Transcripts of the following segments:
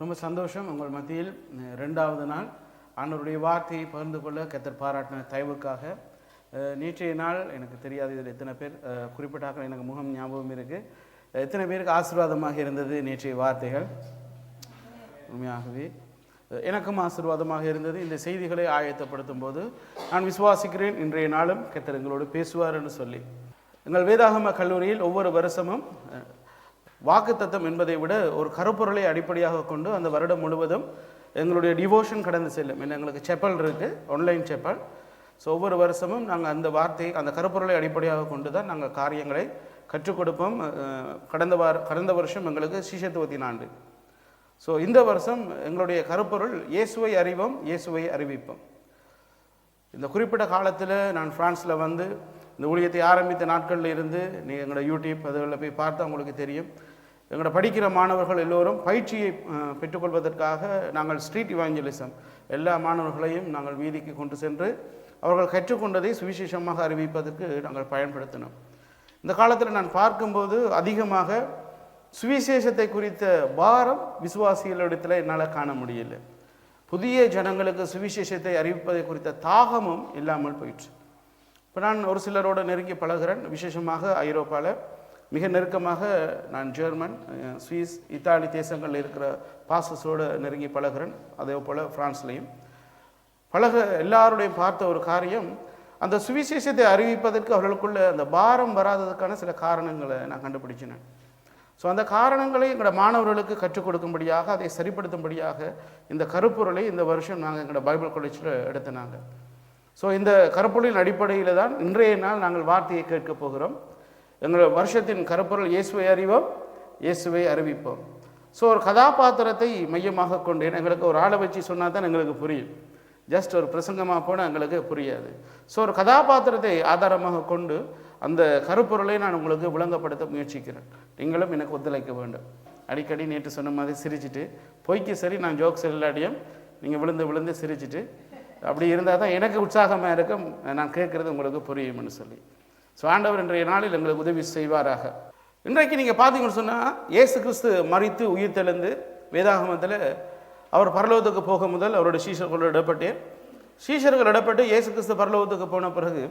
ரொம்ப சந்தோஷம் உங்கள் மத்தியில் ரெண்டாவது நாள் ஆண்டவருடைய வார்த்தையை பகிர்ந்து கொள்ள கர்த்தர் பாராட்டின தயவுக்காக. நேற்றைய நாள் எனக்கு தெரியாது இதில் எத்தனை பேர் குறிப்பிட்டாக்க எனக்கு முகம் ஞாபகம் இருக்குது. எத்தனை பேருக்கு ஆசீர்வாதமாக இருந்தது நேற்றைய வார்த்தைகள்? உண்மையாகவே எனக்கும் ஆசீர்வாதமாக இருந்தது. இந்த செய்திகளை ஆயத்தப்படுத்தும் போது நான் விசுவாசிக்கிறேன் இன்றைய நாளும் கர்த்தர் எங்களோடு பேசுவார் என்று சொல்லி. எங்கள் வேதாகம கல்லூரியில் ஒவ்வொரு வருஷமும் வாக்குத்தத்தம் என்பதை விட ஒரு கருப்பொருளை அடிப்படையாக கொண்டு அந்த வருடம் முழுவதும் எங்களுடைய டிவோஷன் கடந்து செல்லும். எங்களுக்கு செப்பல் இருக்குது, ஆன்லைன் செப்பல். ஸோ ஒவ்வொரு வருஷமும் நாங்கள் அந்த வார்த்தையை அந்த கருப்பொருளை அடிப்படையாக கொண்டு தான் நாங்கள் காரியங்களை கற்றுக் கொடுப்போம். கடந்த வருஷம் எங்களுக்கு சீஷத்துவத்தின் ஆண்டு. ஸோ இந்த வருஷம் எங்களுடைய கருப்பொருள் இயேசுவை அறிவோம், இயேசுவை அறிவிப்போம். இந்த குறிப்பிட்ட காலத்தில் நான் ஃப்ரான்ஸில் வந்து இந்த ஊழியத்தை ஆரம்பித்த நாட்களில் இருந்து நீங்கள் எங்களோட யூடியூப் அதில் போய் பார்த்தா உங்களுக்கு தெரியும். எங்களோட படிக்கிற மாணவர்கள் எல்லோரும் பயிற்சியை பெற்றுக்கொள்வதற்காக நாங்கள் ஸ்ட்ரீட் இவாஞ்சலிசம் எல்லா மாணவர்களையும் நாங்கள் வீதிக்கு கொண்டு சென்று அவர்கள் கற்றுக்கொண்டதை சுவிசேஷமாக அறிவிப்பதற்கு நாங்கள் பயன்படுத்தினோம். இந்த காலத்தில் நான் பார்க்கும்போது அதிகமாக சுவிசேஷத்தை குறித்த பாரம் விசுவாசிகளிடத்தில் என்னால் காண முடியலை. புதிய ஜனங்களுக்கு சுவிசேஷத்தை அறிவிப்பதை குறித்த தாகமும் இல்லாமல் போயிற்று. இப்போ நான் ஒரு சிலரோடு நெருங்கி பழகிறேன். விசேஷமாக ஐரோப்பாவில் மிக நெருக்கமாக நான் ஜெர்மன், சுவிஸ், இத்தாலி தேசங்களில் இருக்கிற பாஸ்டர்ஸோடு நெருங்கி பழகிறேன். அதே போல் ஃப்ரான்ஸ்லேயும் எல்லாருடையும் பார்த்த ஒரு காரியம், அந்த சுவிசேஷத்தை அறிவிப்பதற்கு அவர்களுக்குள்ள அந்த பாரம் வராததுக்கான சில காரணங்களை நான் கண்டுபிடிச்சினேன். ஸோ அந்த காரணங்களை எங்களோட மாணவர்களுக்கு கற்றுக் கொடுக்கும்படியாக, அதை சரிப்படுத்தும்படியாக இந்த கருப்பொருளை இந்த வருஷம் நாங்கள் எங்களோட பைபிள் காலேஜில் எடுத்தினாங்க. ஸோ இந்த கருப்பொருளின் அடிப்படையில் தான் இன்றைய நாள் நாங்கள் வார்த்தையை கேட்க போகிறோம். எங்கள் வருஷத்தின் கருப்பொருள் இயேசுவை அறிவோம், இயேசுவை அறிவிப்போம். ஸோ ஒரு கதாபாத்திரத்தை மையமாக கொண்டு எங்களுக்கு ஒரு ஆளை வச்சு சொன்னால் தான் எங்களுக்கு புரியும். ஜஸ்ட் ஒரு பிரசங்கமாக போனால் எங்களுக்கு புரியாது. ஸோ ஒரு கதாபாத்திரத்தை ஆதாரமாக கொண்டு அந்த கருப்பொருளை நான் உங்களுக்கு விளங்கப்படுத்த முயற்சிக்கிறேன். நீங்களும் எனக்கு ஒத்துழைக்க வேண்டும். அடிக்கடி நேற்று சொன்ன மாதிரி சிரிச்சுட்டு, பொய்க்கு சரி நான் ஜோக்ஸ் இல்லாடியும் நீங்கள் விழுந்து விழுந்து சிரிச்சுட்டு அப்படி இருந்தால் தான் எனக்கு உற்சாகமாக இருக்கும், நான் கேட்குறது உங்களுக்கு புரியும்னு சொல்லி. ஸோ ஆண்டவர் இன்றைய நாளில் எங்களுக்கு உதவி செய்வாராக. இன்றைக்கு நீங்கள் பார்த்தீங்கன்னு சொன்னால் இயேசு கிறிஸ்து மரித்து உயிர்த்தெழுந்து வேதாகமத்தில் அவர் பரலோகத்துக்கு போக முதல் அவருடைய சீஷர்கள் இடப்பட்டு இயேசு கிறிஸ்து பரலோகத்துக்கு போன பிறகு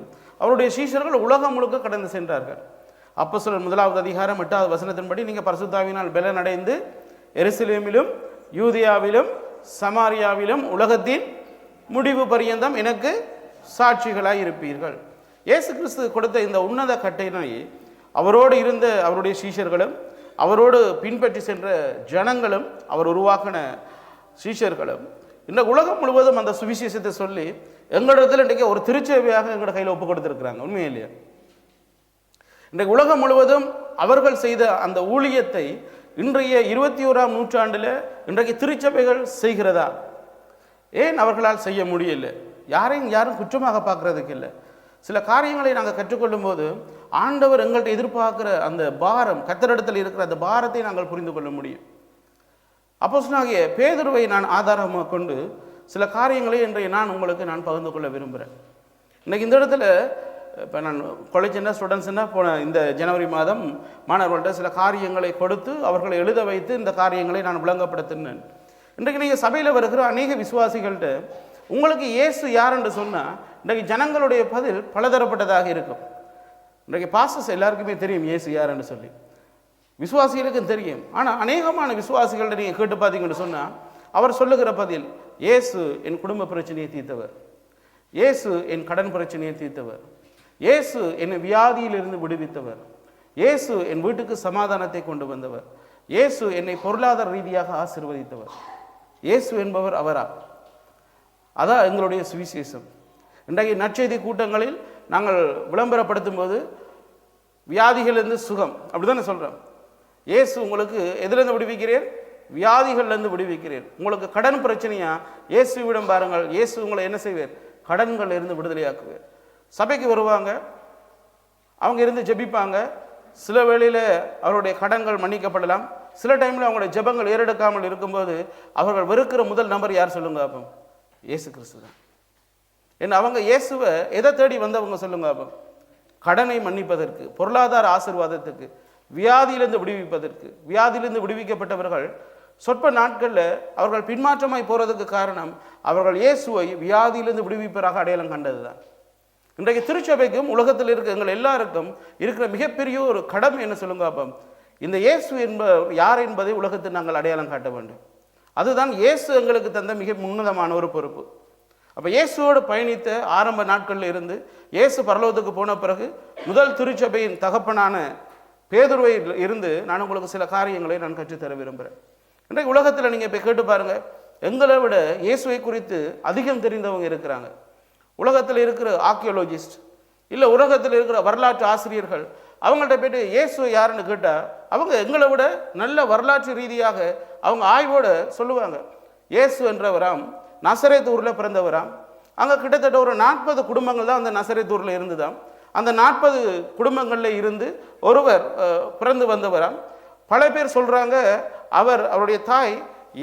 அவருடைய சீஷர்கள் உலகம் முழுக்க கடந்து சென்றார்கள். அப்போஸ்தலர் 1 அதிகாரம் 8வது வசனத்தின்படி, நீங்கள் பரிசுத்தாவினால் பெலன் அடைந்து எருசலேமிலும் யூதியாவிலும் சமாரியாவிலும் உலகத்தின் முடிவு பரியந்தம் எனக்கு சாட்சிகளாய் இருப்பீர்கள். இயேசு கிறிஸ்து கொடுத்த இந்த உன்னத கட்டளை அவரோடு இருந்த அவருடைய சீஷர்களும் அவரோடு பின்பற்றி சென்ற ஜனங்களும் அவர் உருவாக்கின சீஷர்களும் இந்த உலகம் முழுவதும் அந்த சுவிசேஷத்தை சொல்லி எங்களிடத்தில் இன்றைக்கு ஒரு திருச்சேவையாக எங்களோட கையில் ஒப்பு கொடுத்துருக்குறாங்க. உண்மையே இல்லையா? இன்றைக்கு உலகம் முழுவதும் அவர்கள் செய்த அந்த ஊழியத்தை இன்றைய 21ஆம் நூற்றாண்டில் இன்றைக்கு திருச்சபைகள் செய்கிறதா? ஏன் அவர்களால் செய்ய முடியல? யாரும் குற்றமாக பார்க்கறதுக்கு இல்லை. சில காரியங்களை நாங்கள் கற்றுக்கொள்ளும் போது ஆண்டவர் எங்கள்கிட்ட எதிர்பார்க்கிற அந்த பாரம், கர்த்தரிடத்தில் இருக்கிற அந்த பாரத்தை நாங்கள் புரிந்து கொள்ள முடியும். அப்போஸ்தலனாகிய பேதுருவை நான் ஆதாரமாக கொண்டு சில காரியங்களை இன்றைய நான் பகிர்ந்து கொள்ள விரும்புகிறேன். இன்றைக்கி இந்த இடத்துல இப்போ நான் காலேஜ் ஸ்டூடெண்ட்ஸ்னா போன இந்த ஜனவரி மாதம் மாணவர்கள்ட்ட சில காரியங்களை கொடுத்து அவர்களை எழுத வைத்து இந்த காரியங்களை நான் விளங்கப்படுத்தினேன். இன்றைக்கு நீங்கள் சபையில் வருகிற அநேக விசுவாசிகள்கிட்ட உங்களுக்கு இயேசு யார் என்று சொன்னால் இன்றைக்கு ஜனங்களுடைய பதில் பலதரப்பட்டதாக இருக்கும். இன்றைக்கு பாஸ்டர்ஸ் எல்லாருக்குமே தெரியும் இயேசு யார் என்று சொல்லி, விசுவாசிகளுக்கும் தெரியும். ஆனால் அநேகமான விசுவாசிகள்கிட்ட நீங்கள் கேட்டு பார்த்தீங்கன்னு சொன்னால் அவர் சொல்லுகிற பதில், இயேசு என் குடும்ப பிரச்சனையை தீர்த்தவர், இயேசு என் கடன் பிரச்சனையை தீர்த்தவர், இயேசு என்னை வியாதியிலிருந்து விடுவித்தவர், இயேசு என் வீட்டுக்கு சமாதானத்தை கொண்டு வந்தவர், இயேசு என்னை பொருளாதார ரீதியாக ஆசீர்வதித்தவர். இயேசு என்பவர் அவரா? அதான் எங்களுடைய சுவிசேஷம். இன்றைக்கு நற்செய்தி கூட்டங்களில் நாங்கள் விளம்பரப்படுத்தும் போது வியாதிகளிலிருந்து சுகம் அப்படி தானே சொல்கிறோம். இயேசு உங்களுக்கு எதிலிருந்து விடுவிக்கிறேன்? வியாதிகள்லேருந்து விடுவிக்கிறேன். உங்களுக்கு கடன் பிரச்சனையா? இயேசுவிடம் பாருங்கள், இயேசு உங்களை என்ன செய்வார்? கடன்கள் இருந்து விடுதலையாக்குவார். சபைக்கு வருவாங்க, அவங்க இருந்து ஜெபிப்பாங்க. சில வேளையில் அவருடைய கடன்கள் மன்னிக்கப்படலாம். சில டைமில் அவங்களுடைய ஜெபங்கள் ஏறெடுக்காமல் இருக்கும்போது அவர்கள் வெறுக்கிற முதல் நபர் யார் சொல்லுங்க? அப்போ இயேசு கிறிஸ்து தான். ஏன்னா அவங்க இயேசுவை எதை தேடி வந்தவங்க சொல்லுங்க? அப்போ கடனை மன்னிப்பதற்கு, பொருளாதார ஆசீர்வாதத்துக்கு, வியாதியிலிருந்து விடுவிப்பதற்கு. வியாதியிலிருந்து விடுவிக்கப்பட்டவர்கள் சொற்ப நாட்களில் அவர்கள் பின்மாற்றமாய் போகிறதுக்கு காரணம் அவர்கள் இயேசுவை வியாதியிலிருந்து விடுவிப்பதாக அடையாளம் கண்டது தான். இன்றைக்கு திருச்சபைக்கும் உலகத்தில் இருக்க எங்கள் எல்லாருக்கும் இருக்கிற மிகப்பெரிய ஒரு கடமை என்ன சொல்லுங்க அப்போ, இந்த இயேசு யார் என்பதை உலகத்தில் நாங்கள் அடையாளம் காட்ட வேண்டும். அதுதான் இயேசு எங்களுக்கு தந்த மிக உன்னதமான ஒரு பொறுப்பு. அப்போ இயேசுவோடு பயணித்த ஆரம்ப நாட்களில் இருந்து இயேசு பரலோகத்துக்கு போன பிறகு முதல் திருச்சபையின் தகப்பனான பேதுருவை இருந்து நான் உங்களுக்கு சில காரியங்களை நான் கற்றுத்தர விரும்புகிறேன். இன்றைக்கு உலகத்தில் நீங்கள் இப்போ கேட்டு பாருங்கள், எங்களை விட இயேசுவை குறித்து அதிகம் தெரிந்தவங்க இருக்கிறாங்க. உலகத்தில் இருக்கிற ஆர்கியோலஜிஸ்ட் இல்லை உலகத்தில் இருக்கிற வரலாற்று ஆசிரியர்கள் அவங்கள்ட்ட போய்ட்டு இயேசு யாருன்னு கேட்டால் அவங்க எங்களை விட நல்ல வரலாற்று ரீதியாக அவங்க ஆய்வோடு சொல்லுவாங்க. இயேசு என்றவராம் நசரேத் ஊரில் பிறந்தவராம். அங்கே கிட்டத்தட்ட ஒரு 40 குடும்பங்கள் தான் அந்த நசரேத் ஊரில் இருந்துதான். அந்த 40 குடும்பங்களில் இருந்து ஒருவர் பிறந்து வந்தவராம். பல பேர் சொல்கிறாங்க அவருடைய தாய்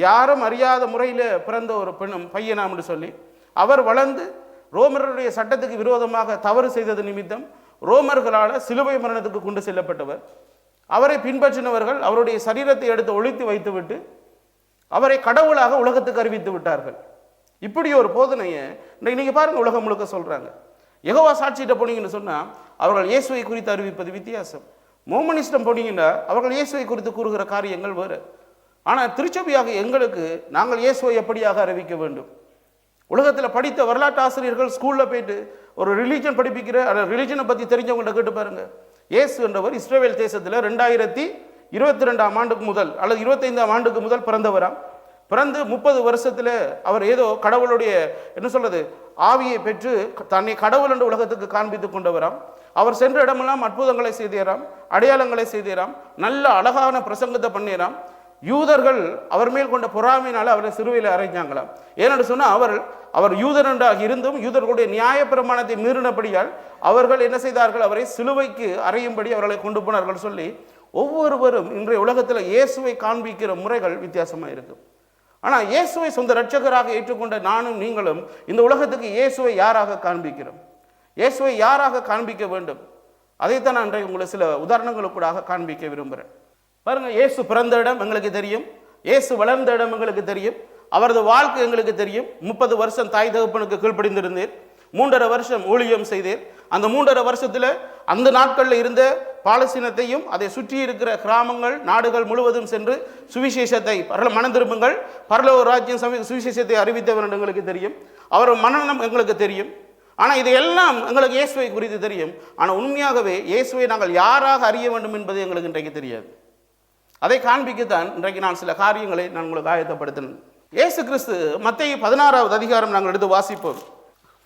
யாரும் அறியாத முறையில் பிறந்த ஒரு பையனாம்னு சொல்லி அவர் வளர்ந்து ரோமருடைய சட்டத்துக்கு விரோதமாக தவறு செய்தது நிமித்தம் ரோமர்களால் சிலுவை மரணத்துக்கு கொண்டு செல்லப்பட்டவர். அவரை பின்பற்றினவர்கள் அவருடைய சரீரத்தை எடுத்து ஒழித்து வைத்துவிட்டு அவரை கடவுளாக உலகத்துக்கு அறிவித்து விட்டார்கள். இப்படி ஒரு போதனையை நீங்கள் பாருங்கள் உலகம் முழுக்க சொல்கிறாங்க. யெகோவா சாட்சியிட்ட போனீங்கன்னு சொன்னால் அவர்கள் இயேசுவை குறித்து அறிவிப்பது வித்தியாசம். மோமனிஸ்டம் போனீங்கன்னா அவர்கள் இயேசுவை குறித்து கூறுகிற காரியங்கள் வேறு. ஆனால் திருச்சபையாக எங்களுக்கு நாங்கள் இயேசுவை எப்படியாக அறிவிக்க வேண்டும்? உலகத்தில் படித்த வரலாற்று ஆசிரியர்கள் ஸ்கூலில் போயிட்டு ஒரு ரிலீஜன் படிப்பிக்கிற ரிலீஜனை பற்றி தெரிஞ்சவங்கள்ட்ட கேட்டு பாருங்கள். இயேசு என்றவர் இஸ்ரேல் தேசத்தில் 2022ஆம் ஆண்டுக்கு முதல் அல்லது 25ஆம் ஆண்டுக்கு முதல் பிறந்தவராம். பிறந்து 30 வருஷத்தில் அவர் ஏதோ கடவுளுடைய என்ன சொல்றது ஆவியை பெற்று தன்னை கடவுள் என்ற உலகத்துக்கு காண்பித்து கொண்டவராம். அவர் சென்ற இடமெல்லாம் அற்புதங்களை செய்தாராம், அடையாளங்களை செய்தாராம், நல்ல அழகான பிரசங்கத்தை பண்ணிறாம். யூதர்கள் அவர் மேல் கொண்ட பொறாமையினால் அவரை சிறுவையில் அறைஞ்சாங்களாம். ஏனென்று சொன்னால் அவர் யூதர் என்றாக இருந்தும் யூதர்களுடைய நியாய பிரமாணத்தை மீறினபடியால் அவர்கள் என்ன செய்தார்கள், அவரை சிலுவைக்கு அறையும்படி அவர்களை கொண்டு போனார்கள் சொல்லி ஒவ்வொருவரும் இன்றைய உலகத்தில் இயேசுவை காண்பிக்கிற முறைகள் வித்தியாசமாக இருக்கு. ஆனால் இயேசுவை சொந்த இரட்சகராக ஏற்றுக்கொண்ட நானும் நீங்களும் இந்த உலகத்துக்கு இயேசுவை யாராக காண்பிக்கிறோம்? இயேசுவை யாராக காண்பிக்க வேண்டும்? அதைத்தான் நான் இன்றைக்கு உங்களுக்கு சில உதாரணங்களுக்கூடாக காண்பிக்க விரும்புகிறேன். பாருங்க, இயேசு பிறந்த இடம் எங்களுக்கு தெரியும், இயேசு வளர்ந்த இடம் எங்களுக்கு தெரியும், அவரது வாழ்க்கை எங்களுக்கு தெரியும். 30 வருஷம் தாய் தகப்பனுக்கு கீழ்ப்படிந்திருந்தேன், 3.5 வருஷம் ஊழியம் செய்தேன். அந்த 3.5 வருஷத்தில் அந்த நாட்களில் இருந்த பாலஸ்தீனத்தையும் அதை சுற்றி இருக்கிற கிராமங்கள் நாடுகள் முழுவதும் சென்று சுவிசேஷத்தை மனம் திரும்புங்கள், பரலோக ராஜ்யம் சுவிசேஷத்தை அறிவித்தவர் என்று எங்களுக்கு தெரியும். அவர் மனநலம் எங்களுக்கு தெரியும். ஆனால் இதையெல்லாம் எங்களுக்கு இயேசுவை குறித்து தெரியும். ஆனால் உண்மையாகவே இயேசுவை நாங்கள் யாராக அறிய வேண்டும் என்பது எங்களுக்கு இன்றைக்கு தெரியாது. அதை காண்பிக்கத்தான் இன்றைக்கு நான் சில காரியங்களை நான் உங்களுக்கு ஆயத்தப்படுத்தினேன். இயேசு கிறிஸ்து மத்தேயு 16வது அதிகாரம் நாங்கள் எடுத்து வாசிப்போம்.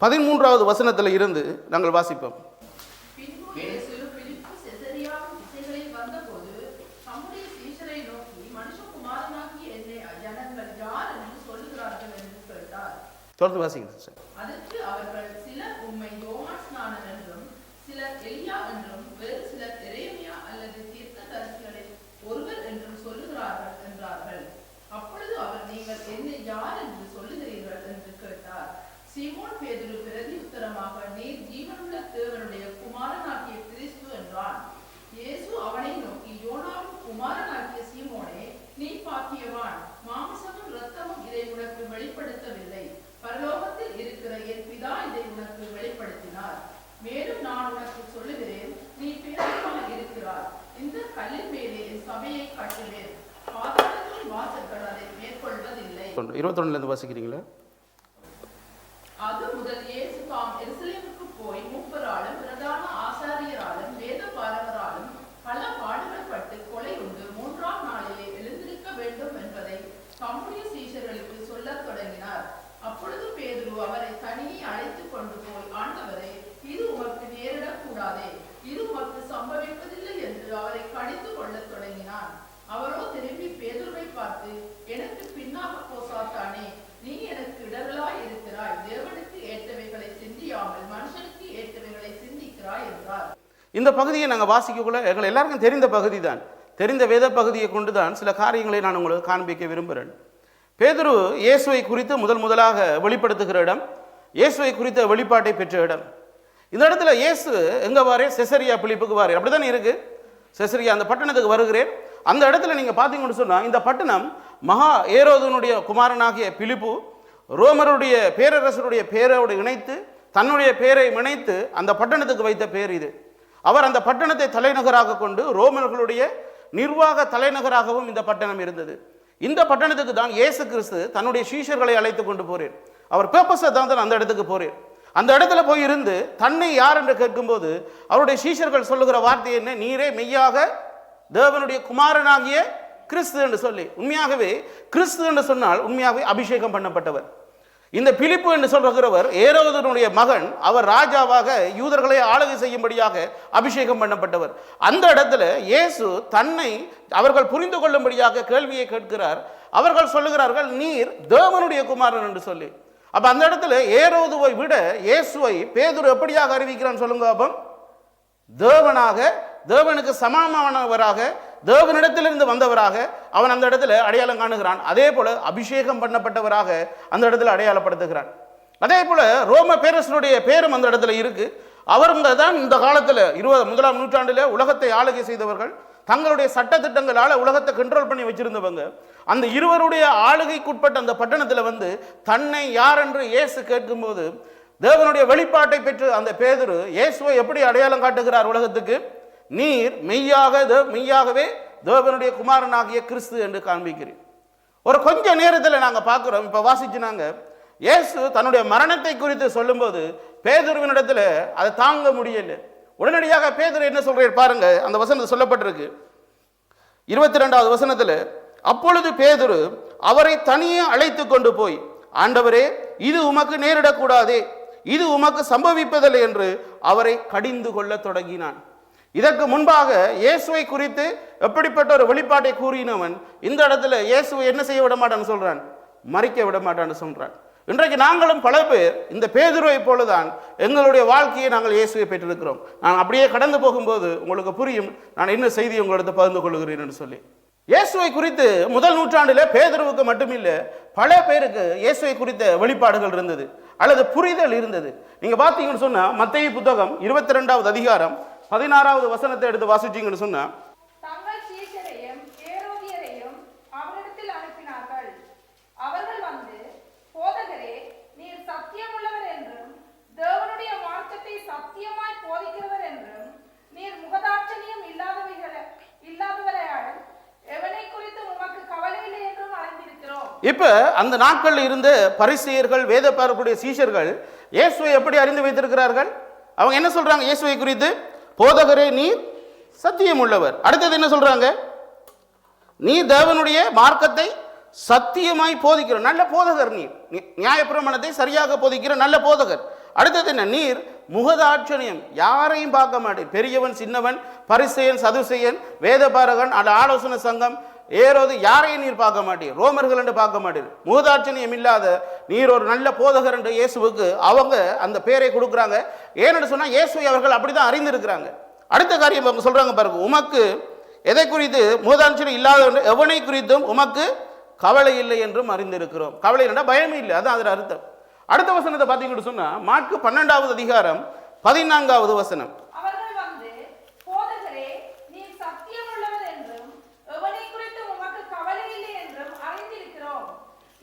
13வது வசனத்தில் இருந்து நாங்கள் வாசிப்போம். தொடர்ந்து வாசிங்க சார். அதற்கு அவர்கள் சிலர் உம்மை யோவான் ஸ்நானன் என்றும் சிலர் எலியா என்றும் வேறு சிலர் எரேமியா அல்லது தீர்க்கதரிசிகளில் ஒருவர் என்றும் சொல்லுகிறார்கள் என்றார்கள். அப்பொழுது அவர், நீங்கள் என்னை யார் என்று சொல்லுகிறீர்கள் என்று கேட்டார். சீமோன் பேதுரு பிரதியுத்தரமாக, நீர் ஜீவனுள்ள தேவனுடைய குமாரனாகிய கிறிஸ்து என்றான். இயேசு அவனை நோக்கி, யோனாவின் குமாரனாகிய சீமோனே, நீ பாக்கியவான், மாம்சமும் இரத்தமும் இதை உனக்கு வெளிப்படுத்தவில்லை, பரலோகத்தில் இருக்கிற என் பிதா இதை உனக்கு வெளிப்படுத்தினார். மேலும் நான் உனக்கு சொல்லுகிறேன், நீ பேதுருவாக இருக்கிறாய், இந்த கல்லின் மேலே என் சபையை கட்டுவேன், பாதாளத்தின் வாசல்கள் அதை மேற்கொள்வதில்லை. 21 வாசிக்கிறீங்களா? அது முதல் இயேசு தாம் எருசலேமுக்கு போய் மூப்பராலும் பிரதான ஆசாரியராலும் வேத பாரகராலும் பல பாடுகள் பட்டு கொலை உண்டு 3ஆம் நாளிலே எழுந்திருக்க வேண்டும் என்பதை தம்முடைய சீஷர்களுக்கு சொல்லத் தொடங்கினார். அப்பொழுது பேதுரு அவரை தனியே அழைத்து கொண்டு போய், ஆண்டவரே, இது உமக்கு நேரிடக்கூடாதே, இது உமக்கு சம்பவிப்பதில்லை என்று அவரை கடிந்து கொள்ளத் தொடங்கினான். அவரோ திரும்பி பேதுருவை பார்த்து, எனக்கு பின்னாக போ சாத்தானே, நீ எனக்கு இடரலாய் இருக்கிறாய், தேவனுக்கு ஏற்றவைகளை சிந்தியாமல் மனுஷனுக்கு ஏற்றவைகளை சிந்திக்கிறாய் என்றார். இந்த பகுதியை நாங்கள் வாசிக்கக்குள்ள எங்களை எல்லாருக்கும் தெரிந்த பகுதி தான். தெரிந்த வேத பகுதியை கொண்டு தான் சில காரியங்களை நான் உங்களுக்கு காண்பிக்க விரும்புகிறேன். பேதுரு இயேசுவை குறித்து முதலாக வெளிப்படுத்துகிற இடம், இயேசுவை குறித்த வெளிப்பாட்டை பெற்ற இடம். இந்த இடத்துல இயேசு எங்கே வாரே? செசரியா பிலிப்புக்கு வாரே. அப்படி தானே இருக்குது. செசரியா அந்த பட்டணத்துக்கு வருகிறேன். அந்த இடத்துல நீங்கள் பார்த்தீங்கன்னு சொன்னால் இந்த பட்டணம் மகா ஏரோதனுடைய குமாரனாகிய பிலிப்பு ரோமருடைய பேரரசருடைய பேரோடு இணைத்து தன்னுடைய பேரை இணைத்து அந்த பட்டணத்துக்கு வைத்த பேர் இது. அவர் அந்த பட்டணத்தை தலைநகராக கொண்டு ரோமர்களுடைய நிர்வாக தலைநகராகவும் இந்த பட்டணம் இருந்தது. இந்த பட்டணத்துக்கு தான் இயேசு கிறிஸ்து தன்னுடைய சீஷர்களை அழைத்து கொண்டு போறேன். அவர் பேப்பர்ஸை தான் அந்த இடத்துக்கு போறேன். அந்த இடத்துல போய் இருந்து தன்னை யார் என்று கேட்கும்போது அவருடைய சீஷர்கள் சொல்லுகிற வார்த்தை என்ன? நீரே மெய்யாக தேவனுடைய குமாரனாகிய கிறிஸ்து என்று சொல்லி. உண்மையாகவே கிறிஸ்து என்று சொன்னால் உண்மையாகவே அபிஷேகம் பண்ணப்பட்டவர். இந்த பிலிப்பு என்று சொல்கிறவர் ஏரோதனுடைய மகன். அவர் ராஜாவாக யூதர்களை ஆளுகை செய்யும்படியாக அபிஷேகம் பண்ணப்பட்டவர். அந்த இடத்துல இயேசு தன்னை அவர்கள் புரிந்து கொள்ளும்படியாக கேள்வியை கேட்கிறார். அவர்கள் சொல்லுகிறார்கள் நீர் தேவனுடைய குமாரன் என்று சொல்லி. அப்ப அந்த இடத்துல ஏரோதுவை விட இயேசுவை பேதுரு எப்படியாக அறிவிக்கிறான் சொல்லுங்க. அப்போ தேவனாக, தேவனுக்கு சமானமானவராக, தேவனிடத்திலிருந்து வந்தவராக அவன் அந்த இடத்துல அடையாளம் காணுகிறான். அதே போல அபிஷேகம் பண்ணப்பட்டவராக அந்த இடத்துல அடையாளப்படுத்துகிறான். அதே போல ரோம பேரரசனுடைய பேரும் அந்த இடத்துல இருக்கு. அவருங்க தான் இந்த காலத்தில் 21ஆம் நூற்றாண்டில் உலகத்தை ஆளுகை செய்தவர்கள். தங்களுடைய சட்டத்திட்டங்களால் உலகத்தை கண்ட்ரோல் பண்ணி வச்சிருந்தவங்க. அந்த இருவருடைய ஆளுகைக்குட்பட்ட அந்த பட்டணத்தில் வந்து தன்னை யார் என்று இயேசு கேட்கும்போது தேவனுடைய வெளிப்பாட்டை பெற்று அந்த பேதுரு இயேசுவை எப்படி அடையாளம் காட்டுகிறார் உலகத்துக்கு? நீர் மெய்யாகவே தேவனுடைய குமாரனாகிய கிறிஸ்து என்று காண்பிக்கிறேன். ஒரு கொஞ்ச நேரத்தில் நாங்கள் பார்க்குறோம். இப்போ வாசிச்சுனாங்க இயேசு தன்னுடைய மரணத்தை குறித்து சொல்லும்போது பேதுருவினிடத்தில் அதை தாங்க முடியல. உடனடியாக பேதுரு என்ன சொல்றார் பாருங்க. அந்த வசனத்தில் சொல்லப்பட்டிருக்கு 22வது வசனத்தில், அப்பொழுது பேதுரு அவரை தனியே அழைத்து கொண்டு போய், ஆண்டவரே இது உமக்கு நேரிடக்கூடாதே, இது உமக்கு சம்பவிப்பதில்லை என்று அவரை கடிந்து கொள்ள தொடங்கினான். இதற்கு முன்பாக இயேசுவை குறித்து எப்படிப்பட்ட ஒரு வெளிப்பாட்டை கூறினவன் இந்த இடத்துல இயேசுவை என்ன செய்ய விட மாட்டான்னு சொல்றான்? மறிக்க விட மாட்டான்னு சொல்றான். இன்றைக்கு நாங்களும் பல பேர் இந்த பேதுருவை போலதான் எங்களுடைய வாழ்க்கையை நாங்கள் இயேசுவை பெற்றிருக்கிறோம். நான் அப்படியே கடந்து போகும்போது உங்களுக்கு புரியும் நான் என்ன செய்தி உங்களிடத்தை பகிர்ந்து கொள்கிறேன் என்று சொல்லி. இயேசுவை குறித்து முதல் நூற்றாண்டில் பேதுருவுக்கு மட்டுமில்ல பல பேருக்கு இயேசுவை குறித்த வெளிப்பாடுகள் இருந்தது அல்லது புரிதல் இருந்தது. நீங்க பார்த்தீங்கன்னு சொன்னா மத்தேயு புத்தகம் 22வது அதிகாரம் 16வது வசனத்தை எடுத்து வாசிச்சீங்கன்னு சொன்னா, தங்கள் சீஷரையும் ஏரோதியரையும் அவரிடத்தில் அனுப்பினார்கள். அவர்கள் வந்து, போதகரே நீர் சத்தியமுள்ளவர் என்றும் தேவனுடைய மார்க்கத்தை சத்தியமாய் போதிக்கிறவர் என்றும் நீர் முகதாட்சணியம் இல்லாதவரையால் எவனை குறித்து உமக்கு கவலை இல்லை என்றும் அறிந்திருக்கிறோம். இப்ப அந்த நாட்களில் இருந்த பரிசேயர்கள் வேத பார்க்கக்கூடிய சீஷர்கள் இயேசுவை எப்படி அறிந்து வைத்திருக்கிறார்கள்? அவங்க என்ன சொல்றாங்க இயேசுவை குறித்து? போதகரே நீர் சத்தியம் உள்ளவர். அடுத்தது என்ன சொல்றாங்க? நீ தேவனுடைய மார்க்கத்தை சத்தியமாய் போதிக்கிற நல்ல போதகர். நீர் நியாயப்பிரமாணத்தை சரியாக போதிக்கிற நல்ல போதகர். அடுத்தது என்ன? நீர் முகதாட்சணியம், யாரையும் பார்க்க மாட்டேன். பெரியவன் சின்னவன், பரிசேயன் சதுசேயன், வேதபாரகன், ஆலோசனை சங்கம், ஏரோது, யாரையும் நீர் பார்க்க மாட்டீர். ரோமர்கள் என்று பார்க்க மாட்டீர். முகதாட்சணியம் இல்லாத நீர் ஒரு நல்ல போதகர் என்று இயேசுவுக்கு அவங்க அந்த பேரை கொடுக்குறாங்க. ஏன்னு சொன்னா இயேசுவை அவர்கள் அப்படிதான் அறிந்திருக்கிறாங்க. அடுத்த காரியம் அவங்க சொல்றாங்க பாருங்க, உமக்கு எதை குறித்து முகதாட்சணியம் இல்லாத எவனை குறித்தும் உமக்கு கவலை இல்லை என்றும் அறிந்திருக்கிறோம். கவலை இல்லைன்னா பயம் இல்லை, அதான் அதோட அர்த்தம். அடுத்த வசனத்தை பார்த்தீங்கன்னு சொன்னா மாற்கு 12வது அதிகாரம் 14வது வசனம், அவர்கள் வந்து, போதகரே நீர் சத்தியமுள்ளவர் என்றும் எவனை குறித்து உமக்கு கவலை இல்லை என்றும் அறிந்திருக்கிறோம்.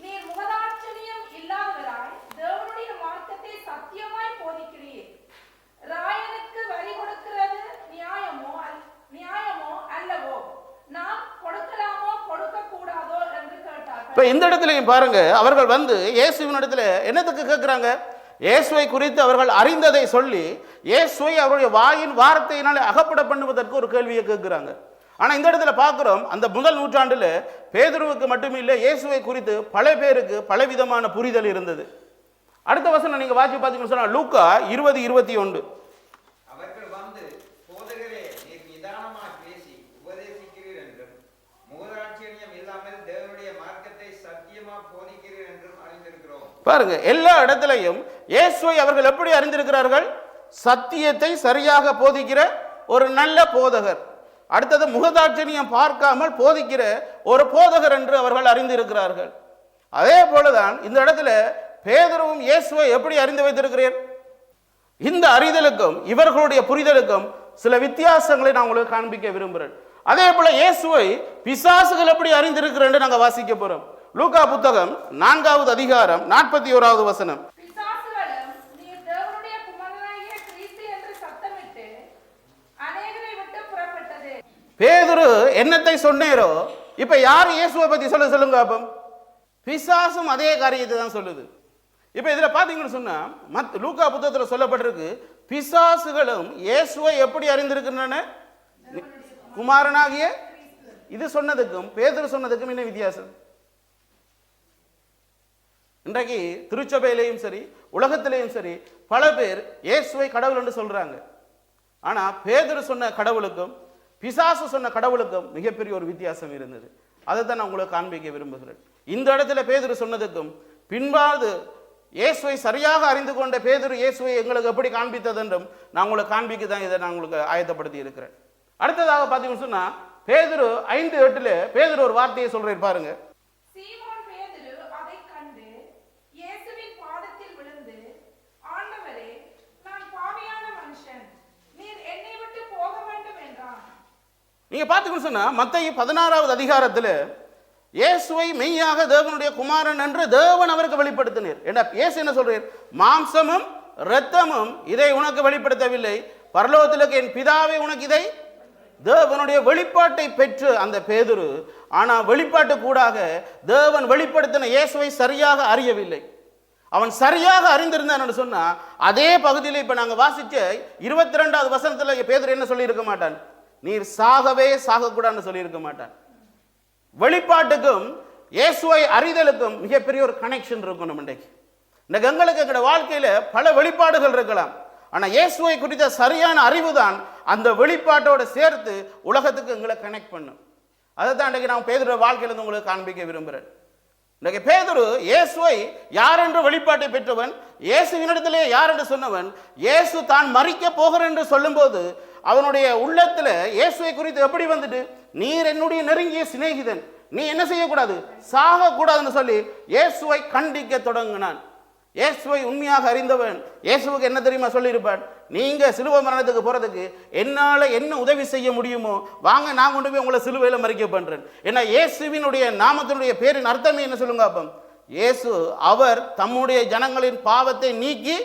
நீர் முகதாட்சணியம் இல்லாதவராய் தேவனுடைய மார்க்கத்தை சத்தியமாய் போதிக்கிறீர். ராயனுக்கு வரி கொடுக்கிறது நியாயமோ அல்லவோ? நாம் கொடுக்கலாமோ கொடுக்க கூடாதோ என்று கேட்டார்கள். இப்ப இந்த இடத்துலையும் பாருங்க, அவர்கள் வந்து இயேசுவின் இடத்துல என்னத்துக்கு கேட்கிறாங்க? இயேசுவை குறித்து அவர்கள் அறிந்ததை சொல்லி இயேசுவை அவருடைய வாயின் வார்த்தையினாலே அகப்பட பண்ணுவதற்கு ஒரு கேள்வியை கேட்கிறாங்க. ஆனா இந்த இடத்துல பார்க்கிறோம், அந்த முதல் நூற்றாண்டுல பேதுருவுக்கு மட்டுமில்லை இயேசுவை குறித்து பல பேருக்கு பலவிதமான புரிதல் இருந்தது. அடுத்த வசனம் நீங்க வாசி பார்த்தீங்கன்னு சொன்னா லூக்கா 20:21, அவர்கள் வந்து, போதகரே நீர் நிதானமாக பேசி உபதேசிக்கிறீர் என்றும் முகதாட்சணியம் இல்லாமல் தேவனுடைய மார்க்கத்தை சத்தியமா போதிக்கிறீர் என்றும் அறிந்திருக்கிறோம். பாருங்க, எல்லா இடத்திலையும் இயேசுவை அவர்கள் எப்படி அறிந்திருக்கிறார்கள்? சத்தியத்தை சரியாக போதிக்கிற ஒரு நல்ல போதகர். அடுத்தது முகதாட்சணியம் பார்க்காமல் போதிக்கிற ஒரு போதகர் என்று அவர்கள் அறிந்திருக்கிறார்கள். அதே போலதான் இந்த இடத்துல பேதுருவும் இயேசுவை எப்படி அறிந்து வைத்திருக்கிறேன்? இந்த அறிதலுக்கும் இவர்களுடைய புரிதலுக்கும் சில வித்தியாசங்களை நான் உங்களுக்கு காண்பிக்க விரும்புகிறேன். அதே போல இயேசுவை பிசாசுகள் எப்படி அறிந்திருக்கிறேன் என்று நாங்கள் வாசிக்க போறோம். லூக்கா புத்தகம் 4வது அதிகாரம் 41வது வசனம். பிசாசுகளும் நீர் தேவனுடைய குமாரனாகிய கிறிஸ்து என்று சத்தமிட்டு அநேகரை விட்டு புறப்பட்டது. பேதுரு என்னத்தை சொன்னேரோ இப்ப யார் இயேசுவை பத்தி சொல்லுங்க அப்போ. பிசாசும் அதே காரியத்தை தான் சொல்லுது. இப்ப இதுல பாத்தீங்கன்னு சொன்னா லூக்கா புத்தகத்தில் சொல்லப்பட்டிருக்கு, பிசாசுகளும் இயேசுவை எப்படி அறிந்திருக்கின்றன? குமாரனாகிய. இது சொன்னதுக்கும் பேதுரு சொன்னதுக்கும் என்ன வித்தியாசம்? இன்றைக்கு திருச்சபையிலையும் சரி உலகத்திலையும் சரி பல பேர் இயேசுவை கடவுள் என்று சொல்றாங்க. ஆனா பேதுரு சொன்ன கடவுளுக்கும் பிசாசு சொன்ன கடவுளுக்கும் மிகப்பெரிய ஒரு வித்தியாசம் இருந்தது. அதை தான் நான் உங்களுக்கு காண்பிக்க விரும்புகிறேன். இந்த இடத்துல பேதுரு சொன்னதுக்கும் பின்பாது இயேசுவை சரியாக அறிந்து கொண்ட பேதுரு இயேசுவை எங்களுக்கு எப்படி காண்பித்தது என்றும் நான் உங்களுக்கு காண்பிக்க தான் இதை நான் உங்களுக்கு ஆயத்தப்படுத்தி இருக்கிறேன். அடுத்ததாக பார்த்தீங்கன்னு சொன்னா பேதுரு 5:8 பேதுரு ஒரு வார்த்தையை சொல்றேன் பாருங்க. சீமோன் பேதுரு அதைக் கண்டு இயேசுவின் பாதத்தில் விழுந்து, ஆண்டவரே, நான் பாவியான மனுஷன், நீர் என்னை விட்டு போக வேண்டும் என்றான். நீங்க பாத்துக்கணும் சொன்னா மத்தேயு 16வது அதிகாரத்தில் இயேசுவை மெய்யாக தேவனுடைய குமாரன் என்று தேவன் அவருக்கு வெளிப்படுத்தினார். இயேசு என்ன சொல்றார்? மாம்சமும் இரத்தமும் இதை உனக்கு வெளிப்படுத்தவில்லை, பரலோகத்தில் என் பிதாவே உனக்கு இதை. தேவனுடைய வெளிப்பாட்டை பெற்று அந்த பேதுரு, ஆனா வெளிப்பாட்டு கூடாக தேவன் வெளிப்படுத்தின இயேசுவை சரியாக அறியவில்லை. அவன் சரியாக அறிந்திருந்தான் என்று சொன்னா அதே பகுதியில் இப்ப நாங்க வாசிச்ச 22வது வசனத்துல பேதுரு என்ன சொல்லி இருக்க மாட்டான்? நீர் சாகவே சாகக்கூடாதுன்னு சொல்லி இருக்க மாட்டான். வெளிப்பாட்டுக்கும் இயேசுவை அறிதலுக்கும் மிகப்பெரிய ஒரு கனெக்ஷன் இருக்கும். இன்றைக்கு எங்களுக்கு எங்களோட வாழ்க்கையில பல வெளிப்பாடுகள் இருக்கலாம், ஆனா இயேசுவை குறித்த சரியான அறிவு தான் அந்த வெளிப்பாட்டோட சேர்த்து உலகத்துக்கு எங்களை கனெக்ட் பண்ணும். அதை தான் இன்றைக்கு நான் பேதுரு வாழ்க்கையிலிருந்து உங்களுக்கு காண்பிக்க விரும்புகிறேன். இன்றைக்கு பேதுரு இயேசுவை யார் என்று வெளிப்பாட்டை பெற்றவன், இயேசுவினிடத்திலே யார் என்று சொன்னவன், இயேசு தான் மரிக்க போகிறேன் என்று சொல்லும்போது அவனுடைய உள்ளத்துல இயேசுவை குறித்து எப்படி வந்துட்டு, நீர் என்னுடைய நெருங்கிய சிநேகிதன், நீ என்ன செய்யக்கூடாது? சாக கூடாதுன்னு சொல்லி இயேசுவை கண்டிக்க தொடங்கினான். இயேசுவை உண்மையாக அறிந்தவன் இயேசுவுக்கு என்ன தெரியுமா சொல்லியிருப்பான்? நீங்க சிலுவை மரணத்துக்கு போறதுக்கு என்னால என்ன உதவி செய்ய முடியுமோ வாங்க, நான் கொண்டு போய் உங்களை சிலுவையில மறிக்க பண்றேன். ஏன்னா இயேசுவினுடைய நாமத்தினுடைய பேரின் அர்த்தமே என்ன சொல்லுங்க அப்போ? இயேசு அவர் தம்முடைய ஜனங்களின் பாவத்தை நீக்கி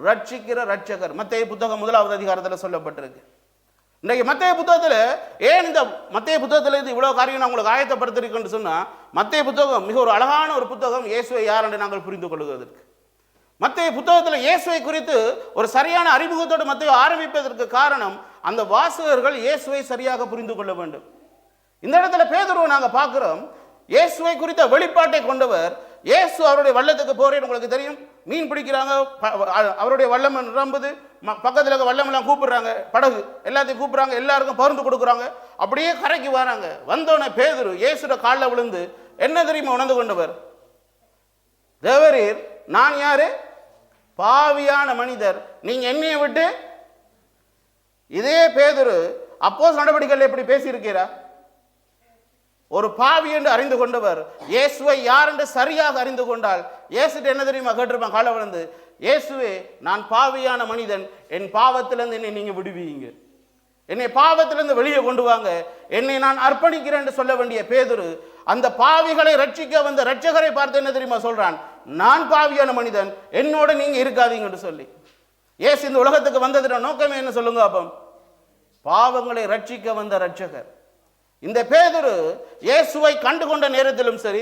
ரட்சிக்கிற ரட்சகர். மத்தேயு புத்தகம் 1வது அதிகாரத்தில் சொல்லப்பட்டிருக்கு. இன்றைக்கு மத்தேயு புத்தகத்தில் ஏன் இந்த மத்தேயு புத்தகத்தில் இருந்து இவ்வளவு காரியம் நான் உங்களுக்கு ஆயத்தப்படுத்திருக்கேன்னு சொன்னா, மத்தேயு புத்தகம் மிக ஒரு அழகான ஒரு புத்தகம் இயேசுவை யார் என்று நாங்கள் புரிந்து கொள்வதற்கு. மத்தேயு புத்தகத்தில் இயேசுவை குறித்து ஒரு சரியான அறிமுகத்தோடு மத்தேயு ஆரம்பிப்பதற்கு காரணம் அந்த வாசகர்கள் இயேசுவை சரியாக புரிந்து கொள்ள வேண்டும். இந்த இடத்துல பேதுருவை நாங்க பார்க்கிறோம், இயேசுவை குறித்த வெளிப்பாட்டை கொண்டவர். இயேசு அவருடைய வள்ளத்துக்கு போறேன்னு உங்களுக்கு தெரியும், மீன் பிடிக்கிறாங்க, அவருடைய வல்லம் நிரம்புது, பக்கத்தில் இருக்க வல்லம் எல்லாம் கூப்பிடுறாங்க, படகு எல்லாத்தையும் கூப்பிடுறாங்க, எல்லாருக்கும் பகிர்ந்து கொடுக்குறாங்க, அப்படியே கரைக்கு வராங்க. வந்தோடனே பேதுரு இயேசுட காலில் விழுந்து என்ன தெரியுமா உணர்ந்து கொண்டவர்? தேவரீர், நான் யாரு? பாவியான மனிதர், நீங்க என்னைய விட்டு. இதே பேதுரு அப்போஸ் நடவடிக்கைகள் எப்படி பேசியிருக்கிறா? ஒரு பாவி என்று அறிந்து கொண்டவர் இயேசுவை யார் என்று சரியாக அறிந்து கொண்டால் இயேசுட்ட என்ன தெரியுமா கேட்டிருப்பான்? காலை விழுந்து, இயேசுவே, நான் பாவியான மனிதன், என் பாவத்திலிருந்து என்னை நீங்க விடுவீங்க, என்னை பாவத்திலிருந்து வெளியே கொண்டு வாங்க, என்னை நான் அர்ப்பணிக்கிறேன் என்று சொல்ல வேண்டிய பேதுரு அந்த பாவிகளை ரட்சிக்க வந்த ரட்சகரை பார்த்து என்ன தெரியுமா சொல்றான்? நான் பாவியான மனிதன், என்னோட நீங்க இருக்காதீங்க என்று சொல்லி. இயேசு இந்த உலகத்துக்கு வந்ததுட நோக்கமே என்ன சொல்லுங்க அப்போ? பாவங்களை ரட்சிக்க வந்த ரட்சகர். இந்த பேதுரு இயேசுவை கண்டு கொண்ட நேரத்திலும் சரி,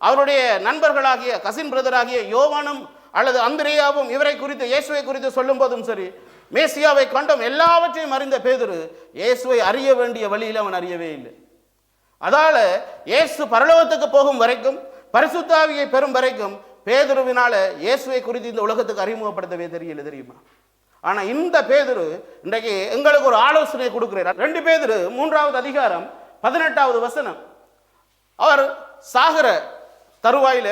அவருடைய நண்பர்களாகிய கசின் பிரதராகிய யோவானும் அல்லது அந்திரேயாவும் இவரை குறித்து இயேசுவை குறித்து சொல்லும் போதும் சரி, மேசியாவை கண்டோம் எல்லாவற்றையும் அறிந்த பேதுரு இயேசுவை அறிய வேண்டிய வழியில் அவன் அறியவே இல்லை. அதால இயேசு பரலோகத்துக்கு போகும் வரைக்கும், பரிசுத்த ஆவியை பெறும் வரைக்கும் பேதுருவினால இயேசுவை குறித்து இந்த உலகத்துக்கு அறிமுகப்படுத்தவே தெரியல, தெரியுமா? ஆனா இந்த பேதுரு இன்றைக்கு எங்களுக்கு ஒரு ஆலோசனை கொடுக்கிறார். 2 பேதுரு 3வது அதிகாரம் 18வது வசனம். அவர் சாகர தருவாயில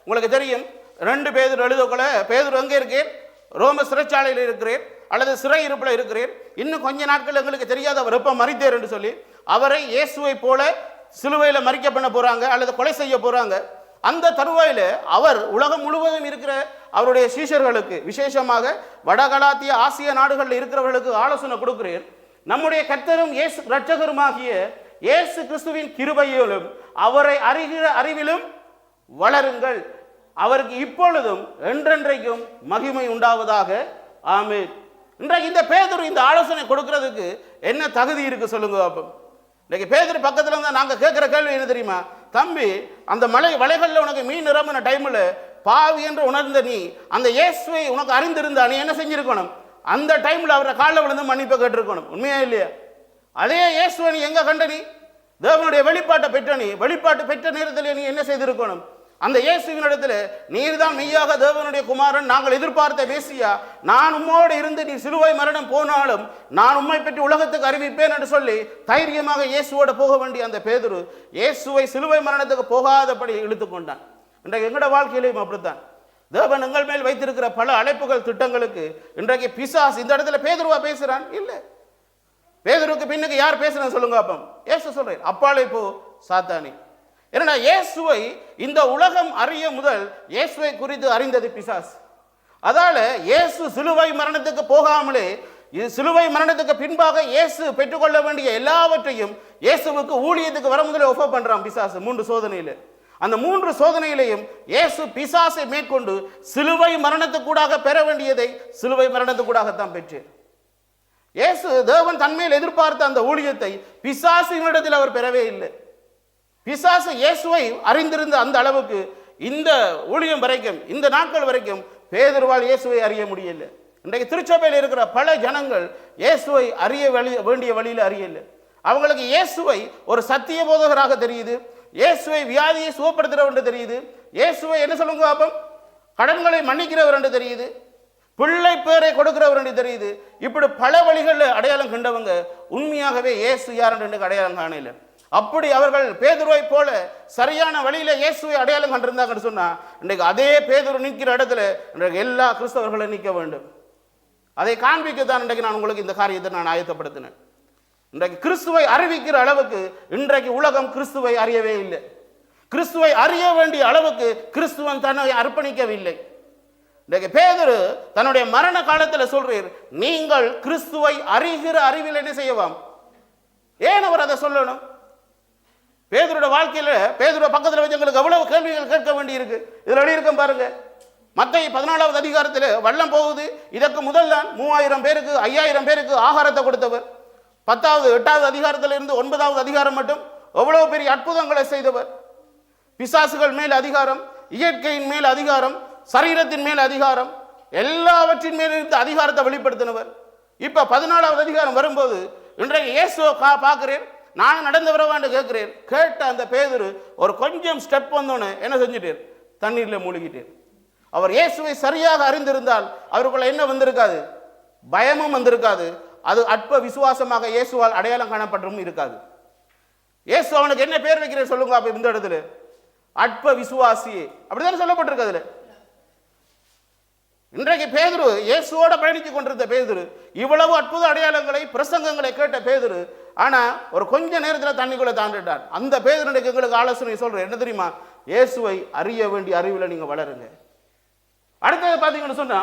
உங்களுக்கு தெரியும், 2 பேதுரு எழுதக்குள்ள பேதுரு எங்கே இருக்கிறேன்? ரோம சிறைச்சாலையில் இருக்கிறேன் அல்லது சிறை இருப்பில் இருக்கிறேன், இன்னும் கொஞ்ச நாட்கள் எங்களுக்கு தெரியாது அவர் எப்ப மரித்தார் என்று சொல்லி அவரை இயேசுவை போல சிலுவையில மரிக்க பண்ண போறாங்க அல்லது கொலை செய்ய போறாங்க. அந்த தருவாயில அவர் உலகம் முழுவதும் இருக்கிற அவருடைய சீஷர்களுக்கு, விசேஷமாக வடகலாத்திய ஆசிய நாடுகளில் இருக்கிறவர்களுக்கு ஆலோசனை கொடுக்கிறேன். நம்முடைய கர்த்தரும் இயேசு ரட்சகருமாகிய இயேசு கிறிஸ்துவின் கிருபையிலும் அவரை அறிகிற அறிவிலும் வளருங்கள். அவருக்கு இப்பொழுதும் என்றென்றைக்கும் மகிமை உண்டாவதாக. ஆமென். இன்றைக்கு இந்த பேதுரு இந்த ஆலோசனை கொடுக்கிறதுக்கு என்ன தகுதி இருக்கு சொல்லுங்க பாப்போம். இன்னைக்கு பேதுரு பக்கத்துல இருந்தா நாங்க கேட்கிற கேள்வி என்ன தெரியுமா? தம்பி, அந்த வலைகள்ல உனக்கு மீன் நிரம்பின டைம்ல பாவி என்று உணர்ந்த நீ அந்த இயேசுவை உனக்கு அறிந்திருந்தா நீ என்ன செஞ்சிருக்கணும்? அந்த டைம்ல அவரை காலில் விழுந்து மன்னிப்பு கேட்டிருக்கணும். உண்மையா இல்லையா? அதே இயேசுவை நீ எங்க கண்ட? நீ தேவனுடைய வெளிப்பாட்டை பெற்ற நீ வெளிப்பாட்டு பெற்ற நேரத்தில் நீ என்ன செய்திருக்கணும்? அந்த இயேசுவினிடத்தில் நீர்தான் மெய்யாக தேவனுடைய குமாரன், நாங்கள் எதிர்பார்த்த மேசியா, நான் உம்மோடு இருந்து நீ சிலுவை மரணம் போனாலும் நான் உம்மை பற்றி உலகத்துக்கு அறிவிப்பேன் என்று சொல்லி தைரியமாக இயேசுவோட போக வேண்டிய அந்த பேதுரு இயேசுவை சிலுவை மரணத்துக்கு போகாதபடி இழுத்து கொண்டான். இன்றைக்கு எங்களோட வாழ்க்கையிலையும் அப்படித்தான். தேவன் எங்கள் மேல் வைத்திருக்கிற பல அழைப்புகள் திட்டங்களுக்கு இன்றைக்கு பிசாசு இந்த இடத்துல பேதுருவா பேசுறான் இல்லை. பேதுருக்கு பின்னுக்கு யார் பேசுறான்னு சொல்லுங்க அப்போ. இயேசு சொல்றேன், அப்பாலே போ சாத்தானே. ஏன்னா இயேசுவை இந்த உலகம் அறிய முதல் இயேசுவை குறித்து அறிந்தது பிசாசு. அதால இயேசு சிலுவை மரணத்துக்கு போகாமலே சிலுவை மரணத்துக்கு பின்பாக இயேசு பெற்றுக்கொள்ள வேண்டிய எல்லாவற்றையும் இயேசுவுக்கு ஊழியத்துக்கு வர முதலே ஒஃபர் பண்றான் பிசாசு 3 சோதனையில. அந்த 3 சோதனையிலையும் இயேசு பிசாசை மேற்கொண்டு சிலுவை மரணத்துக்கூடாக பெற வேண்டியதை சிலுவை மரணத்துக்கூடாகத்தான் பெற்றார். இயேசு தேவன் தன்மையில் எதிர்பார்த்த அந்த ஊழியத்தை பிசாசினிடத்தில் அவர் பெறவே இல்லை. பிசாசு இயேசுவை அறிந்திருந்த அந்த அளவுக்கு இந்த ஊழியம் வரைக்கும் இந்த நாட்கள் வரைக்கும் பேதுருவால் இயேசுவை அறிய முடியல. இன்றைக்கு திருச்சபையில் இருக்கிற பல ஜனங்கள் இயேசுவை அறிய வேண்டிய வழியில் அறியல. அவங்களுக்கு இயேசுவை ஒரு சத்திய போதகராக தெரியுது, இயேசுவை வியாதியை சுகப்படுத்துறவர் என்று தெரியுது, இயேசுவை என்ன சொல்லுங்க பாப்போம் கடன்களை மன்னிக்கிறவர் என்று தெரியுது, பிள்ளை பேரை கொடுக்கிறவர் என்று தெரியுது. இப்படி பல வழிகளில் அடையாளம் கண்டவங்க உண்மையாகவே இயேசு யார் என்று அடையாளம் காணல. அப்படி அவர்கள் பேதுருவை போல சரியான வழியில இயேசுவை அடையாளம் கண்டிருந்தாங்கன்னு சொன்னா இன்றைக்கு அதே பேதுரு நிற்கிற இடத்துல இன்றைக்கு எல்லா கிறிஸ்தவர்களும் நிற்க வேண்டும். அதை காண்பிக்கத்தான் இன்றைக்கு நான் உங்களுக்கு இந்த காரியத்தை நான் ஆயத்தப்படுத்தினேன். இன்றைக்கு கிறிஸ்துவை அறிவிக்கிற அளவுக்கு இன்றைக்கு உலகம் கிறிஸ்துவை அறியவே இல்லை. கிறிஸ்துவை அறிய வேண்டிய அளவுக்கு கிறிஸ்துவன் தன்னை அர்ப்பணிக்கவில்லை. இன்றைக்கு பேதுரு தன்னுடைய மரண காலத்தில் சொல்றீர், நீங்கள் கிறிஸ்துவை அறிகிற அறிவில் என்ன செய்யலாம்? ஏன் அவர் அதை சொல்லணும்? பேதுருடைய வாழ்க்கையில பேதுருவ பக்கத்தில் வச்சு எங்களுக்கு எவ்வளவு கேள்விகள் கேட்க வேண்டி இருக்கு. இதுல எழுதியிருக்க பாருங்க, மத்தேயு 14வது அதிகாரத்தில் வள்ளம் போகுது. இதற்கு முதல் தான் 3000 பேருக்கு 5000 பேருக்கு ஆகாரத்தை கொடுத்தவர். 10வது 8வது அதிகாரத்தில் இருந்து 9வது அதிகாரம் மட்டும் எவ்வளவு பெரிய அற்புதங்களை செய்தவர். பிசாசுகள் மேல் அதிகாரம், இயற்கையின் மேல் அதிகாரம், சரீரத்தின் மேல் அதிகாரம், எல்லாவற்றின் மேல் இருந்து அதிகாரத்தை வெளிப்படுத்தினவர். இப்ப 14வது அதிகாரம் வரும்போது இன்றைக்கு இயேசுவை பார்க்கிறேன், நான் நடந்து வரவான்னு கேட்கிறேன். கேட்ட அந்த பேதுரு ஒரு கொஞ்சம் ஸ்டெப் வந்தோன்னு என்ன செஞ்சுட்டேன்? தண்ணீர்ல மூழ்கிட்டேன். அவர் இயேசுவை சரியாக அறிந்திருந்தால் அவருக்குள்ள என்ன வந்திருக்காது? பயமும் வந்திருக்காது. அது அற்ப விசுவாசமாக இயேசுவால் அடையாளம் காணப்பட்டும் இருக்காது. இயேசு அவனுக்கு என்ன பேர் வைக்கிறேன் சொல்லுங்க அப்ப இந்த இடத்துல? அற்ப விசுவாசியே, அப்படித்தானே சொல்லப்பட்டிருக்கிறதுல. இன்றைக்கு பேதுரு இயேசுவோட பயணித்து கொண்டிருந்த பேதுரு, இவ்வளவு அற்புத அடையாளங்களை பிரசங்கங்களை கேட்ட பேதுரு, ஆனா ஒரு கொஞ்ச நேரத்தில் தண்ணிக்குள்ள தாண்டிட்டான். அந்த பேதுருக்கு எங்களுக்கு ஆலோசனை சொல்றேன், என்ன தெரியுமா? இயேசுவை அறிய வேண்டிய அறிவில் நீங்க வளருங்க. அடுத்தது பாத்தீங்கன்னு சொன்னா,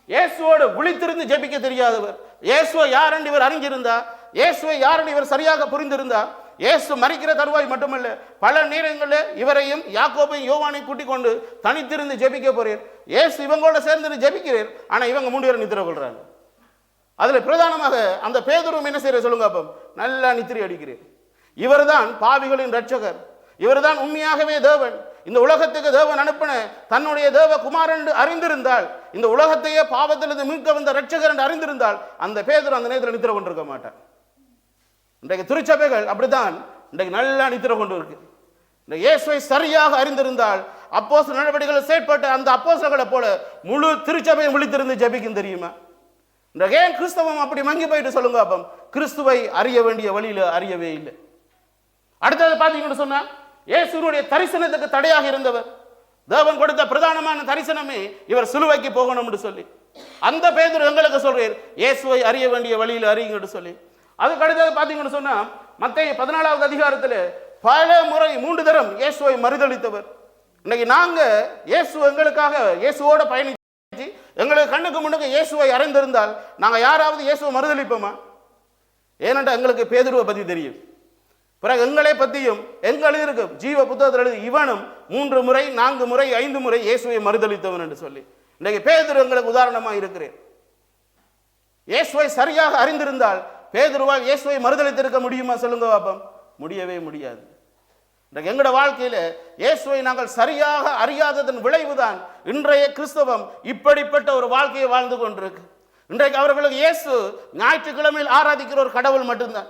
இயேசுவோடு விழித்திருந்து ஜெபிக்க தெரியாதவர், இயேசுவை யார் என்று இவர் அறிஞ்சிருந்தா, இயேசுவை யார் என்று இவர் சரியாக புரிந்திருந்தா, இயேசு மரிக்கிற தருவாய் மட்டுமல்ல பல நேரங்களில் இவரையும் யாக்கோபையும் யோவானை கூட்டிக் கொண்டு தனித்திருந்து ஜெபிக்க போறீர். இயேசு இவங்களோட சேர்ந்து ஜெபிக்கிறேன், ஆனா இவங்க 3 பேரும் நித்திர கொள்றாங்க. அதுல பிரதானமாக அந்த பேதுரும் என்ன செய்யற சொல்லுங்க அப்போ? நல்லா நித்திரை அடிக்கிறேன். இவர்தான் பாவிகளின் ரட்சகர், இவர்தான் உண்மையாகவே தேவன். இந்த உலகத்துக்கு தேவன் அனுப்பின தன்னுடைய தேவ குமாரன் என்று அறிந்திருந்தால், இந்த உலகத்தையே பாவத்திலிருந்து மீட்க வந்த ரட்சகர் என்று அறிந்திருந்தால் அந்த பேதுரு அந்த நேரத்தில் நித்திர கொண்டிருக்க மாட்டார். இன்றைக்கு திருச்சபைகள் அப்படித்தான் இன்றைக்கு நல்லா நித்திர கொண்டு இருக்கு. இந்த இயேசுவை சரியாக அறிந்திருந்தால் அப்போஸ்தலர் நடவடிக்கைகள் செயற்பட்ட அந்த அப்போஸ்தலர்களை போல முழு திருச்சபையும் விழித்திருந்து ஜெபிக்கும். தெரியுமா? இன்றைக்கு ஏன் கிறிஸ்தவம் அப்படி மங்கி போயிட்டு சொல்லுங்க அப்போ? கிறிஸ்துவை அறிய வேண்டிய வழியில அறியவே இல்லை. அடுத்தது பாத்தீங்கன்னு சொன்னா, இயேசுனுடைய தரிசனத்துக்கு தடையாக இருந்தவர், தேவன் கொடுத்த பிரதானமான தரிசனமே இவர் சிலுவைக்கு போகணும்னு சொல்லி, அந்த பேதுரு எங்களுக்கு சொல்றார், இயேசுவை அறிய வேண்டிய வழியில அறியுங்கன்னு சொல்லி. அதுக்கு அடுத்தது பாத்தீங்கன்னு சொன்னா, மத்தேயு 14வது அதிகாரத்தில் பல முறை 3 தரம் இயேசுவை மறுதளித்தவர். இன்னைக்கு நாங்க இயேசு எங்களுக்காக இயேசுவோட பயணிச்சு எங்களுக்கு கண்ணுக்கு முன்னுக்கு இயேசுவை அறிந்திருந்தால் நாங்க யாராவது இயேசுவை மறுதளிப்போமா? ஏனென்றா எங்களுக்கு பேதுருவை பத்தி தெரியும். பிறகு எங்களை பற்றியும் எங்கள் இருக்கு ஜீவ புத்தகத்தில் எழுதி இவனும் 3 முறை 4 முறை 5 முறை இயேசுவை மறுதலித்தவன் என்று சொல்லி இன்றைக்கு பேதுரு எங்களுக்கு உதாரணமாக இருக்கிறேன். இயேசுவை சரியாக அறிந்திருந்தால் பேதுருவால் இயேசுவை மறுதலித்திருக்க முடியுமா சொல்லுங்க பாப்போம்? முடியவே முடியாது. இன்றைக்கு எங்களோட வாழ்க்கையில இயேசுவை நாங்கள் சரியாக அறியாததன் விளைவுதான் இன்றைய கிறிஸ்தவம் இப்படிப்பட்ட ஒரு வாழ்க்கையை வாழ்ந்து கொண்டிருக்கு. இன்றைக்கு அவர்களுக்கு இயேசு ஞாயிற்றுக்கிழமையில் ஆராதிக்கிற ஒரு கடவுள் மட்டும்தான்.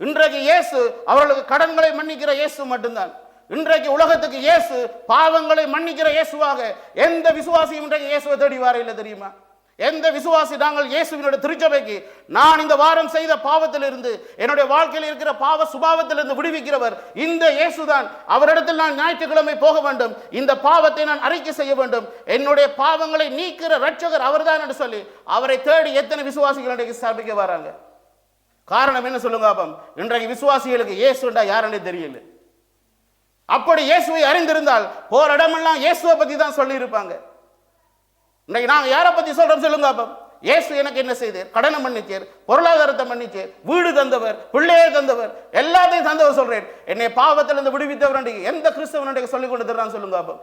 இன்றைக்கு இயேசு அவர்களுக்கு கடன்களை மன்னிக்கிற இயேசு மட்டும்தான். இன்றைக்கு உலகத்துக்கு இயேசு பாவங்களை மன்னிக்கிற இயேசுவாக எந்த விசுவாசியும் இன்றைக்கு இயேசுவை தேடி வார இல்லை தெரியுமா? எந்த விசுவாசி நாங்கள் இயேசுவினுடைய திருச்சபைக்கு நான் இந்த வாரம் செய்த பாவத்திலிருந்து என்னுடைய வாழ்க்கையில் இருக்கிற பாவ சுபாவத்திலிருந்து விடுவிக்கிறவர் இந்த இயேசுதான், அவரிடத்தில் நான் ஞாயிற்றுக்கிழமை போக வேண்டும், இந்த பாவத்தை நான் அறிக்கை செய்ய வேண்டும், என்னுடைய பாவங்களை நீக்கிற ரட்சகர் அவர்தான் என்று சொல்லி அவரை தேடி எத்தனை விசுவாசிகள் இன்றைக்கு சபைக்கு வராங்க? காரணம் என்ன சொல்லுங்க பாப்போம்? இன்றைக்கு விசுவாசிகளுக்கு இயேசுண்டா யாருன்னே தெரியல. அப்படி இயேசுவை அறிந்திருந்தால் போற இடமெல்லாம் இயேசுவை பத்தி தான் சொல்லி இருப்பாங்க. இன்னைக்கு நாங்க யாரை பத்தி சொல்றோம் சொல்லுங்க பாப்போம்? இயேசு எனக்கு என்ன செய்தார்? கடனை மன்னிச்சார், பொருளாதாரத்தை மன்னிச்சார், வீடு தந்தவர், பிள்ளையை தந்தவர், எல்லாத்தையும் தந்தவர் சொல்றேன். என்னை பாவத்திலிருந்து விடுவித்தவர் எந்த கிறிஸ்தவன் சொல்லிக் கொண்டு தர்றான் சொல்லுங்க பாப்போம்?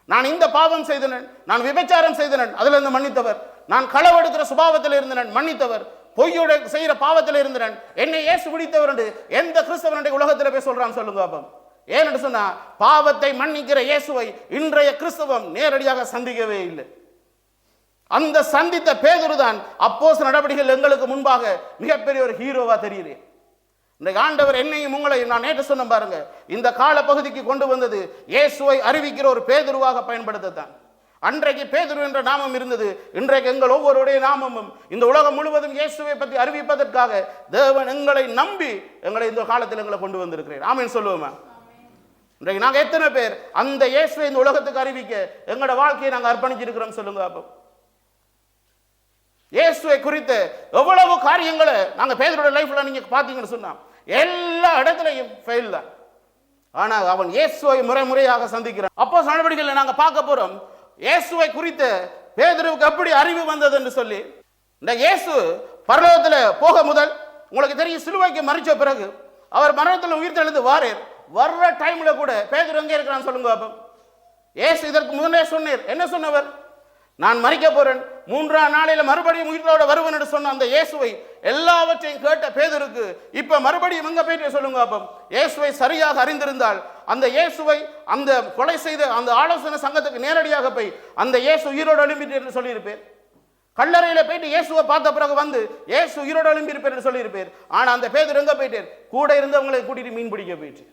நான் இந்த பாவம் செய்தனன், நான் விபச்சாரம் செய்தனன், அதுல இருந்து மன்னித்தவர். நான் களவெடுக்கிற சுபாவத்தில் இருந்தனன், மன்னித்தவர். பொய்யோட செய்யற பாவத்தில் இருந்தனன், என்னை இயேசு விடுவித்தவர் என்று எந்த கிறிஸ்தவன் உலகத்தில் போய் சொல்றான் சொல்லுங்க பாப்போம்? ஏன்னு சொன்னா பாவத்தை மன்னிக்கிற இயேசுவை இன்றைய கிறிஸ்தவம் நேரடியாக சந்திக்கவே இல்லை. அந்த சந்தித்த பேதுரு தான் அப்போஸ்தல நடவடிக்கைகள் எங்களுக்கு முன்பாக மிகப்பெரிய ஒரு ஹீரோவா தெரியுது. இன்றைக்கு ஆண்டவர் என்னையும் உங்களையும் நான் நேற்று சொன்ன பாருங்க, இந்த கால பகுதிக்கு கொண்டு வந்தது இயேசுவை அறிவிக்கிற ஒரு பேதுருவாக பயன்படுத்தத்தான். அன்றைக்கு பேதுரு என்ற நாமம் இருந்தது. இன்றைக்கு எங்கள் ஒவ்வொருடைய நாமமும் இந்த உலகம் முழுவதும் இயேசுவை பற்றி அறிவிப்பதற்காக தேவன் எங்களை நம்பி எங்களை இந்த காலத்தில் எங்களை கொண்டு வந்திருக்கிறேன். ஆமென் சொல்லுவோமா? இன்றைக்கு நாங்கள் எத்தனை பேர் அந்த இயேசுவை இந்த உலகத்துக்கு அறிவிக்க எங்களோட வாழ்க்கையை நாங்கள் அர்ப்பணிச்சிருக்கிறோம் சொல்லுங்க அப்போ? இயேசுவை குறித்த எவ்வளவு காரியங்களை நாங்க பேதுருடைய லைஃப்ல நீங்க பாத்தீங்கன்னு சொன்னா எல்லா இடத்துலையும் ஃபெயில் தான். ஆனா அவன் இயேசுவை முறையாக சந்திக்கிறான். அப்போஸ்தல நடவடிக்கைகளை நாங்க பார்க்க போறோம். இயேசுவை குறித்த பேதுருவுக்கு எப்படி அறிவு வந்தது என்று சொல்லி, இந்த இயேசு பரலோகத்துல போக முதல் உங்களுக்கு தெரியும், சிலுவைக்கு மரிச்ச பிறகு அவர் மரணத்தில் உயிர் தெழுந்து வர்ற டைம்ல கூட பேதுரு எங்க இருக்கிறான்னு சொல்லுங்க அப்போ? இயேசு இதற்கு முன்னே சொன்னார். என்ன சொன்னவர்? நான் மரிக்க போறேன், 3ஆம் நாளில் மறுபடியும் உயிரோட வருவன் என்று சொன்ன அந்த இயேசுவை எல்லாவற்றையும் கேட்ட பேதுருக்கு இப்ப மறுபடியும் எங்க போயிட்டு சொல்லுங்க அப்போ? இயேசுவை சரியாக அறிந்திருந்தால் அந்த இயேசுவை அந்த கொலை செய்த அந்த ஆலோசனை சங்கத்துக்கு நேரடியாக போய் அந்த இயேசு உயிரோடு எழும்பிட்டு என்று சொல்லியிருப்பேன். கல்லறையில போயிட்டு இயேசுவை பார்த்த பிறகு வந்து இயேசு உயிரோடு எழும்பி இருப்பேன் என்று சொல்லியிருப்பேன். ஆனா அந்த பேதுரு எங்க போயிட்டு? கூட இருந்தவங்களை கூட்டிட்டு மீன் பிடிக்க போயிட்டு.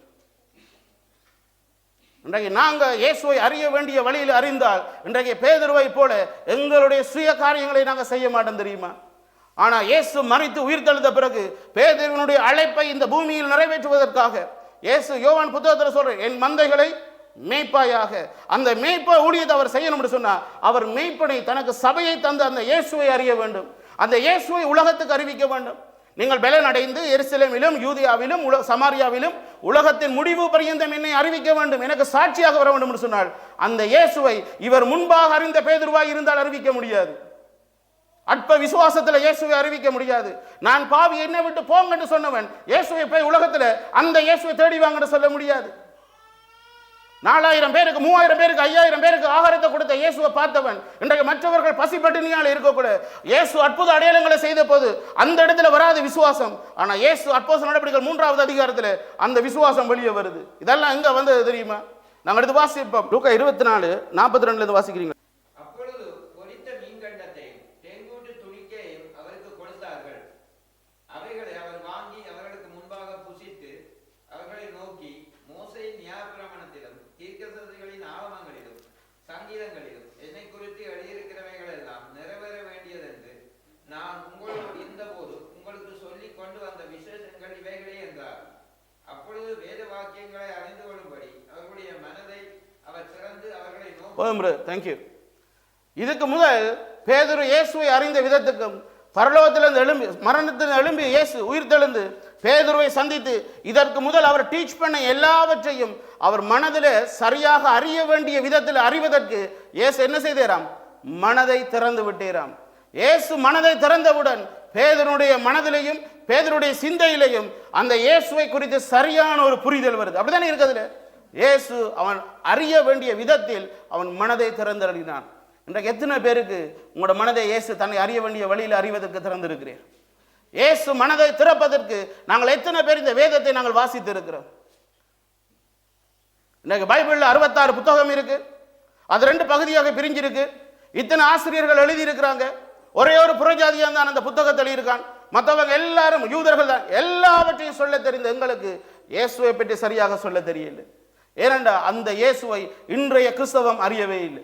இன்றைக்கு நாங்க இயேசுவை அறிய வேண்டிய வழியில் அறிந்தால் இன்றைக்கு பேதுருவை போல எங்களுடைய சுய காரியங்களை நாங்க செய்ய மாட்டோம் தெரியுமா? ஆனா இயேசு மரித்து உயிர் தெழுந்த பிறகு பேதுருவினுடைய அழைப்பை இந்த பூமியில் நிறைவேற்றுவதற்காக இயேசு யோவான் புத்தகத்தில் சொல்ற, என் மந்தைகளை மேய்ப்பாயாக, அந்த மேய்ப்ப ஊழியத்தை அவர் செய்யணும் என்று சொன்னார். அவர் மேய்ப்பனை தனக்கு சபையை தந்து அந்த இயேசுவை அறிய வேண்டும், அந்த இயேசுவை உலகத்துக்கு அறிவிக்க வேண்டும். நீங்கள் பெலன் அடைந்து எருசலேமிலும் யூதியாவிலும் சமாரியாவிலும் உலகத்தின் முடிவு பரியந்தம் என்னை அறிவிக்க வேண்டும், எனக்கு சாட்சியாக வர வேண்டும் என்று சொன்னால் அந்த இயேசுவை இவர் முன்பாக அறிந்த பேதுருவாய் இருந்தால் அறிவிக்க முடியாது. அற்ப விசுவாசத்தில் இயேசுவை அறிவிக்க முடியாது. நான் பாவி என்னை விட்டு போங்க என்று சொன்னவன் இயேசுவை போய் உலகத்தில் அந்த இயேசுவை தேடி வாங்க சொல்ல முடியாது. 4000 பேருக்கு 3000 பேருக்கு 5000 பேருக்கு ஆகாரத்தை கொடுத்த இயேசுவை பார்த்தவன் இன்றைக்கு மற்றவர்கள் பசி பட்டினியால் இருக்கக்கூட இயேசு அற்புத அடையாளங்களை செய்த போது அந்த இடத்துல வராது விசுவாசம். ஆனா இயேசு அப்போஸ்தல நடவடிக்கைகள் 3வது அதிகாரத்தில் அந்த விசுவாசம் வெளியே வருது. இதெல்லாம் எங்க வந்தது தெரியுமா? நாங்கள் எடுத்து வாசிப்போம். லூக்கா 24:42 இருந்து வாசிக்கிறீங்க. தேங்க்யூ. இதுக்கு முதல் பேதுரு இயேசுவை அறிந்த விதத்துக்கும் பரலோகத்திலிருந்து எழும்பி மரணத்தில் எழும்பி இயேசு உயிர் தெழுந்து பேதுருவை சந்தித்து இதற்கு முதல் அவர் டீச் பண்ண எல்லாவற்றையும் அவர் மனதில் சரியாக அறிய வேண்டிய விதத்தில் அறிவதற்கு இயேசு என்ன செய்தாராம்? மனதை திறந்து விட்டீராம். இயேசு மனதை திறந்தவுடன் பேதுருடைய மனதிலையும் பேதுருடைய சிந்தையிலையும் அந்த இயேசுவை குறித்து சரியான ஒரு புரிதல் வருது. அப்படித்தானே இருக்குதுல. இயேசு அவன் அறிய வேண்டிய விதத்தில் அவன் மனதை திறந்தறினான். இன்றைக்கு எத்தனை பேருக்கு உங்களோட மனதை இயேசு தன்னை அறிய வேண்டிய வழியில் அறிவதற்கு திறந்திருக்கிறேன்? இயேசு மனதை திறப்பதற்கு நாங்கள் எத்தனை பேர் இந்த வேதத்தை நாங்கள் வாசித்து இருக்கிறோம்? இன்னைக்கு பைபிளில் 66 புத்தகம் இருக்கு. அது 2 பகுதியாக பிரிஞ்சிருக்கு. இத்தனை ஆசிரியர்கள் எழுதி இருக்கிறாங்க. ஒரே ஒரு புறஜாதியாக தான் அந்த புத்தகத்தில் இருக்கான். மற்றவங்க எல்லாரும் யூதர்கள் தான். எல்லாவற்றையும் சொல்ல தெரிந்த எங்களுக்கு இயேசுவை பற்றி சரியாக சொல்ல தெரியல. ஏனென்றா அந்த இயேசுவை இன்றைய கிறிஸ்தவம் அறியவே இல்லை.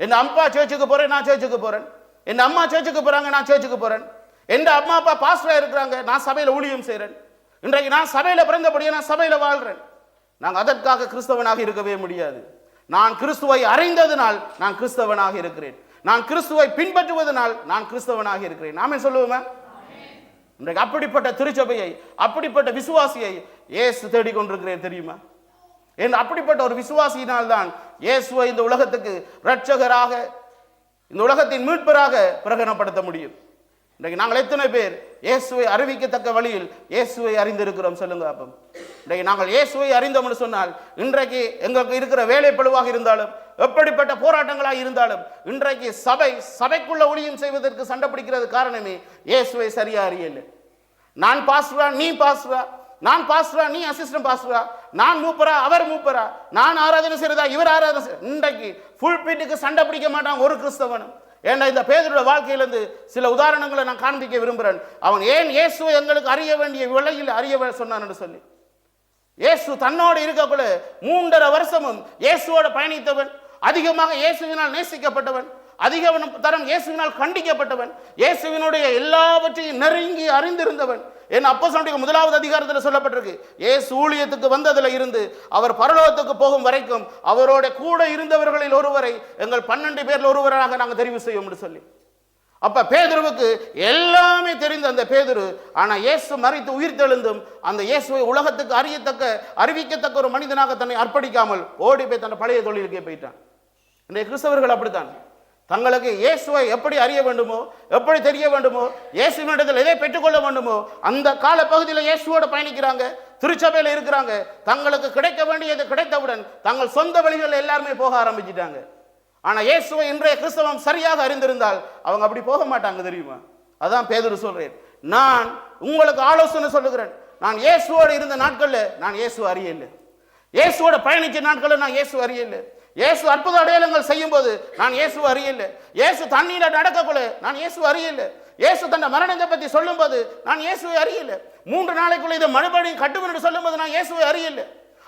என் அப்பா சர்ச்சுக்கு போறேன், நான் சர்ச்சுக்கு போறேன். என் அம்மா சர்ச்சுக்கு போறாங்க, நான் சர்ச்சுக்கு போறேன். என் அம்மா அப்பா பாஸ்டரா இருக்கிறாங்க, நான் சபையில ஊழியம் செய்கிறேன். இன்றைக்கு நான் சபையில பிறந்தபடியே நான் சபையில வாழ்றேன். நாங்கள் அதற்காக கிறிஸ்தவனாக இருக்கவே முடியாது. நான் கிறிஸ்துவை அறிந்ததனால் நான் கிறிஸ்தவனாக இருக்கிறேன். நான் கிறிஸ்துவை பின்பற்றுவதனால் நான் கிறிஸ்தவனாக இருக்கிறேன். நாமே சொல்லுவோமே. இன்றைக்கு அப்படிப்பட்ட திருச்சபையை, அப்படிப்பட்ட விசுவாசியை இயேசு தேடிக்கொண்டிருக்கிறேன் தெரியுமா? என்று அப்படிப்பட்ட ஒரு விசுவாசியினால் தான் இயேசுவை இந்த உலகத்துக்கு இரட்சகராக, இந்த உலகத்தின் மீட்பராக பிரகடனப்படுத்த முடியும். இன்றைக்கு நாங்கள் எத்தனை பேர் இயேசுவை அறிவிக்கத்தக்க வழியில் இயேசுவை அறிந்திருக்கிறோம் சொல்லுங்க. அப்போ இன்றைக்கு நாங்கள் இயேசுவை அறிந்தோம்னு சொன்னால், இன்றைக்கு எங்களுக்கு இருக்கிற வேலை பளுவாக இருந்தாலும், எப்படிப்பட்ட போராட்டங்களாக இருந்தாலும், இன்றைக்கு சபைக்குள்ள ஊழியம் செய்வதற்கு சண்டை பிடிக்கிறது காரணமே இயேசுவை சரியா அறியல. நான் பாஸ்டரா, நீ பாஸ்டரா, நான் பாஸ்டரா, நீ அசிஸ்டன்ட் பாஸ்டரா, நான் மூப்பரா, அவர் மூப்பரா, நான் ஆராதனை செய்யறதா, இவர் ஆராதனை செய்ய. இன்றைக்கு ஃபுல் பீட்டுக்கு சண்டை பிடிக்க மாட்டான் ஒரு கிறிஸ்தவனும். ஏன்னா இந்த பேதுருடைய வாழ்க்கையிலிருந்து சில உதாரணங்களை நான் காண்பிக்க விரும்புகிறேன். அவன் ஏன் இயேசுவை எங்களுக்கு அறிய வேண்டிய விலையில் அறிய சொன்னான் என்று சொல்லி. இயேசு தன்னோடு இருக்கக்குள்ள 3.5 வருஷமும் இயேசுவோட பயணித்தவன், அதிகமாக இயேசுவினால் நேசிக்கப்பட்டவன், அதிக தரம் இயேசுவினால் கண்டிக்கப்பட்டவன், இயேசுவினுடைய எல்லாவற்றையும் நெருங்கி அறிந்திருந்தவன். என் அப்போஸ்தலனுடைய 1வது அதிகாரத்தில் சொல்லப்பட்டிருக்கு, இயேசு ஊழியத்துக்கு வந்ததில் இருந்து அவர் பரலோகத்துக்கு போகும் வரைக்கும் அவரோட கூட இருந்தவர்களில் ஒருவரை எங்கள் 12 பேரில் ஒருவராக நாங்கள் தெரிவு செய்வோம்னு சொல்லி. அப்ப பேதுருவுக்கு எல்லாமே தெரிந்த அந்த பேதுரு, ஆனா இயேசு மரித்து உயிர் தெழுந்தும் அந்த இயேசுவை உலகத்துக்கு அறிவிக்கத்தக்க ஒரு மனிதனாக தன்னை அர்ப்பணிக்காமல் ஓடி போய் தன் பழைய தொழிலுக்கே போயிட்டான். இன்றைய கிறிஸ்தவர்கள் அப்படித்தான். தங்களுக்கு இயேசுவை எப்படி அறிய வேண்டுமோ, எப்படி தெரிய வேண்டுமோ, இயேசுவினிடத்தில் எதை பெற்றுக்கொள்ள வேண்டுமோ அந்த கால பகுதியில் இயேசுவோட பயணிக்கிறாங்க, திருச்சபையில் இருக்கிறாங்க. தங்களுக்கு கிடைக்க வேண்டியது கிடைத்தவுடன் தங்கள் சொந்த வழிகளில் எல்லாருமே போக ஆரம்பிச்சிட்டாங்க. ஆனா இயேசுவை இன்றைய கிறிஸ்தவம் சரியாக அறிந்திருந்தால் அவங்க அப்படி போக மாட்டாங்க தெரியுமா? அதான் பேதுரு சொல்றேன், நான் உங்களுக்கு ஆலோசனை சொல்லுகிறேன். நான் இயேசுவோடு இருந்த நாட்கள்ல நான் இயேசு அறியல, இயேசுவோட பயணிச்ச நாட்கள்ல நான் இயேசு அறியல, இயேசு அற்புத அடையாளங்கள் செய்யும் போது நான் இயேசு அறியல, இயேசு தண்ணீர நடக்கக்குள்ள நான் இயேசு அறியல, இயேசு தன் மரணத்தை பத்தி சொல்லும் போது நான் இயேசுவை அறியல, 3 நாளைக்குள்ள இதை மறுபடியும் கட்டுவேன் என்று சொல்லும் போது நான் இயேசுவை அறியல,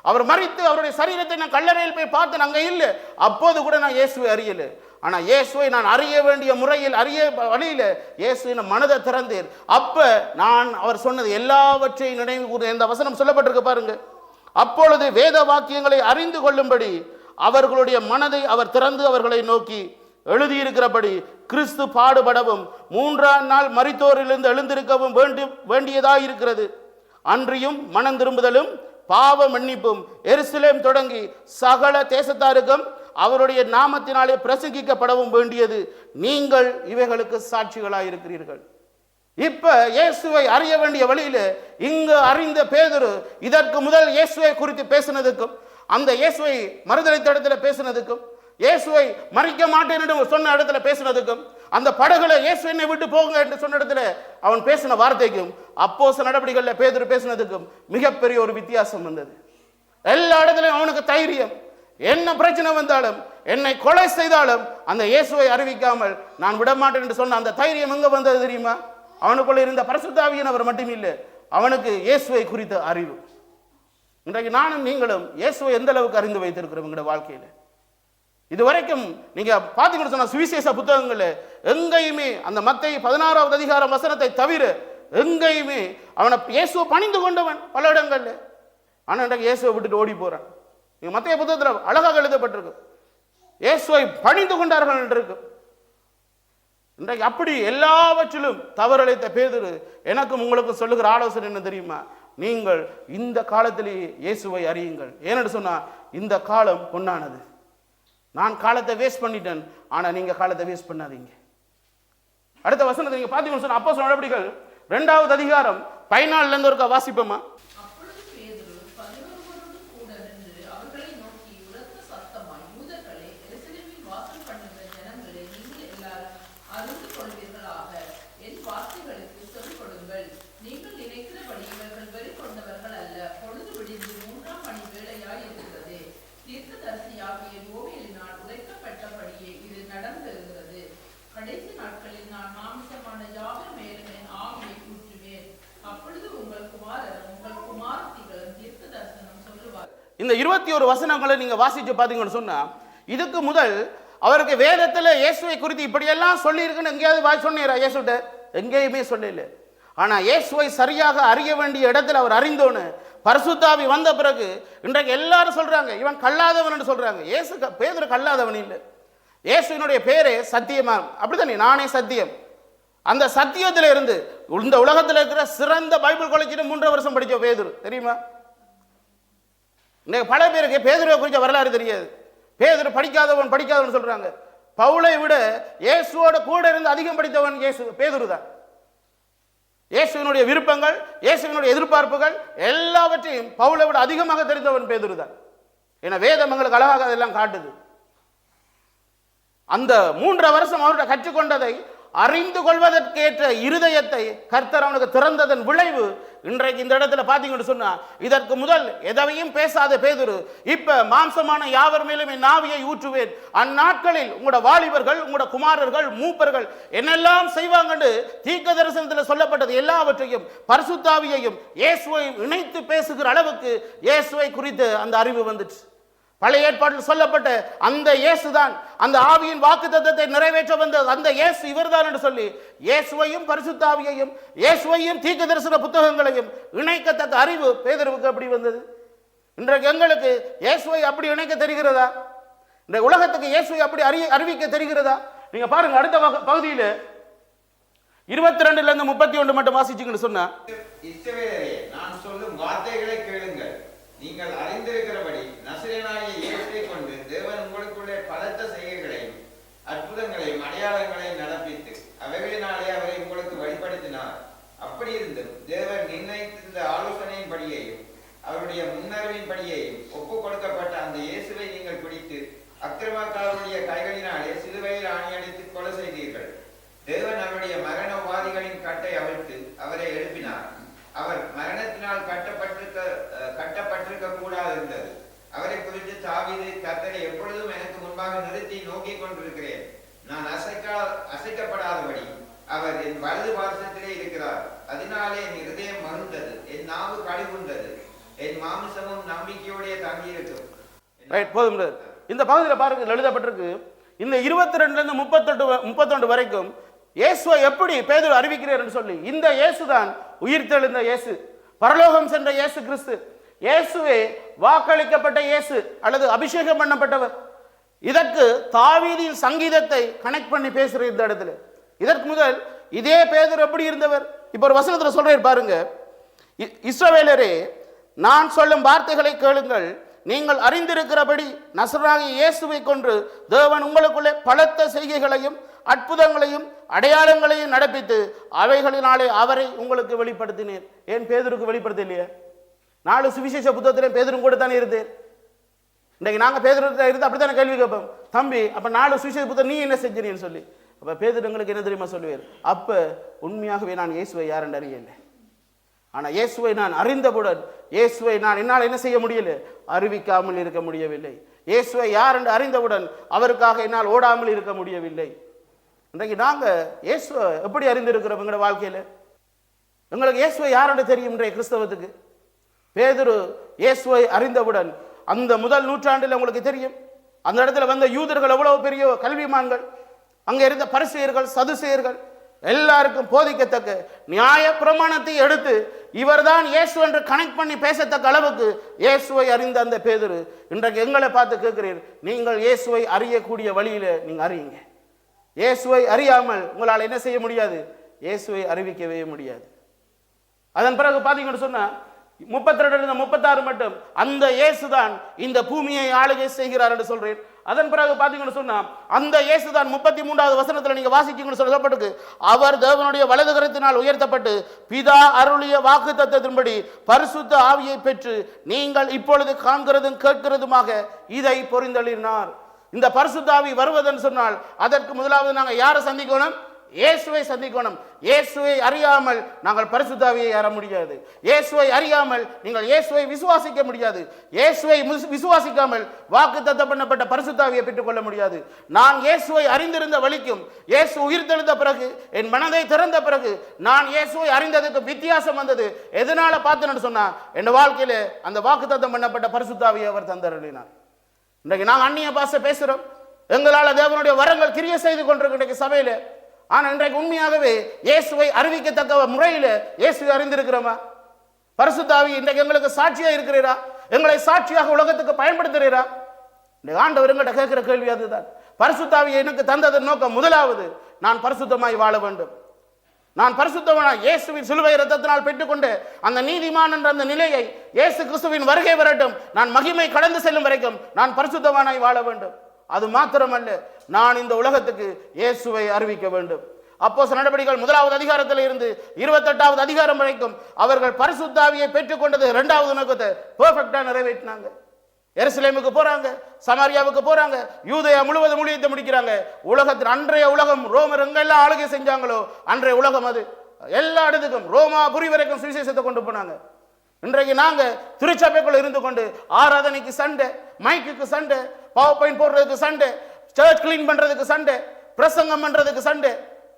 அவர் மரித்து அவருடைய சரீரத்தை நான் கல்லறையில் போய் பார்த்தேன், அங்க இல்லை, அப்போது கூட நான் இயேசுவை அறியல. ஆனா இயேசுவை நான் அறிய வேண்டிய முறையில் அறிய வழியில இயேசுவின் மனதை திறந்தேன். அப்ப நான் அவர் சொன்னது எல்லாவற்றையும் நினைவு கூர்ந்தேன். இந்த வசனம் சொல்லப்பட்டிருக்கு பாருங்க, அப்பொழுது வேத வாக்கியங்களை அறிந்து கொள்ளும்படி அவர்களுடைய மனதை அவர் திறந்து அவர்களை நோக்கி எழுதியிருக்கிறபடி கிறிஸ்து பாடுபடவும் 3ஆம் நாள் மரித்தோரிலிருந்து எழுந்திருக்கவும் வேண்டியதாயிருக்கிறது. அன்றியும் மனம் திரும்புதலும் பாவ மன்னிப்பும் எருசலேம் தொடங்கி சகல தேசத்தாருக்கும் அவருடைய நாமத்தினாலே பிரசங்கிக்கப்படவும் வேண்டியது. நீங்கள் இவைகளுக்கு சாட்சிகளாய் இருக்கிறீர்கள். இப்ப இயேசுவை அறிய வேண்டிய வழியில இங்கு அறிந்த பேதுரு இதற்கு முதல் இயேசுவை குறித்து பேசினதுக்கும், அந்த இயேசுவை மறுதலித்த இடத்துல பேசினதுக்கும், இயேசுவை மறிக்க மாட்டேன் என்று சொன்ன இடத்துல பேசினதுக்கும், அந்த படகுல இயேசு என்னை விட்டு போங்க என்று சொன்ன இடத்துல அவன் பேசின வார்த்தைக்கும், அப்போஸ்தல நடவடிக்கைகளில் பேதுரு பேசினதுக்கும் மிகப்பெரிய ஒரு வித்தியாசம் வந்தது. எல்லா இடத்துலையும் அவனுக்கு தைரியம், என்ன பிரச்சனை வந்தாலும் என்னை கொலை செய்தாலும் அந்த இயேசுவை அறிவிக்காமல் நான் விடமாட்டேன் என்று சொன்ன அந்த தைரியம் எங்க வந்தது தெரியுமா? அவனுக்குள்ள இருந்த பரிசுத்த ஆவியானவர் மட்டும் இல்லை, அவனுக்கு இயேசுவை குறித்த அறிவு. இன்றைக்கு நானும் நீங்களும் இயேசுவை எந்த அளவுக்கு அறிந்து வைத்திருக்கிறோம் எங்களுடைய வாழ்க்கையில? இதுவரைக்கும் நீங்க பாத்தீங்கன்னு சொன்ன சுவிசேஷ புத்தகங்கள்ல எங்கேயுமே அந்த மத்தேயு 16வது அதிகாரம் வசனத்தை தவிர எங்கேயுமே அவனை இயேசுவை பணிந்து கொண்டவன் பல இடங்கள்ல. ஆனா இன்றைக்கு இயேசுவை விட்டுட்டு ஓடி போறான். நீங்க மத்தேயு புத்தகத்துல அழகாக எழுதப்பட்டிருக்கு, இயேசுவை பணிந்து கொண்டார்கள் என்று இருக்கு. இன்றைக்கு அப்படி எல்லாவற்றிலும் தவறளித்த பேதுரு எனக்கும் உங்களுக்கு சொல்லுகிற ஆலோசனை என்ன தெரியுமா? நீங்கள் இந்த காலத்திலேயே இயேசுவை அறியுங்கள். ஏன்னு சொன்னா இந்த காலம் பொன்னானது. நான் காலத்தை வேஸ்ட் பண்ணிட்டேன், ஆனா நீங்க காலத்தை வேஸ்ட் பண்ணாதீங்க. அடுத்த வசனத்தை நீங்க பாத்தீங்கன்னு சொன்னா அப்போஸ்தல நடவடிக்கைகள் 2வது அதிகாரம் 14 இருந்து ஒருக்கா வாசிப்போமா? அப்பொழுது பேதுரு 11 கூட நின்று அவர்களை நோக்கி உரத்த சத்தமாய், யூதர்களே, எருசலேமில் வாசம் பண்ணுகிற ஜனங்களே, நீங்கள் எல்லாரும் அறிந்து கொள்வீர்களாக, என் வார்த்தைகளுக்கு செவி கொடுங்கள். நீங்கள் நினைக்கிறபடி இவர்கள் வெறி கொண்டவர்கள் அல்ல. பொழுது விடிந்து 3ஆம் மணி வேளையாய் இருக்கிறது. தீர்க்கதரிசியாகிய யோவேலினால் உரைக்கப்பட்டபடியே இது நடந்திருக்கிறது. கடைசி நாட்களில் நான் மாமிசமான யாவர் மேலும் என் ஆவியை ஊற்றுவேன். அப்பொழுது உங்கள் குமாரரும் உங்கள் குமாரத்திகளும் தீர்க்க தரிசனம் சொல்லுவார். இந்த 21 வசனங்களை நீங்க வாசிச்சு பாத்தீங்கன்னு சொன்னா, இதுக்கு முதல் அவருக்கு வேதத்துல இயேசுவை குறித்து இப்படியெல்லாம் சொல்லி இருக்குன்னு எங்கேயாவது வாய் சொன்னீரா? இயேசுட்ட எங்கேயுமே சொல்லல. ஆனா இயேசுவை சரியாக அறிய வேண்டிய இடத்துல அவர் அறிந்தோன்னு பரிசுத்தாவி வந்த பிறகு இன்றைக்கு எல்லாரும் சொல்றாங்க இவன் கல்லாதவன் என்று சொல்றாங்க. பேதுரு கல்லாதவன் இல்லை. இயேசுவினுடைய பேரே சத்தியமா, அப்படித்தானே? நானே சத்தியம். அந்த சத்தியத்துல இருந்து இந்த உலகத்தில் இருக்கிற சிறந்த பைபிள் காலேஜில் 3 வருஷம் படிச்ச பேதுரு தெரியுமா? இன்னைக்கு பல பேருக்கு பேதுருவை குறித்த வரலாறு தெரியாது. பேதுரு படிக்காதவன் சொல்றாங்க. பவுலை விட இயேசுவோட கூட இருந்து அதிகம் படித்தவன் பேதுரு தான். இயேசுவினுடைய விருப்பங்கள், இயேசுவினுடைய எதிர்பார்ப்புகள் எல்லாவற்றையும் பவுலை விட அதிகமாக தெரிந்தவன் பேதுரு தான். ஏன்னா வேதம் எங்களுக்கு அழகாக அதெல்லாம் காட்டுது. அந்த 3 வருஷம் அவர்கிட்ட கற்றுக்கொண்டதை அறிந்து கொள்வதற்கேற்ற இருதயத்தை கர்த்தர் அவனுக்கு திறந்ததன் விளைவு இன்றைக்கு இந்த இடத்துல பாத்தீங்கன்னு சொன்னா, இதற்கு முதல் எதையும் பேசாத பேதுரு இப்ப மாம்சமான யாவர் மேலும் என் ஆவியை ஊற்றுவேன், அந்நாட்களில் உங்களோட வாலிபர்கள், உங்களோட குமாரர்கள், மூப்பர்கள் என்னெல்லாம் செய்வாங்கன்னு தீர்க்க தரிசனத்தில் சொல்லப்பட்டது எல்லாவற்றையும் பரிசுத்தாவியையும் இயேசுவை இணைத்து பேசுகிற அளவுக்கு இயேசுவை குறித்து அந்த அறிவு வந்துச்சு. பழைய ஏற்பாட்டில் சொல்லப்பட்ட அந்த இயேசுதான், அந்த ஆவியின் வாக்குத்தத்தத்தை நிறைவேற்ற வந்த அந்த இயேசு இவர்தான் என்று சொல்லி இயேசுவையும் பரிசுத்தாவியையும் இயேசுவையும் தீர்க்க தரிசன புத்தகங்களையும் இணைக்கத்தக்க அறிவு பேதுருவுக்கு அப்படி வந்தது. இன்றைக்கு எங்களுக்கு இயேசுவை அப்படி இணைக்க தெரிகிறதா? இந்த உலகத்துக்கு இயேசுவை அப்படி அறிவிக்க தெரிகிறதா? நீங்க பாருங்க, அடுத்த பகுதியில் 22 இருந்து 31 மட்டும் வாசிச்சுங்கன்னு சொன்னா, இஸ்ரவேலரே, நான் சொல்லும் வார்த்தைகளை கேளுங்கள். நீங்கள் அறிந்திருக்கிறபடி நசரேயனாகிய இயேசுவை கொண்டு தேவன் உங்களுக்குள்ளே பலத்த செய்கைகளையும் அற்புதங்களையும் அடையாளங்களையும் நடப்பித்து அவைகளினாலே அவரை உங்களுக்கு வெளிப்படுத்தினார். அப்படி இருந்தும் தேவன் நிர்ணயித்திருந்த ஆலோசனையின்படியையும் அவருடைய முன்னறிவின்படியையும் ஒப்புக் கொடுக்கப்பட்ட அந்த இயேசுவை நீங்கள் பிடித்து அக்கிரமக்காரருடைய கைகளினாலே சிலுவையில் ஆணியடித்து கொலை செய்தீர்கள். தேவன் அவருடைய மரணவாதிகளின் கட்டை அவிழ்த்து அவரை எழுப்பினார். அவர் மரணத்தினால் கட்டப்பட்டிருக்க கூடாது இருந்தது. அவரை குறித்து தாவீது, கர்த்தரை எப்பொழுதும் எனக்கு முன்பாக நிறுத்தி நோக்கி கொண்டிருக்கிறேன், நான் அசைக்கப்படாதபடி அவர் என் வலது பார்சத்திலே இருக்கிறார். அதனாலே என் இருதயம் மகிழ்ந்தது, என் நாவு கழிவுண்டது, என் மாமிசமும் நம்பிக்கையோடைய தங்கியிருக்கும். போதும். இந்த பகுதியில் பாருங்க எழுதப்பட்டிருக்கு, இந்த 22 இருந்து 31 வரைக்கும் இயேசுவை எப்படி பேதுரு அறிவிக்கிறார் என்று சொல்லி, இந்த இயேசுதான் உயிர்த்தெழுந்த இயேசு, பரலோகம் சென்ற இயேசு கிறிஸ்து, இயேசுவே வாக்களிக்கப்பட்ட இயேசு அல்லது அபிஷேகம் பண்ணப்பட்டவர். இதற்கு தாவீதின் சங்கீதத்தை கனெக்ட் பண்ணி பேசுற இந்த இடத்துல. இதற்கு முதல் இதே பேதுரு எப்படி இருந்தவர்? இப்ப ஒரு வசனத்துல சொல்றாரு பாருங்க, இஸ்ரவேலரே, நான் சொல்லும் வார்த்தைகளை கேளுங்கள். நீங்கள் அறிந்திருக்கிறபடி நசரேயனாகிய இயேசுவை கொண்டு தேவன் உங்களுக்குள்ளே பலத்த செய்கைகளையும் அற்புதங்களையும் அடையாளங்களையும் நடப்பித்து அவைகளினாலே அவரை உங்களுக்கு வெளிப்படுத்தினேன். ஏன் பேதுருக்கு வெளிப்படுத்தலையே? 4 சுவிசேஷ புத்தகத்திலே பேதுரும் கூட தானே இருந்தேன். இன்றைக்கு நாங்கள் பேதுருட்ட இருந்து அப்படித்தானே கேள்வி கேட்போம், தம்பி அப்ப 4 சுவிசேஷ புத்தகம் நீ என்ன செஞ்சீன்னு சொல்லி. அப்ப பேதுரு உங்களுக்கு என்ன தெரியுமா சொல்லுவார்? அப்ப உண்மையாகவே நான் இயேசுவை யாரென்று அறியலை. ஆனா இயேசுவை நான் அறிந்தவுடன் இயேசுவை நான் என்னால் என்ன செய்ய முடியல? அறிவிக்காமல் இருக்க முடியவில்லை. இயேசுவை யார் என்று அறிந்தவுடன் அவருக்காக என்னால் ஓடாமல் இருக்க முடியவில்லை. இன்றைக்கு நாங்க இயேசுவை எப்படி அறிந்திருக்கிறோம்? எங்களோட வாழ்க்கையில எங்களுக்கு இயேசுவை யார் என்று தெரியும்? இன்றைய கிறிஸ்தவத்துக்கு பேதுரு இயேசுவை அறிந்தவுடன் அந்த முதல் நூற்றாண்டில் உங்களுக்கு தெரியும், அந்த இடத்துல வந்த யூதர்கள் எவ்வளவு பெரிய கல்விமான்கள், அங்க இருந்த பரிசேயர்கள், சதுசேயர்கள் எல்லாருக்கும் போதிக்கத்தக்க நியாய பிரமாணத்தை எடுத்து இவர்தான் இயேசு என்று கனெக்ட் பண்ணி பேசத்தக்க அளவுக்கு இயேசுவை அறிந்த அந்த பேதுரு இன்றைக்கு எங்களை பார்த்து கேட்கிறீர், நீங்கள் இயேசுவை அறியக்கூடிய வழியில நீங்க அறியுங்க. இயேசுவை அறியாமல் உங்களால் என்ன செய்ய முடியாது? இயேசுவை அறிவிக்கவே முடியாது. அதன் பிறகு பார்த்தீங்கன்னு சொன்னா, 32 36 மட்டும் அந்த இயேசுதான் இந்த பூமியை ஆளுகை செய்கிறார் என்று சொல்றேன். அதன் பிறகு பாத்தீங்கன்னு சொன்னா அந்த இயேசுதான் 33வது வசனத்துல நீங்க வாசிச்சீங்கன்னு சொல்லப்பட்டிருக்கு, அவர் தேவனுடைய வலது கரத்தினால் உயர்த்தப்பட்டு பிதா அருளிய வாக்குத்தத்தத்தின்படி பரிசுத்த ஆவியை பெற்று நீங்கள் இப்பொழுது காண்கிறதும் கேட்கிறதுமாக இதை பொறிந்தளினார். இந்த பரிசுத்த ஆவி வருவதென்று சொன்னால் அதற்கு முதலாவது நாங்கள் யாரை சந்திக்கணும்? இயேசுவை சந்திக்கணும். இயேசுவை அறியாமல் நாங்கள் பரிசுத்த ஆவியை ஏற முடியாது. இயேசுவை அறியாமல் நீங்கள் இயேசுவை விசுவாசிக்க முடியாது. இயேசுவை விசுவாசிக்காமல் வாக்குத்தத்தம் பண்ணப்பட்ட பரிசுத்த ஆவியை பெற்றுக்கொள்ள முடியாது. நான் இயேசுவை அறிந்திருந்த வழிக்கும் இயேசு உயிர்த்தெழுந்த பிறகு என் மனதை திறந்த பிறகு நான் இயேசுவை அறிந்ததுக்கு வித்தியாசம் வந்தது. எதனால பார்த்தேன்னு சொன்னா என் வாழ்க்கையில அந்த வாக்குத்தத்தம் பண்ணப்பட்ட பரிசுத்த ஆவியை அவர் தந்தருளினார். இன்றைக்கு நாங்கள் அந்நிய பாஷை பேசுறோம், எங்களால் தேவனுடைய வரங்கள் கிரியை செய்து கொண்டிருக்கிற சபையில. ஆனால் இன்றைக்கு உண்மையாகவே இயேசுவை அறிவிக்கத்தக்க முறையில் இயேசுவை அறிந்திருக்கிறோமா? பரிசுத்த ஆவி இன்றைக்கு எங்களுக்கு சாட்சியாக இருக்கிறீரா? எங்களை சாட்சியாக உலகத்துக்கு பயன்படுத்துகிறீரா? இன்றைக்கு ஆண்டவர் எங்கிட்ட கேட்கிற கேள்வி அதுதான். பரிசுத்த ஆவியை எனக்கு தந்ததன் நோக்கம் முதலாவது நான் பரிசுத்தமாய் வாழ வேண்டும். நான் பரிசுத்தமாய் இயேசுவின் சிலுவை இரத்தத்தினால் பெற்றுக்கொண்ட அந்த நீதிமான் என்ற அந்த நிலையை இயேசு கிறிஸ்துவின் வருகை வரட்டும், நான் மகிமை கடந்து செல்லும் வரைக்கும் நான் பரிசுத்தமானாய் வாழ வேண்டும். அது மாத்திரமல்ல, நான் இந்த உலகத்துக்கு இயேசுவை அறிவிக்க வேண்டும். அப்போஸ்தலர் நடபடிகள் 1வது அதிகாரத்தில் இருந்து 28வது அதிகாரம் வரைக்கும் அவர்கள் பரிசுத்த ஆவியை பெற்றுக்கொண்டது 2வது நோக்கத்தை பெர்ஃபெக்ட்டா நிறைவேற்றினாங்க. எருசலேமுக்கு போறாங்க, சமாரியாவுக்கு போறாங்க, யூதேயா முழுவதும் ஊழியத்தை முடிக்கிறாங்க. உலகத்தின் அன்றைய உலகம் ரோமர் எங்கெல்லாம் ஆளுகை செஞ்சாங்களோ அன்றைய உலகம் அது எல்லா இடத்துக்கும் ரோமாபுரி வரைக்கும் சுவிசேஷத்தை கொண்டு போனாங்க. இன்றைக்கு நாங்க திருச்சபைக்குள்ள இருந்து கொண்டு ஆராதனைக்கு சண்டை, மைக்குக்கு சண்டை, பவர் பாயிண்ட் போடுறதுக்கு சண்டை, சர்ச் கிளீன் பண்றதுக்கு சண்டை, பிரசங்கம் பண்றதுக்கு சண்டை.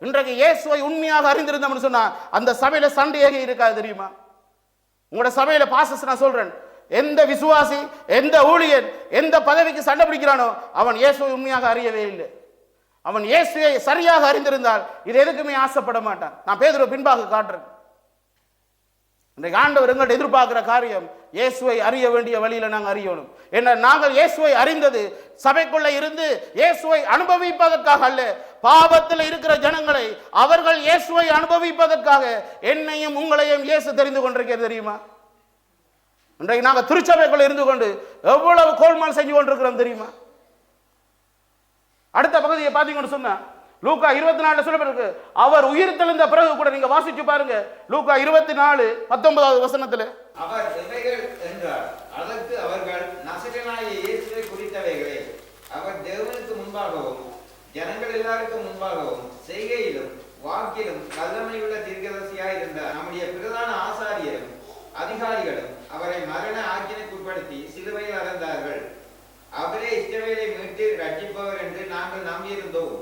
இன்றைக்கு இயேசுவை உண்மையாக அறிந்திருந்தோம்னு சொன்னா அந்த சபையில சண்டையே இருக்காது தெரியுமா? உங்களோட சபையில பாசஸ் நான் சொல்றேன், எந்த விசுவாசி எந்த ஊழியன் எந்த பதவிக்கு சண்டை பிடிக்கிறானோ அவன் இயேசுவை உண்மையாக அறியவே இல்லை. அவன் இயேசுவை சரியாக அறிந்திருந்தால் இது எதுக்குமே ஆசைப்பட மாட்டான். நான் பேதுருவை பின்பாக காட்டுறேன். இன்றைக்கு ஆண்டவர் எங்கள்கிட்ட எதிர்பார்க்கிற காரியம் இயேசுவை அறிய வேண்டிய வழியில நாங்கள் அறியணும். என்ன, நாங்கள் இயேசுவை அறிந்தது சபைக்குள்ள இருந்து இயேசுவை அனுபவிப்பதற்காக அல்ல, பாவத்தில் இருக்கிற ஜனங்களை அவர்கள் இயேசுவை அனுபவிப்பதற்காக என்னையும் உங்களையும் இயேசு தெரிந்து கொண்டிருக்கிறது தெரியுமா? இன்றைக்கு நாங்கள் திருச்சபைக்குள்ள இருந்து கொண்டு எவ்வளவு கோல்மால் செஞ்சு கொண்டிருக்கிறோம் தெரியுமா? அடுத்த பகுதியை பார்த்தீங்கன்னு சொன்னா லூக்கா 24 சொல்லப்பட்டிருக்கு, அவர் உயிர் தெழுந்த பிறகு கூட நீங்க வாசிச்சு பாருங்க. லூக்கா 24 19வது வசனத்துல அவர் எவைகள் என்றார், அதற்கு அவர்கள் நசரேயனாகிய இயேசுவை குறித்தவைகளே. அவர் தேவனுக்கு முன்பாகவும் ஜனங்கள் எல்லாருக்கும் முன்பாகவும் செய்கையிலும் வாக்கிலும் வல்லமையுள்ள தீர்க்கதரிசியாய் இருந்தார். நம்முடைய பிரதான ஆசாரியரும் அதிகாரிகளும் அவரை மரண ஆக்கினைக்குட்படுத்தி சிலுவையில் அறைந்தார்கள். அவரே இஸ்ரவேலை மீட்டு ரட்சிப்பவர் என்று நாங்கள் நம்பியிருந்தோம்.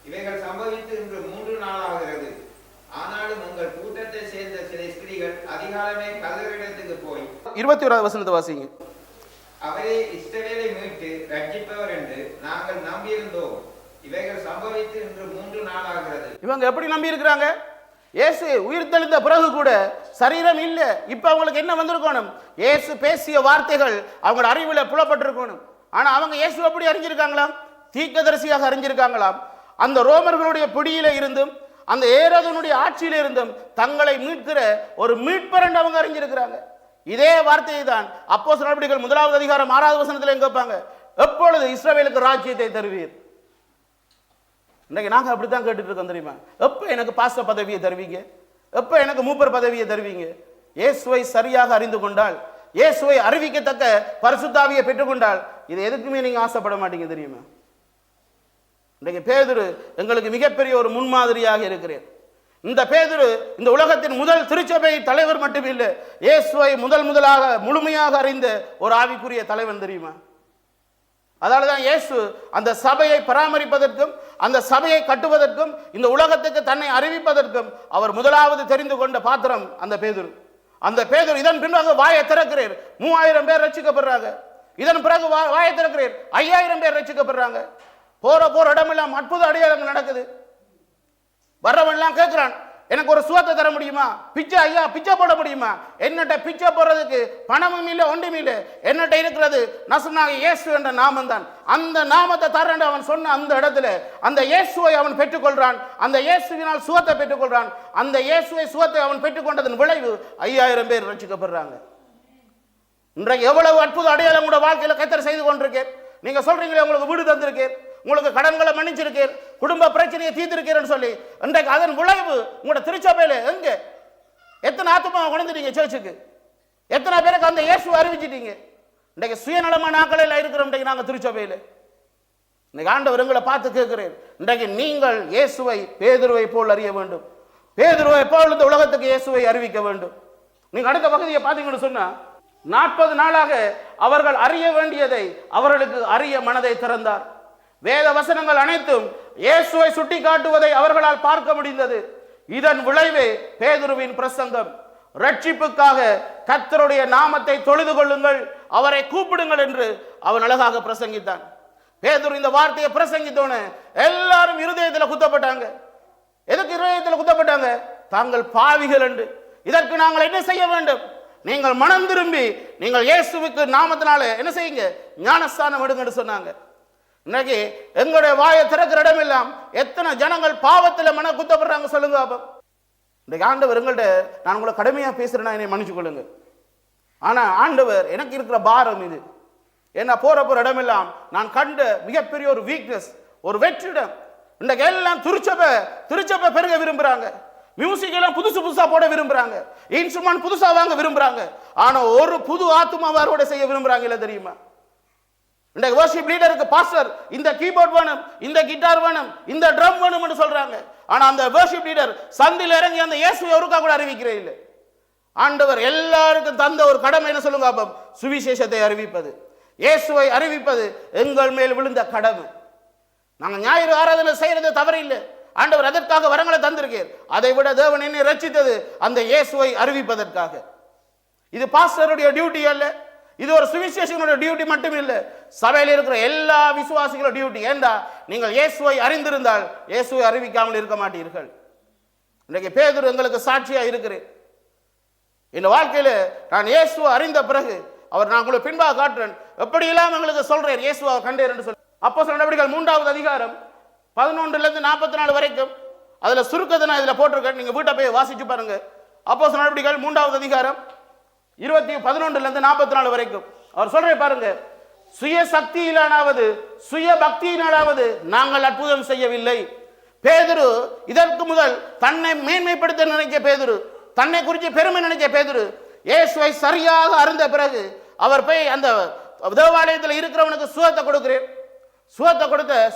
இவைகள் சம்பவித்து இன்று 3 நாளாகிறது. ஆனாலும் உங்கள் கூட்டத்தை சேர்ந்த சில ஸ்திரீகள் அதிகாலமே கல்லறிடத்துக்கு போய் 21வது வசனத்தை வாசிங்க. அவரே இஸ்ரவேலை மீட்டு ரட்சிப்பவர் என்று நாங்கள் நம்பியிருந்தோம். இவைகள் சம்பவித்து இன்று 3 நாளாகிறது. இவங்க எப்படி நம்பி இருக்கிறாங்க? இயேசு உயிர் தெழுந்த பிறகு கூட சரீரம் இல்லை. இப்ப அவங்களுக்கு என்ன வந்திருக்கணும்? இயேசு பேசிய வார்த்தைகள் அவங்களோட அறிவுல புலப்பட்டிருக்கணும். ஆனா அவங்க இயேசு எப்படி அறிஞ்சிருக்காங்களாம்? தீர்க்கதரிசியாக அறிஞ்சிருக்காங்களாம். அந்த ரோமர்களுடைய பிடியில இருந்தும் அந்த ஏரோதனுடைய ஆட்சியில இருந்தும் தங்களை மீட்கிற ஒரு மீட்பர் என்று அவங்க அறிஞ்சிருக்கிறாங்க. இதே வார்த்தையை தான் அப்போஸ்தலர் நடபடிகள் 1வது அதிகாரம் 6வது வசனத்துல எங்க கேட்பாங்க, எப்பொழுது இஸ்ரவேலுக்கு ராஜ்யத்தை தருவீர்? இன்னைக்கு நாங்க அப்படித்தான் கேட்டுட்டு இருக்கோம் தெரியுமா? எப்ப எனக்கு பாஸ்டர் பதவியை தருவீங்க? எப்ப எனக்கு மூப்பர் பதவியை தருவீங்க? இயேசுவை சரியாக அறிந்து கொண்டால், இயேசுவை அறிவிக்கத்தக்க பரிசுத்த ஆவியை பெற்றுக்கொண்டால் இது எதுக்குமே நீங்க ஆசைப்பட மாட்டீங்க தெரியுமா? இன்றைக்கு பேதுரு எங்களுக்கு மிகப்பெரிய ஒரு முன்மாதிரியாக இருக்கிறார். இந்த பேதுரு இந்த உலகத்தின் முதல் திருச்சபை தலைவர் மட்டுமில்லை, இயேசுவை முதலாக முழுமையாக அறிந்த ஒரு ஆவிக்குரிய தலைவன் தெரியுமா? அதனாலதான் இயேசு அந்த சபையை பராமரிப்பதற்கும் அந்த சபையை கட்டுவதற்கும் இந்த உலகத்துக்கு தன்னை அறிவிப்பதற்கும் அவர் முதலாவது தெரிந்து கொண்ட பாத்திரம் அந்த பேதுரு. அந்த பேதுரு இதன் பின்பாக வாயை திறக்கிறார், 3000 பேர் ரட்சிக்கப்படுறாங்க. இதன் பிறகு வாயை திறக்கிறார், 5000 பேர் ரட்சிக்கப்படுறாங்க. போற இடமெல்லாம் அற்புத அடையாளங்கள் நடக்குது. வர்றவன்லாம் கேட்கிறான், எனக்கு ஒரு சுகத்தை தர முடியுமா? பிச்சை ஐயா, பிச்சை போட முடியுமா? என்னட்ட பிச்சை போடுறதுக்கு பணமும் இல்லை, ஒன்றும் இல்லை. என்னட்ட இருக்கிறது நசரேயனாகிய இயேசு என்ற நாமம் தான். அந்த நாமத்தை தரேன் அவன் சொன்ன அந்த இடத்துல அந்த இயேசுவை அவன் பெற்றுக்கொள்றான். அந்த இயேசுவினால் சுகத்தை பெற்றுக்கொள்றான். அந்த இயேசுவை சுகத்தை அவன் பெற்றுக்கொண்டதன் விளைவு 5000 பேர் ரட்சிக்கப்படுறாங்க. இன்றைக்கு எவ்வளவு அற்புத அடையாளம் உங்களோட வாழ்க்கையில கர்த்தர் செய்து கொண்டிருக்கேன். நீங்க சொல்றீங்களே உங்களுக்கு வீடு தந்திருக்கேன், உங்களுக்கு கடன்களை மன்னிச்சிருக்கேன், குடும்ப பிரச்சனையை தீர்த்திருக்கேன்னு சொல்லி, இன்றைக்கு அதன் விளைவு உங்களோட திருச்சபையில எங்க எத்தனை ஆத்மாவை கொண்டுட்டீங்க சர்ச்சுக்கு? எத்தனை பேருக்கு அந்த இயேசுவை அறிவிச்சிட்டீங்க? இன்றைக்கு சுயநலமான ஆக்களில் இருக்கிறோம். இன்றைக்கு நாங்கள் திருச்சபையில் இன்னைக்கு ஆண்டவர் எங்களை பார்த்து கேட்கிறேன், இன்றைக்கு நீங்கள் இயேசுவை பேதுருவை போல் அறிய வேண்டும், பேதுருவை போல் இந்த உலகத்துக்கு இயேசுவை அறிவிக்க வேண்டும். நீங்க அடுத்த பகுதியை பார்த்தீங்கன்னு சொன்னா, 40 நாளாக அவர்கள் அறிய வேண்டியதை அவர்களுக்கு அறிய மனதை திறந்தார். வேத வசனங்கள் அனைத்தும் இயேசுவை சுட்டி காட்டுவதை அவர்களால் பார்க்க முடிந்தது. இதன் விளைவே பேதுருவின் பிரசங்கம். ரட்சிப்புக்காக கர்த்தருடைய நாமத்தை தொழுது கொள்ளுங்கள், அவரை கூப்பிடுங்கள் என்று அவன் அழகாக பிரசங்கித்தான். பேதுரு இந்த வார்த்தையை பிரசங்கித்தோன்னு எல்லாரும் இருதயத்தில் குத்தப்பட்டாங்க. எதுக்கு இருதயத்தில் குத்தப்பட்டாங்க? தாங்கள் பாவிகள் என்று. இதற்கு நாங்கள் என்ன செய்ய வேண்டும்? நீங்கள் மனம் திரும்பி நீங்கள் இயேசுவுக்கு நாமத்தினால என்ன செய்யுங்க, ஞானஸ்தானம் எடுங்க என்று சொன்னாங்க. இன்னைக்கு எங்களுடைய வாயை திறக்கிற இடம் எல்லாம் எத்தனை ஜனங்கள் பாவத்தில் மன குத்தப்படுறாங்க சொல்லுங்க. அப்ப இன்றைக்கு ஆண்டவர் எங்கள்கிட்ட, நான் உங்களை கடுமையா பேசுறேன்னா என்னை மன்னிச்சு கொள்ளுங்க, ஆனா ஆண்டவர் எனக்கு இருக்கிற பாரம் இது. என்ன போற இடமெல்லாம் நான் கண்ட மிகப்பெரிய ஒரு வீக்னஸ், ஒரு வெற்றிடம். இன்றைக்கு எல்லாம் திருச்சபை பெருக விரும்புறாங்க, மியூசிக் எல்லாம் புதுசா போட விரும்புறாங்க, இன்ஸ்ட்ருமெண்ட் புதுசா வாங்க விரும்புறாங்க, ஆனா ஒரு புது ஆத்மாவை அறுவடை செய்ய விரும்புறாங்க. இல்ல தெரியுமா? இன்றைக்கு வர்ஷிப் லீடருக்கு பாஸ்டர் இந்த கீபோர்ட் வேணும், இந்த கிட்டார் வேணும், இந்த ட்ரம் வேணும் என்று சொல்றாங்க. ஆனா அந்த வர்ஷிப் லீடர் சந்தில் இறங்கி அந்த இயேசுவை ஒருக்கா கூட அறிவிக்கிறே இல்லை. ஆண்டவர் எல்லாருக்கும் தந்த ஒரு கடமை என்ன சொல்லுங்க? அப்ப சுவிசேஷத்தை அறிவிப்பது, இயேசுவை அறிவிப்பது எங்கள் மேல் விழுந்த கடமை. நாங்க ஞாயிறு ஆராதனை செய்யறது தவறு இல்லை, ஆண்டவர் அதற்காக வரங்களை தந்திருக்கிறார். அதை விட தேவன் என்னை ரட்சித்தது அந்த இயேசுவை அறிவிப்பதற்காக. இது பாஸ்டருடைய டியூட்டி அல்ல, இது ஒரு சுவிசேஷனுடைய டியூட்டி மட்டும் இல்லை, சபையில் இருக்கிற எல்லா விசுவாசிகளோட டியூட்டி. ஏண்டா நீங்கள் இயேசுவை அறிந்திருந்தால் இயேசுவை அறிவிக்காமல் இருக்க மாட்டீர்கள். இன்றைக்கு பேதுரு எங்களுக்கு சாட்சியா இருக்கிறேன். இந்த வாழ்க்கையில நான் இயேசுவை அறிந்த பிறகு அவர் நான் உங்களுக்கு பின்பாக காட்டுறேன், எப்படி எல்லாம் எங்களுக்கு சொல்றேன் இயேசுவை கண்டேன் என்று சொல்லி. அப்போஸ்தலர் நடவடிக்கைகள் 3வது அதிகாரம் 11 44 வரைக்கும் அதுல சுருக்கத்தை நான் இதுல போட்டிருக்கேன், நீங்க வீட்டை போய் வாசிச்சு பாருங்க. அப்போஸ்தலர் நடவடிக்கைகள் 3வது அதிகாரம் 11 44 வரைக்கும் அவர் சொல்ற பாருங்க, சுய சக்தியிலானாவது சுய பக்தியினாலாவது நாங்கள் அற்புதம் செய்யவில்லை. பேதுரு இதற்கு முதல் தன்னை மேன்மைப்படுத்த நினைக்க பேதுரு, தன்னை குறித்து பெருமை நினைக்க பேதுரு, இயேசுவை சரியாக அறிந்த பிறகு அவர் போய் அந்த தேவாலயத்தில் இருக்கிறவனுக்கு சுகத்தை கொடுக்கிறேன்,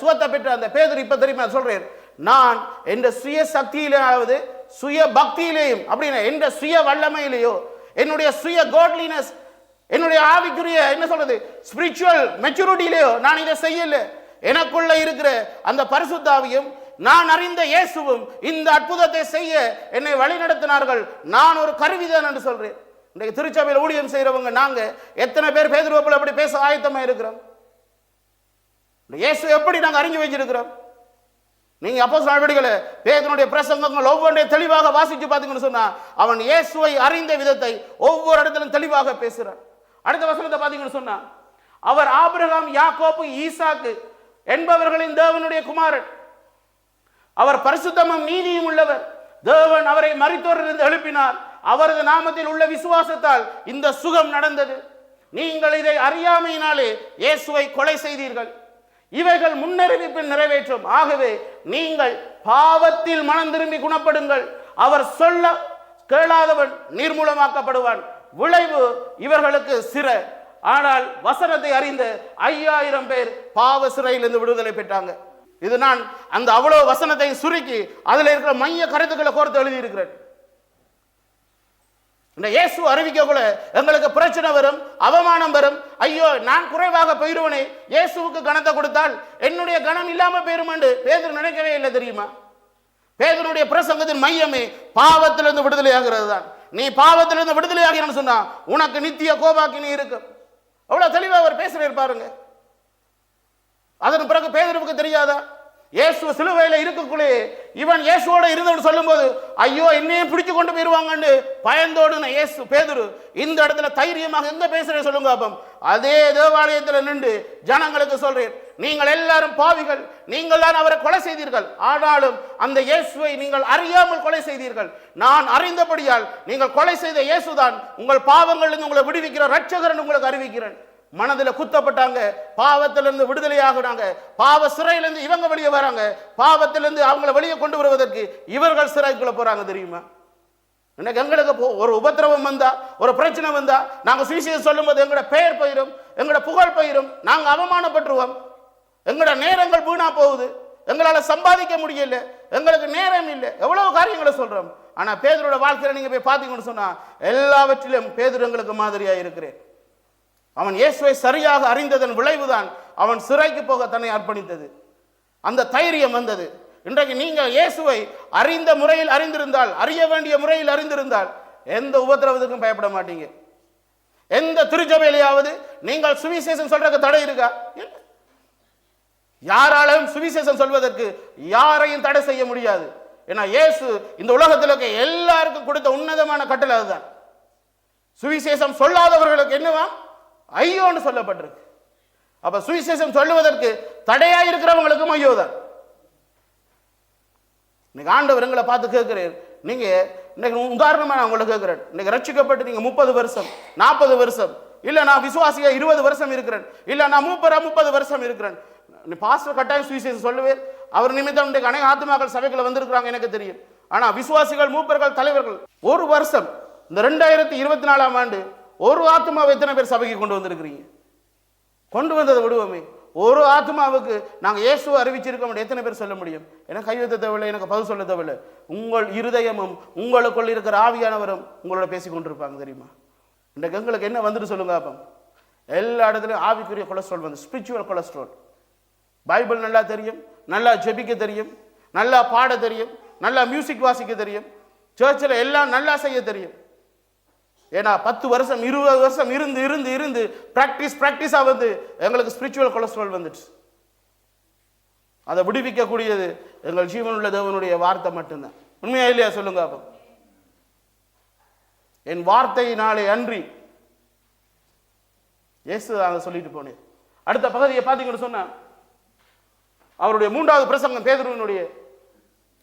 சுகத்தை பெற்ற அந்த பேதுரு இப்ப தெரியுமா சொல்றேன், நான் என்ற சுய சக்தியிலாவது சுய பக்தியிலேயும் அப்படின்னா என்ற சுய வல்லமையிலேயோ என்னுடைய சுய காட்லினஸ் என்னுடைய ஆவிக்குரிய என்ன சொல்றது ஸ்பிரிச்சுவல் மெச்சூரிட்டியிலேயோ நான் இதை செய்யல. எனக்குள்ள இருக்கிற அந்த பரிசுத்த ஆவியும் நான் அறிந்த இயேசுவும் இந்த அற்புதத்தை செய்ய என்னை வழி நடத்தினார்கள். நான் ஒரு கருவிதான் என்று சொல்றேன். இன்றைக்கு திருச்சபையில் ஊழியம் செய்யறவங்க நாங்க எத்தனை பேர் பேதுருவோல அப்படி பேச ஆயத்தமா இருக்கிறோம்? இயேசு எப்படி நாங்க அறிஞ்சு வச்சிருக்கிறோம்? நீங்க அப்போஸ்தலர் நடவடிக்கைகளை பேதுருடைய பிரசங்கங்கள் ஒவ்வொன்றையும் தெளிவாக வாசிச்சு பார்த்தீங்கன்னு சொன்னா அவன் இயேசுவை அறிந்த விதத்தை ஒவ்வொரு இடத்திலும் தெளிவாக பேசுறான். அடுத்த வசனத்தை பார்த்தீங்கன்னு சொன்னா, அவர் ஆபிரகாம் யாக்கோபு ஈசாக்கு என்பவர்களின் தேவனுடைய குமாரன், அவர் பரிசுத்தமும் நீதியும் உள்ளவர், தேவன் அவரை மரித்தோரிலிருந்து எழுப்பினார், அவரது நாமத்தில் உள்ள விசுவாசத்தால் இந்த சுகம் நடந்தது. நீங்கள் இதை அறியாமையினாலே இயேசுவை கொலை செய்தீர்கள். இவைகள் முன்னறிவிப்பில் நிறைவேற்றும். ஆகவே நீங்கள் பாவத்தில் மனம் திரும்பி குணப்படுங்கள். அவர் சொல்ல கேளாதவன் நிர்மூலமாக்கப்படுவான். விளைவு இவர்களுக்கு சிறை. ஆனால் வசனத்தை அறிந்த 5000 பேர் பாவ சிறையிலிருந்து விடுதலை பெற்றாங்க. இது நான் அந்த அவ்வளவு வசனத்தை சுருக்கி அதுல இருக்கிற மைய கருத்துக்களை கோர்த்து எழுதி இருக்கிறேன். இந்த இயேசு அறிவிக்கக்குள்ள எங்களுக்கு பிரச்சனை வரும், அவமானம் வரும். ஐயோ நான் குறைவாக போயிடுவனே, இயேசுவுக்கு கனத்தை கொடுத்தால் என்னுடைய கனம் இல்லாம போயிரும் என்று பேதுரு நினைக்கவே இல்லை தெரியுமா? பேதுருடைய பிரசங்கத்தின் மையமே பாவத்திலிருந்து விடுதலை ஆகிறது தான். நீ பாவத்திலிருந்து விடுதலை ஆகிறன்னு சொன்னா உனக்கு நித்திய கோபாக்கினி இருக்கும். அவ்வளவு தெளிவா அவர் பேசுறாரு பாருங்க. அதன் பிறகு பேதுருவுக்கு தெரியாதா? இயேசு சிலுவையில இருக்கக்குள்ளே இவன் இயேசுவோட இருந்தவன் சொல்லும் போது ஐயோ என்னையும் பிடிச்சு கொண்டு போயிருவாங்கன்னு பயந்தோடு இயேசு பேதுரு இந்த இடத்துல தைரியமாக எங்க பேசுறேன் சொல்லுங்க. அப்பம் அதே தேவாலயத்தில் நின்று ஜனங்களுக்கு சொல்றேன், நீங்கள் எல்லாரும் பாவிகள், நீங்கள் தான் அவரை கொலை செய்தீர்கள், ஆனாலும் அந்த இயேசுவை நீங்கள் அறியாமல் கொலை செய்தீர்கள். நான் அறிந்தபடியால் நீங்கள் கொலை செய்த இயேசுதான் உங்கள் பாவங்களிலிருந்து உங்களை விடுவிக்கிற இரட்சகர் உங்களுக்கு அறிவிக்கிறேன். மனதில் குத்தப்பட்டாங்க, பாவத்திலிருந்து விடுதலையாகுறாங்க, பாவ சிறையிலிருந்து இவங்க வெளியே வராங்க, பாவத்திலிருந்து அவங்கள வெளியே கொண்டு வருவதற்கு இவர்கள் சிறைக்குள்ள போறாங்க. தெரியுமா? இன்னைக்கு எங்களுக்கு ஒரு உபத்திரவம் வந்தா, ஒரு பிரச்சனை வந்தா, நாங்க சுவிசேஷம் சொல்லும் போது எங்களோட பெயர் போயிடும், எங்களோட புகழ் போயிடும், நாங்க அவமானப்பட்டுருவோம், எங்களோட நேரங்கள் வீணா போகுது, எங்களால சம்பாதிக்க முடியல, எங்களுக்கு நேரம் இல்லை, எவ்வளவு காரியங்களை சொல்றோம். ஆனா பேதுருவோட வாழ்க்கையில நீங்க போய் பார்த்தீங்கன்னு சொன்னா எல்லாவற்றிலும் பேதுரு எங்களுக்கு மாதிரியா இருக்கிறேன். அவன் இயேசுவை சரியாக அறிந்ததன் விளைவுதான் அவன் சிறைக்கு போக தன்னை அர்ப்பணித்தது. அந்த தைரியம் வந்தது. இன்றைக்கு நீங்கள் இயேசுவை அறிந்த முறையில் அறிந்திருந்தால், அறிய வேண்டிய முறையில் அறிந்திருந்தால் எந்த உபத்திரவத்துக்கும் பயப்பட மாட்டீங்க. எந்த திருச்சபையிலேயாவது நீங்கள் சுவிசேஷம் சொல்றதுக்கு தடை இருக்கா? யாராலும் சுவிசேஷம் சொல்வதற்கு யாரையும் தடை செய்ய முடியாது. ஏன்னா இயேசு இந்த உலகத்தில் இருக்க எல்லாருக்கும் கொடுத்த உன்னதமான கட்டளை அதுதான். சுவிசேஷம் சொல்லாதவர்களுக்கு என்னவா ஐயோன்னு சொல்லப்பட்டிருக்கு. அப்ப சுவிசேஷம் சொல்லுவதற்கு தடையா இருக்கிறவங்களுக்கும் ஐயோ தான். இன்னைக்கு ஆண்டவர் எங்களை பார்த்து கேட்கிறேன், நீங்க இன்னைக்கு உதாரணமா நான் உங்களை கேட்கிறேன், இன்னைக்கு ரட்சிக்கப்பட்டு நீங்க 30 வருஷம் 40 வருஷம், இல்ல நான் விசுவாசியா 20 வருஷம் இருக்கிறேன், இல்ல நான் மூப்பரா 30 வருஷம் இருக்கிறேன், நீ பாஸ்டர் கட்டாயம் சுவிசேஷம் சொல்லுவேன். அவர் நிமித்தம் இன்றைக்கு அநேக ஆத்துமாக்கள் சபைக்குள்ள வந்திருக்கிறாங்க எனக்கு தெரியும். ஆனா விசுவாசிகள், மூப்பர்கள், தலைவர்கள் ஒரு வருஷம் இந்த 2024ஆம் ஆண்டு ஒரு ஆத்மாவை எத்தனை பேர் சபைக்கு கொண்டு வந்திருக்கிறீங்க? கொண்டு வந்ததை விடுவோமே, ஒரு ஆத்மாவுக்கு நாங்கள் இயேசுவை அறிவிச்சிருக்க எத்தனை பேர் சொல்ல முடியும்? எனக்கு கையெழுத்த தேவையில்லை, எனக்கு பதில் சொல்ல தேவையில்லை. உங்கள் இருதயமும் உங்களுக்குள் இருக்கிற ஆவியானவரும் உங்களோட பேசி கொண்டிருப்பாங்க. தெரியுமா? இன்றைக்கு எங்களுக்கு என்ன வந்துட்டு சொல்லுங்க. அப்போ எல்லா இடத்துலையும் ஆவிக்குரிய கொலஸ்ட்ரால் வந்து, ஸ்பிரிச்சுவல் கொலஸ்ட்ரால். பைபிள் நல்லா தெரியும், நல்லா ஜெபிக்க தெரியும், நல்லா பாட தெரியும், நல்லா மியூசிக் வாசிக்க தெரியும், சர்ச்சில் எல்லாம் நல்லா செய்ய தெரியும். ஏன்னா 10 வருஷம் 20 வருஷம் இருந்து இருந்து இருந்து பிராக்டிஸா வந்து எங்களுக்கு ஸ்பிரிச்சுவல் கொலஸ்ட்ரால் வந்துச்சு. அதை விடுவிக்கக்கூடியது எங்கள் ஜீவனுள்ள தேவனுடைய வார்த்தை மட்டும்தான். உண்மையா இல்லையா சொல்லுங்க. அப்போ என் வார்த்தையினாலே அன்றி இயேசு அதை சொல்லிட்டு போனேன். அடுத்த பகுதியை பார்த்தீங்கன்னு சொன்னா அவருடைய 3வது பிரசங்கம் பேதுருவினுடைய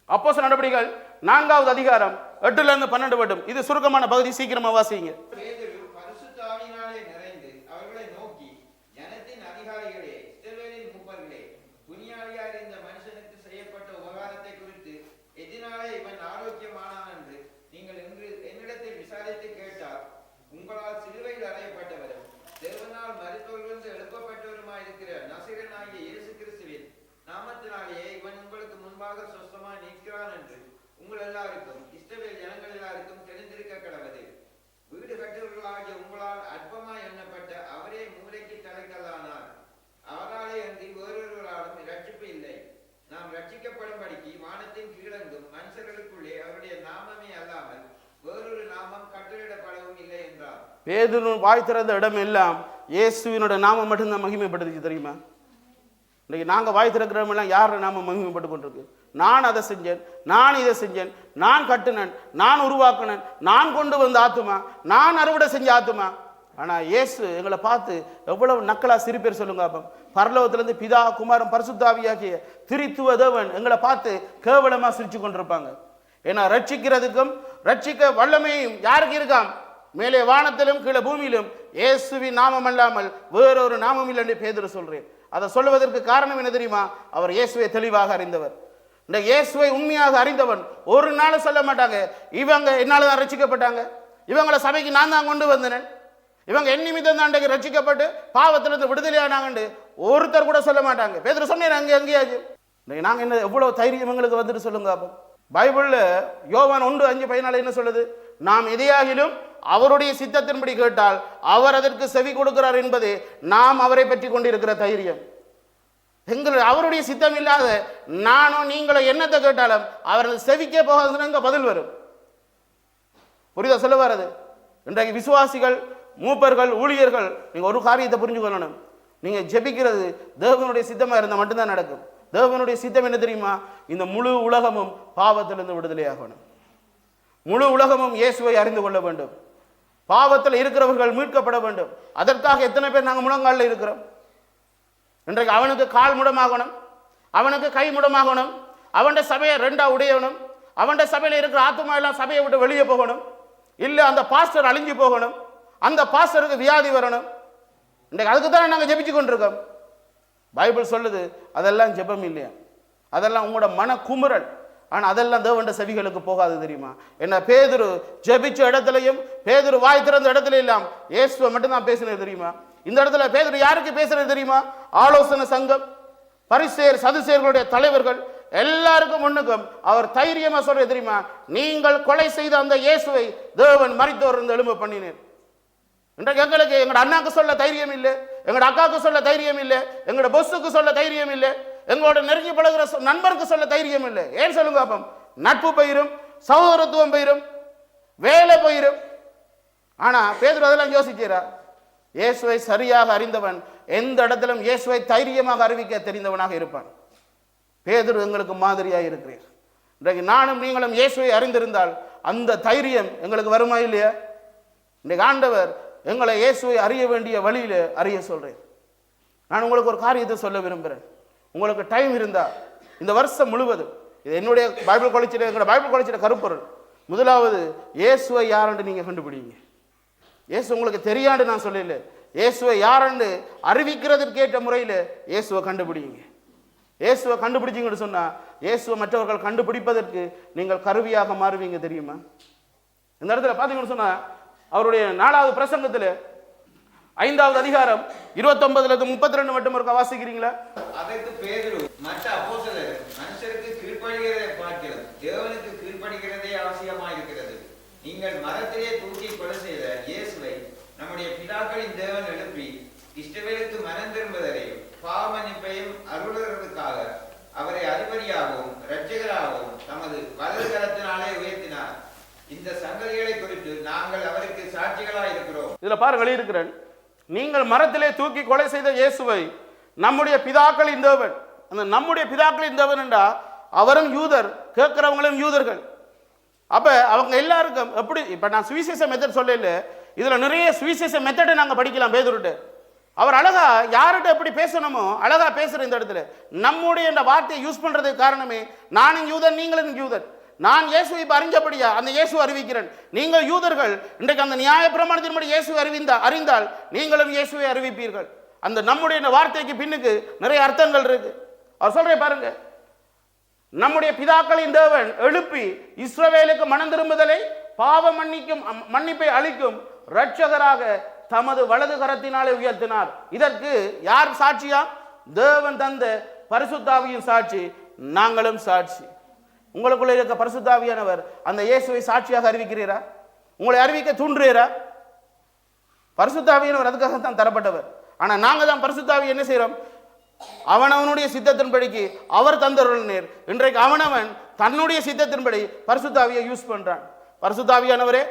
அப்போஸ்தலர் நடபடிகள் 4வது அதிகாரம் 8-12 மட்டும். இது சுருக்கமான பகுதி, சீக்கிரமா வாசிங்க. பேதுரு பரிசுத்த ஆவியினாலே நிறைந்து அவர்களை நோக்கி, ஜனத்தின் அதிகாரிகளே, இஸ்ரவேலின் மூப்பர்களே, புனியாளியார் இந்த மனுஷனுக்கு செய்யப்பட்ட உபகாரத்தை குறித்து எதினாலே இவன் ஆரோக்கியமானான் என்று நீங்கள் இன்று என்னிடத்தில் விசாரித்து கேட்டார். உங்களால் சிலுவையில் அறையப்பட்டவரும் தேவனால் மரித்தோரிலிருந்து எழுப்பப்பட்டவருமாயிருக்கிற நசரேயனாகிய இயேசு கிறிஸ்துவின் நாமத்தினாலேயே இவன் உங்களுக்கு முன்பாக சொஸ்தமாய் நிற்கிறான் என்று உங்கள் எல்லாருக்கும், இஸ்ரவேல் ஜனங்கள் எல்லாருக்கும் தெரிந்திருக்க கடவது. வீடு கட்டுவர்களாகிய உங்களால் அற்பமாய் எண்ணப்பட்ட அவரே மூளைக்கு தலைக்கல்லானார். அவராலே அன்றி வேறொருவராலும் ரட்சிப்பு இல்லை. நாம் ரட்சிக்கப்படும்படிக்கு வானத்தின் கீழெங்கும் மனுஷர்களுக்குள்ளே அவருடைய நாமமே அல்லாமல் வேறொரு நாமம் கட்டளையிடப்படவும் இல்லை என்றார். பேதுரு வாய் திறந்த இடம் எல்லாம் இயேசுவினோட நாமம் மட்டும்தான் மகிமைப்படுத்துச்சு. தெரியுமா? இன்னைக்கு நாங்கள் வாய் திறக்கிறவங்கெல்லாம் யார நாம மகிமைப்பட்டு கொண்டிருக்கு? நான் அதை செஞ்சேன், நான் இதை செஞ்சேன், நான் கட்டுனேன், நான் உருவாக்குனேன், நான் கொண்டு வந்த ஆத்துமா, நான் அறுவடை செஞ்ச ஆத்துமா. ஆனா இயேசு எங்களை பார்த்து எவ்வளவு நக்கலா சிரிப்பேர் சொல்லுங்க. அப்போ பரலோகத்திலிருந்து பிதா, குமாரன், பரிசுத்தாவியாகிய திரித்துவ தேவன் எங்களை பார்த்து கேவலமா சிரிச்சு கொண்டிருப்பாங்க. ஏன்னா ரட்சிக்கிறதுக்கும் ரட்சிக்க வல்லமையும் யாருக்கு இருக்காம்? மேலே வானத்திலும் கீழே பூமியிலும் இயேசுவின் நாமம் அல்லாமல் வேறொரு நாமம் இல்லை என்று பேதுரு சொல்றேன். அதை சொல்லுவதற்கு காரணம் என்ன தெரியுமா? அவர் இயேசுவை தெளிவாக அறிந்தவர். இந்த இயேசுவை உண்மையாக அறிந்தவன் ஒரு நாள் சொல்ல மாட்டாங்க, இவங்க என்னால தான் ரட்சிக்கப்பட்டாங்க, இவங்களை சபைக்கு நான் தான் கொண்டு வந்தேன், இவங்க என் நிமித்தம் தான் ரட்சிக்கப்பட்டு பாவத்திலிருந்து விடுதலையானாங்கன்னு ஒருத்தர் கூட சொல்ல மாட்டாங்க. பேதுரு சொன்னேன் எங்கேயாச்சு. நாங்கள் என்ன எவ்வளவு தைரியம் எங்களுக்கு வந்துட்டு சொல்லுங்க. அப்போ பைபிள்ல யோவான் 1:5-14 என்ன சொல்லுது? நாம் எதையாகிலும் அவருடைய சித்தத்தின்படி கேட்டால் அவர் அதற்கு செவி கொடுக்கிறார் என்பதே நாம் அவரை பற்றி கொண்டிருக்கிற தைரியம். அவருடைய சித்தம் இல்லாத நானோ நீங்களோ என்னத்தை கேட்டாலும் அவரது செவிக்கே போகாதுன்னு பதில் வரும். புரியுதா சொல்ல வர்றது? இன்றைக்கு விசுவாசிகள், மூப்பர்கள், ஊழியர்கள் நீங்க ஒரு காரியத்தை புரிஞ்சுக்கணும். நீங்க ஜெபிக்கிறது தேவனுடைய சித்தமா இருந்தால் மட்டும்தான் நடக்கும். தேவனுடைய சித்தம் என்ன தெரியுமா? இந்த முழு உலகமும் பாவத்திலிருந்து விடுதலையாகணும். முழு உலகமும் இயேசுவை அறிந்து கொள்ள வேண்டும். பாவத்தில் இருக்கிறவர்கள் மீட்கப்பட வேண்டும். அதற்காக எத்தனை பேர் நாங்கள் முழங்காலில் இருக்கிறோம்? இன்றைக்கு அவனுக்கு கால் முடமாகணும், அவனுக்கு கை முடமாகணும், அவன் சபையை ரெண்டா உடையணும், அவன் சபையில் இருக்கிற ஆத்துமா எல்லாம் சபையை விட்டு வெளியே போகணும், இல்லை அந்த பாஸ்டர் அழிஞ்சு போகணும், அந்த பாஸ்டருக்கு வியாதி வரணும். இன்றைக்கு அதுக்கு தானே நாங்கள் ஜெபிச்சு கொண்டிருக்கோம். பைபிள் சொல்லுது அதெல்லாம் ஜெபம் இல்லையா, அதெல்லாம் உங்களோட மன குமுறல். ஆனால் அதெல்லாம் தேவண்ட செவிகளுக்கு போகாது தெரியுமா? என்ன பேதுரு ஜெபிச்ச இடத்துலையும் பேதுரு வாய் திறந்த இடத்துல எல்லாம் இயேசுவை மட்டும்தான் பேசினது தெரியுமா? இந்த இடத்துல பேதுரு யாருக்கு பேசுறது தெரியுமா? ஆலோசனை சங்கம், பரிசேயர் சதுசேயர்களுடைய தலைவர்கள் எல்லாருக்கும் முன்னுக்கும் அவர் தைரியமா சொல்றது தெரியுமா? நீங்கள் கொலை செய்த அந்த இயேசுவை தேவன் மரித்தோர் இருந்து எழும்ப பண்ணினேன். இன்றைக்கு எங்களுக்கு எங்களோட அண்ணாக்கு சொல்ல தைரியம் இல்லை, எங்களோட அக்காவுக்கு சொல்ல தைரியம் இல்லை, எங்களோட பொஸ்ஸுக்கு சொல்ல தைரியம் இல்லை, எங்களோட நெருங்கி பழகிற நண்பருக்கு சொல்ல தைரியம் இல்லை. ஏன் சொல்லுங்க அப்பம்? நட்பு போயிரும், சகோதரத்துவம் போயிரும், வேலை போயிரும். ஆனா பேதுரு அதெல்லாம் யோசிக்கிறார். இயேசுவை சரியாக அறிந்தவன் எந்த இடத்திலும் இயேசுவை தைரியமாக அறிவிக்க தெரிந்தவனாக இருப்பான். பேதுரு எங்களுக்கு மாதிரியாக இருக்கிறார். இன்றைக்கு நானும் நீங்களும் இயேசுவை அறிந்திருந்தால் அந்த தைரியம் எங்களுக்கு வருமா இல்லையா? இன்றைக்கு ஆண்டவர் எங்களை இயேசுவை அறிய வேண்டிய வழியில அறிய சொல்றேன். நான் உங்களுக்கு ஒரு காரியத்தை சொல்ல விரும்புகிறேன். உங்களுக்கு டைம் இருந்தா இந்த வருஷம் முழுவதும், இது என்னுடைய பைபிள் காலேஜில் எங்களோட பைபிள் காலேஜில் கருப்பொருள், முதலாவது இயேசுவை யாருன்னு நீங்க கண்டுபிடிங்க. இயேசு உங்களுக்கு தெரியாண்டு நான் சொல்லல, இயேசுவை யாருன்னு அறிவிக்கிறதுக்கு ஏற்ற முறையில் இயேசுவை கண்டுபிடிங்க. இயேசுவை கண்டுபிடிச்சிங்கன்னு சொன்னா இயேசுவை மற்றவர்கள் கண்டுபிடிப்பதற்கு நீங்கள் கருவியாக மாறுவீங்க தெரியுமா? இந்த இடத்துல பார்த்தீங்கன்னு சொன்னா அவருடைய 4வது பிரசங்கத்தில் 5வது அதிகாரம் 29-32 மட்டும் இருக்க வாசிக்கிறீங்களா? அதற்கு பேதுரு மற்ற அப்போஸ்தலர் மனுஷருக்கு கீழ்ப்படிகிறதை பார்க்கிறது தேவனுக்கு கீழ்ப்படிகிறதே அவசியமாயிருக்கிறது. நீங்கள் மரத்திலே தூக்கி கொலை செய்த இயேசுவை நம்முடைய பிதாக்களின் தேவன் எழுப்பி இஸ்ரவேலுக்கு மனம் திரும்புவதையும் பாவ மன்னிப்பையும் அருளுகிறதுக்காக அவரை அதிபதியாகவும் இரட்சகராகவும் தமது வலது கரத்தினாலே உயர்த்தினார். இந்த சங்கதிகளை குறித்து நாங்கள் அவருக்கு சாட்சிகளாக இருக்கிறோம். இதுல பாருங்க எழுதியிருக்கிறேன், நீங்கள் மரத்திலே தூக்கி கொலை செய்த இயேசுவை நம்முடைய பிதாக்களின் தேவன். அந்த நம்முடைய பிதாக்களின் தேவன் என்றா அவரும் யூதர், கேட்கிறவங்களும் யூதர்கள். அப்ப அவங்க எல்லாருக்கும் எப்படி, இப்ப நான் சுவிசேஷ மெத்தட் சொல்லல, இதுல நிறைய சுவிசேஷ மெத்தடை நாங்க படிக்கலாம். பேதுருட்டு அவர் அழகா யார்கிட்ட எப்படி பேசணுமோ அழகா பேசுற. இந்த இடத்துல நம்முடைய இந்த வார்த்தையை யூஸ் பண்றதுக்கு காரணமே நானும் யூதன் நீங்களும் யூதன். நான் இயேசுவை இப்ப அறிஞ்சபடியா அந்த இயேசு அறிவிக்கிறேன். நீங்கள் யூதர்கள் இன்றைக்கு அந்த நியாய பிரமாணத்தின்படி இயேசு அறிந்தால் நீங்களும் இயேசுவை அறிவிப்பீர்கள். அந்த நம்முடைய வார்த்தைக்கு பின்னுக்கு நிறைய அர்த்தங்கள் இருக்கு. அவர் சொல்ற பாருங்க, நம்முடைய பிதாக்களின் தேவன் எழுப்பி இஸ்ரவேலுக்கு மனம் திரும்புதலை பாவ மன்னிப்பை அளிக்கும் இரட்சகராக தமது வலது கரத்தினாலே உயர்த்தினார். இதற்கு யார் சாட்சியா? தேவன் தந்த பரிசுத்தாவியின் சாட்சி, நாங்களும் சாட்சி. உங்களுக்குள்ள இருக்க பரிசுத்தாவியானவர் அந்த இயேசுவை சாட்சியாக அறிவிக்கிறீரா? உங்களை அறிவிக்க தூண்டுறீரா? பரிசுத்தாவியானவர் அதுக்காகத்தான் தரப்பட்டவர். ஆனா நாங்க தான் பரிசுத்தாவி என்ன செய்யறோம்? அவனவனுடைய சித்தத்தின்படிக்கு அவர் தந்தருளினீர். இன்றைக்கு அவனவன் தன்னுடைய சித்தத்தின்படி பரிசுத்தாவியை யூஸ் பண்றான். பரிசுத்தாவியானவரே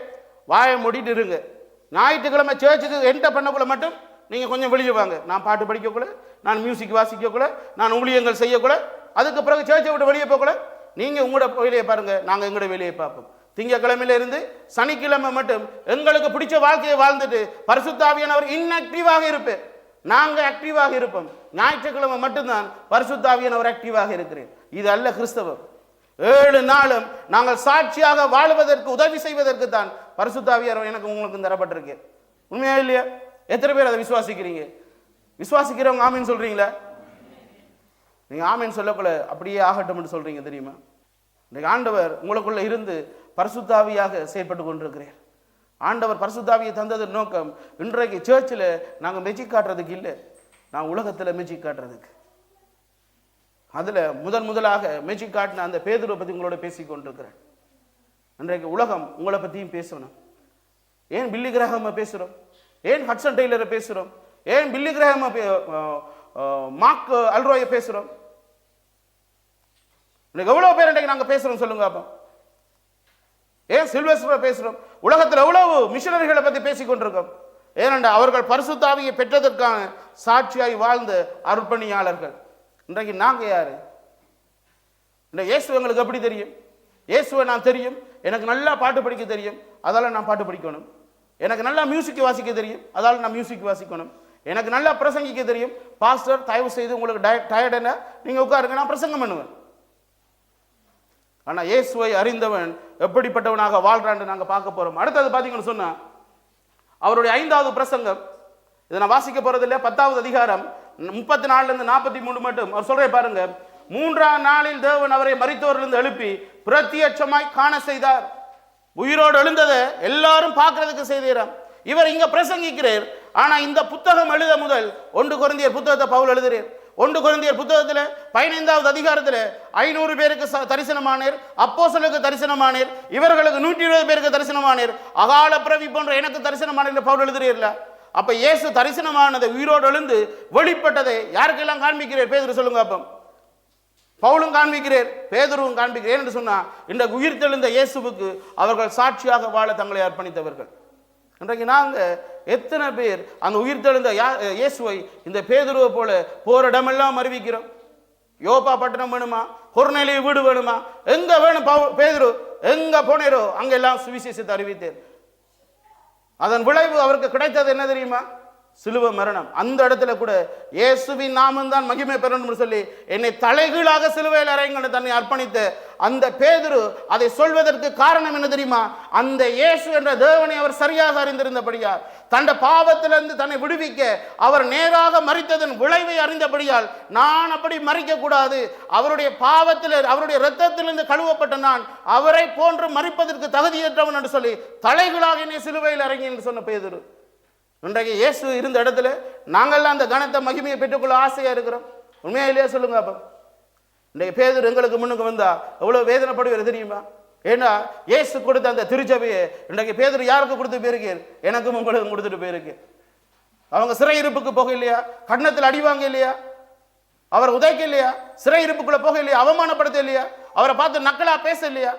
வாயை மூடிட்டு இருங்க. ஞாயிற்றுக்கிழமை சேர்ச்சுக்கு என்டர் பண்ணக்குள்ள மட்டும் நீங்க கொஞ்சம் வெளியே வாங்க. நான் பாட்டு படிக்கக்கூட, நான் மியூசிக் வாசிக்கக்கூட, நான் ஊழியங்கள் செய்யக்கூட, அதுக்கு பிறகு சேர்ச்சை விட்டு வெளியே போகக்கூட. நீங்க உங்களோட வேலையை பாருங்க, நாங்க எங்களோட வேலையை பார்ப்போம். திங்கக்கிழமையில இருந்து சனிக்கிழமை மட்டும் எங்களுக்கு பிடிச்ச வாழ்க்கையை வாழ்ந்துட்டு பரிசுத்தாவியானவர் இன்ஆக்டிவாக இருப்பேன், நாங்க ஆக்டிவாக இருப்போம். ஞாயிற்றுக்கிழமை மட்டும்தான் பரிசுத்தாவியானவர் ஆக்டிவாக இருக்கிறேன். இது அல்ல கிறிஸ்தவம். 7 நாளும் நாங்கள் சாட்சியாக வாழ்வதற்கு உதவி செய்வதற்கு தான் பரிசுத்தாவியார் எனக்கு உங்களுக்கு தரப்பட்டிருக்கு. உண்மையா இல்லையா? எத்தனை பேர் அதை விசுவாசிக்கிறீங்க? விசுவாசிக்கிறவங்க ஆமீன் சொல்றீங்களா? நீங்க ஆமீன் சொல்லக்குள்ள அப்படியே ஆகட்டும் சொல்றீங்க தெரியுமா? இன்னைக்கு ஆண்டவர் உங்களுக்குள்ள இருந்து பரிசுத்தாவியாக செயல்பட்டு கொண்டிருக்கிறேன். ஆண்டவர் பரிசுத்தாவியை தந்தது நோக்கம் இன்றைக்கு சர்ச்சில் நாங்கள் மெஜிக் காட்டுறதுக்கு இல்லை, நான் உலகத்தில் மெஜிக் காட்டுறதுக்கு. அதுல முதலாக மெஜிக் காட்டின அந்த பேதுருவை பத்தி உங்களோட பேசி கொண்டிருக்கிறேன். இன்றைக்கு உலகம் உங்களை பத்தியும் பேசணும். ஏன் பில்லி கிரஹாமை பேசுறோம்? ஏன் ஹட்சன் டெய்லரை பேசுறோம்? ஏன் பில்லி கிரஹாமை மார்க் அல்ரோயை பேசுறோம்? இன்னைக்கு எவ்வளவு பேர் இன்றைக்கு நாங்க பேசுறோம் சொல்லுங்க அப்ப? ஏன் சில்வஸ்டரை பேசுறோம்? உலகத்தில் எவ்வளவு மிஷனரிகளை பத்தி பேசி கொண்டிருக்கோம். ஏனென்றா அவர்கள் பரிசுத்தாவியை பெற்றதற்கான சாட்சியாய் வாழ்ந்த அர்ப்பணியாளர்கள். இன்றைக்கு நாங்க யாரு? இந்த இயேசு எங்களுக்கு எப்படி தெரியும்? இயேசுவை நான் தெரியும், எனக்கு நல்லா பாட்டு படிக்க தெரியும், அதால நான் பாட்டு படிக்கணும். எனக்கு நல்லா மியூசிக் வாசிக்க தெரியும், அதால நான் மியூசிக் வாசிக்கணும். எனக்கு நல்லா பிரசங்கிக்க தெரியும். பாஸ்டர் தயவு செய்து உங்களுக்கு டயர்ட் என்ன, நீங்க உட்காருங்க, நான் பிரசங்கம் பண்ணுவேன். ஆனா இயேசுவை அறிந்தவன் எப்படிப்பட்டவனாக வாழ்றான்னு நாங்க பார்க்க போறோம். அடுத்தது பாத்தீங்கன்னு சொன்னா அவருடைய 5வது பிரசங்கம், இதை நான் வாசிக்க போறது இல்லை, 10வது அதிகாரம் 34 43 மட்டும் அவர் சொல்றே பாருங்க. 3ஆம் நாளில் தேவன் அவரை மரித்தோரிலிருந்து எழுப்பி பிரத்யட்சமாய் காண செய்தார். உயிரோடு எழுந்ததை எல்லாரும் பார்க்கறதுக்கு செய்தாராம். இவர் இங்க பிரசங்கிக்கிறார். ஆனா இந்த புத்தகம் எழுத முதல் 1 கொரிந்தியர் புத்தகத்தை பவுல் எழுதுறார். 1 கொரிந்தியர் புத்தகத்தில் 15வது அதிகாரத்தில் 500 பேருக்கு தரிசனமானீர், அப்போஸ்தலருக்கு தரிசனமானீர், இவர்களுக்கு 120 பேருக்கு தரிசனமானீர், அகால பிறவி போன்ற எனக்கு தரிசனமானீர் பவுல் எழுதுறீர்ல. அப்ப இயேசு தரிசனமானதை உயிரோடு எழுந்து வெளிப்பட்டதை யாருக்கெல்லாம் காண்பிக்கிறார்? பேதுரு சொல்லுங்க. அப்ப பவுலும் காண்பிக்கிறார், பேதுருவும் காண்பிக்கிறேன் என்று சொன்னா இந்த உயிர் தெழுந்த இயேசுவுக்கு அவர்கள் சாட்சியாக வாழ தங்களை அர்ப்பணித்தவர்கள். இன்றைக்கு நாங்க எத்தனை பேர் அந்த உயிர் தெழுந்த இயேசுவை இந்த பேதுருவை போல போற இடமெல்லாம் அறிவிக்கிறோம்? யோப்பா பட்டணம் வேணுமா, கொர்நேலிய வீடு வேணுமா, எங்க வேணும் பேதுரு எங்க போனேரோ அங்கெல்லாம் சுவிசேஷத்தை அறிவித்தார். அதன் விளைவு அவருக்கு கிடைத்தது என்ன தெரியுமா? சிலுவை மரணம். அந்த இடத்துல கூட இயேசுவின் நாமம் தான் மகிமை பெறணும் சொல்லி என்னை தலைகீழாக சிலுவையில் அறையுங்க தன்னை அர்ப்பணித்த அந்த பேதுரு அதை சொல்வதற்கு காரணம் என்ன தெரியுமா? அந்த இயேசு என்ற தேவனை அவர் சரியாக அறிந்திருந்தபடியால், தன்னுடைய பாவத்திலிருந்து தன்னை விடுவிக்க அவர் நேராக மரித்ததன் விளைவை அறிந்தபடியால், நான் அப்படி மரிக்க கூடாது, அவருடைய பாவத்தில் அவருடைய இரத்தத்திலிருந்து கழுவப்பட்ட நான் அவரை போன்று மரிப்பதற்கு தகுதியற்றவன் என்று சொல்லி தலைகீழாக என்னை சிலுவையில் அறைங்க என்று சொன்ன பேதுரு. இன்றைக்கு இயேசு இருந்த இடத்துல நாங்கள்லாம் அந்த கனத்தை மகிமையை பெற்றுக்கொள்ள ஆசையா இருக்கிறோம். உண்மையிலேயே சொல்லுங்க. அப்ப இன்றைக்கு பேதுரு எங்களுக்கு முன்னுக்கு வந்தா எவ்வளவு வேதனைப்படுவது தெரியுமா? ஏன்னா இயேசு கொடுத்த அந்த திருச்சபையை இன்றைக்கு பேதுரு யாருக்கு கொடுத்து போயிருக்கீர்? எனக்கும் உங்களுக்கும் கொடுத்துட்டு போயிருக்கு. அவங்க சிறையிருப்புக்கு போக இல்லையா? கண்ணத்தில் அடிவாங்க இல்லையா? அவர் உதைக்க இல்லையா? சிறையிருப்புக்குள்ள போக இல்லையா? அவமானப்படுத்த இல்லையா? அவரை பார்த்து நக்கலா பேச இல்லையா?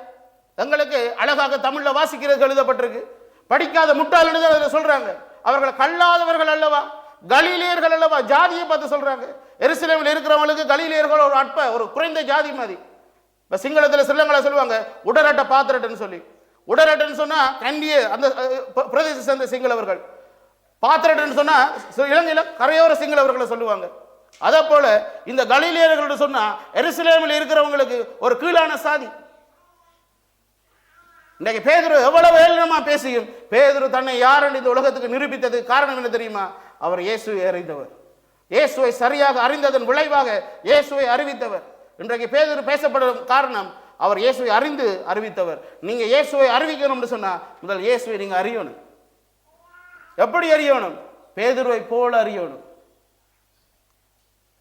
எங்களுக்கு அழகாக தமிழ்ல வாசிக்கிறது எழுதப்பட்டிருக்கு. படிக்காத முட்டாள் அதில் சொல்றாங்க. அவர்கள் கல்லாதவர்கள் அல்லவா, கலீலியர்கள் அல்லவா, ஜாதியை பார்த்து சொல்றாங்க. எருசலேமில் இருக்கிறவங்களுக்கு கலீலியர்கள் ஒரு அற்ப ஒரு குறைந்த ஜாதி மாதிரி. இப்ப சிங்களத்தில் சில்லங்களை சொல்லுவாங்க உடரட்ட பாத்திரட்டன் சொல்லி. உடரட்டன் சொன்னா கண்டிய அந்த பிரதேச சேர்ந்த சிங்களவர்கள், பாத்திரட்டன் சொன்னா இலங்கையில கரையோர சிங்களவர்களை சொல்லுவாங்க. அதே போல இந்த கலீலியர்கள் சொன்னா எருசலேமில் இருக்கிறவங்களுக்கு ஒரு கீழான சாதி. இன்னைக்கு பேதுரு எவ்வளவு ஏளனமா பேசியும் பேதுரு தன்னை யார் இந்த உலகத்துக்கு நிரூபித்தது காரணம் என்ன தெரியுமா? அவர் இயேசுவை அறிந்தவர். இயேசுவை சரியாக அறிந்ததன் விளைவாக இயேசுவை அறிவித்தவர். இன்றைக்கு பேதுரு பேசப்படும் காரணம் அவர் இயேசுவை அறிந்து அறிவித்தவர். நீங்க இயேசுவை அறிவிக்கணும்னு சொன்னா முதல் இயேசுவை நீங்க அறியணும். எப்படி அறியணும்? பேதுருவை போல அறியணும்.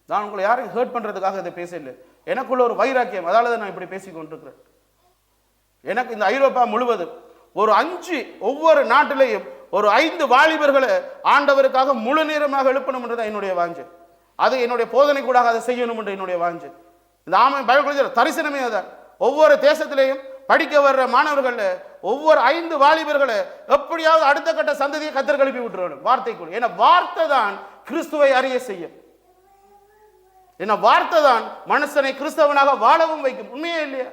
நான் உங்களை யாரையும் ஹர்ட் பண்றதுக்காக இதை பேசல. எனக்குள்ள ஒரு வைராக்கியம், அதால நான் இப்படி பேசிக் கொண்டிருக்கிறேன். எனக்கு இந்த ஐரோப்பா முழுவதும் ஒரு 5 ஒவ்வொரு நாட்டிலையும் ஒரு 5 வாலிபர்களை ஆண்டவருக்காக முழு நேரமாக எழுப்பணும் என்றது என்னுடைய வாஞ்சை. அது என்னுடைய போதனை கூட அதை செய்யணும் என்று என்னுடைய வாஞ்சை. இந்த பைபிள் காலேஜ் தரிசனமே அதான். ஒவ்வொரு தேசத்திலையும் படிக்க வர்ற மாணவர்கள் ஒவ்வொரு 5 வாலிபர்களை எப்படியாவது அடுத்த கட்ட சந்ததியை கத்தர் கழுப்பி விட்டுருவாங்க வார்த்தைக்குள். ஏன்னா வார்த்தை தான் கிறிஸ்துவை அறிய செய்யும். ஏன்னா வார்த்தை தான் மனுஷனை கிறிஸ்தவனாக வாழவும் வைக்கும். உண்மையே இல்லையா?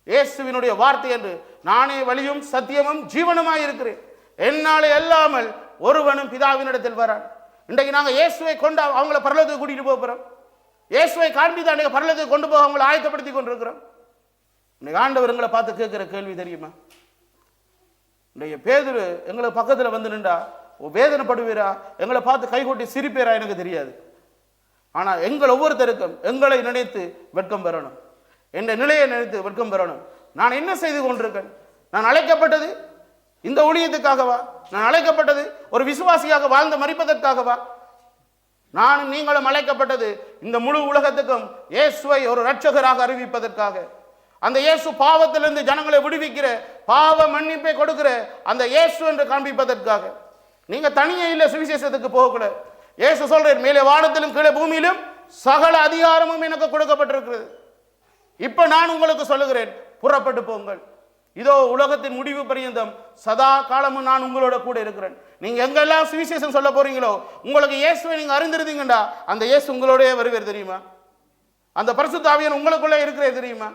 இயேசுவினுடைய வார்த்தை என்று நானே வழியும் சத்தியமும் ஜீவனுமாய் இருக்கிறேன், என்னாலே அல்லாமல் ஒருவனும் பிதாவினிடத்தில் வரான். இன்றைக்கு நாங்க இயேசுவை கொண்டு அவங்கள பரலோகத்துக்கு கூட்டிட்டு போகிறோம். இயேசுவை காண்பி தான் பரலோகத்துக்கு கொண்டு போக அவங்களை ஆயத்தப்படுத்தி கொண்டிருக்கிறோம். இன்னைக்கு ஆண்டவர் எங்களை பார்த்து கேட்கிற கேள்வி தெரியுமா? இன்றைக்கு பேதுரு எங்களை பக்கத்துல வந்து நின்றா வேதனைப்படுவீரா, எங்களை பார்த்து கைகொட்டி சிரிப்பேரா எனக்கு தெரியாது. ஆனா எங்கள் ஒவ்வொருத்தருக்கும் எங்களை நினைத்து வெட்கம் பெறணும். என்ற நிலையை நினைத்து வெட்கம் பெறணும். நான் என்ன செய்து கொண்டிருக்கேன்? நான் அழைக்கப்பட்டது இந்த ஊழியத்துக்காகவா? நான் அழைக்கப்பட்டது ஒரு விசுவாசியாக வாழ்ந்து மரிப்பதற்காகவா? நானும் நீங்களும் அழைக்கப்பட்டது இந்த முழு உலகத்துக்கும் இயேசுவை ஒரு இரட்சகராக அறிவிப்பதற்காக. அந்த இயேசு பாவத்திலிருந்து ஜனங்களை விடுவிக்கிற, பாவ மன்னிப்பை கொடுக்கிற அந்த இயேசு என்று காண்பிப்பதற்காக. நீங்க தனியே இல்லை சுவிசேஷத்துக்கு போகக்கூடாது. இயேசு சொல்றேன், மேலே வானத்திலும் கீழே பூமியிலும் சகல அதிகாரமும் எனக்கு கொடுக்கப்பட்டிருக்கிறது. இப்ப நான் உங்களுக்கு சொல்லுகிறேன், புறப்பட்டு போங்கள். இதோ உலகத்தின் முடிவு பரியந்தம் சதா காலமும் நான் உங்களோட கூட இருக்கிறேன். நீங்க எங்கெல்லாம் சுவிசேஷம் சொல்ல போறீங்களோ, உங்களுக்கு இயேசுவை நீங்க அறிந்திருந்தீங்கடா, அந்த இயேசு உங்களோடய வருவார் தெரியுமா? அந்த பரிசுத்த ஆவியானவர் உங்களுக்குள்ளே இருக்கிறே தெரியுமா?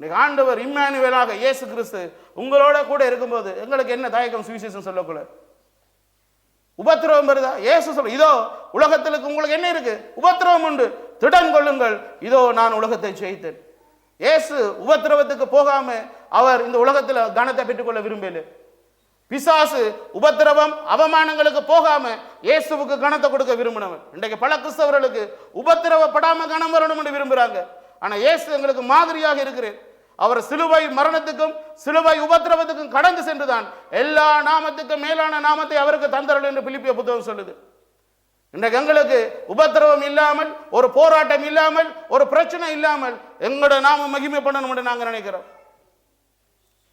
இன்னைக்கு ஆண்டவர் இம்மானுவேலாக இயேசு கிறிஸ்து உங்களோட கூட இருக்கும்போது எங்களுக்கு என்ன தயக்கம் சுவிசேஷம் சொல்லக்கூட? உபத்திரவம் வருதா? இயேசு சொல்ற, இதோ உலகத்திற்கு உங்களுக்கு என்ன இருக்கு? உபத்திரவம் உண்டு, திடன் கொள்ளுங்கள், இதோ நான் உலகத்தை ஜெயித்தேன். இயேசு உபத்திரவத்துக்கு போகாம அவர் இந்த உலகத்துல கனத்தை பெற்றுக்கொள்ள விரும்பல. பிசாசு உபத்திரவம் அவமானங்களுக்கு போகாம இயேசுவுக்கு கனத்தை கொடுக்க விரும்பினவன். இன்றைக்கு பல கிறிஸ்தவர்களுக்கு உபத்திரவப்படாம கனம் வரணும் என்று விரும்புறாங்க. ஆனா இயேசு எங்களுக்கு மாதிரியாக இருக்கிறேன். அவர் சிலுவை மரணத்துக்கும் சிலுவை உபத்திரவத்துக்கும் கடந்து சென்றுதான் எல்லா நாமத்துக்கும் மேலான நாமத்தை அவருக்கு தந்தார்கள் என்று பிலிப்பிய புத்தகம் சொல்லுது. இன்றைக்கு எங்களுக்கு உபத்திரவம் இல்லாமல், ஒரு போராட்டம் இல்லாமல், ஒரு பிரச்சனை இல்லாமல் எங்களோட நாம மகிமை பண்ணணும் என்று நாங்கள் நினைக்கிறோம்.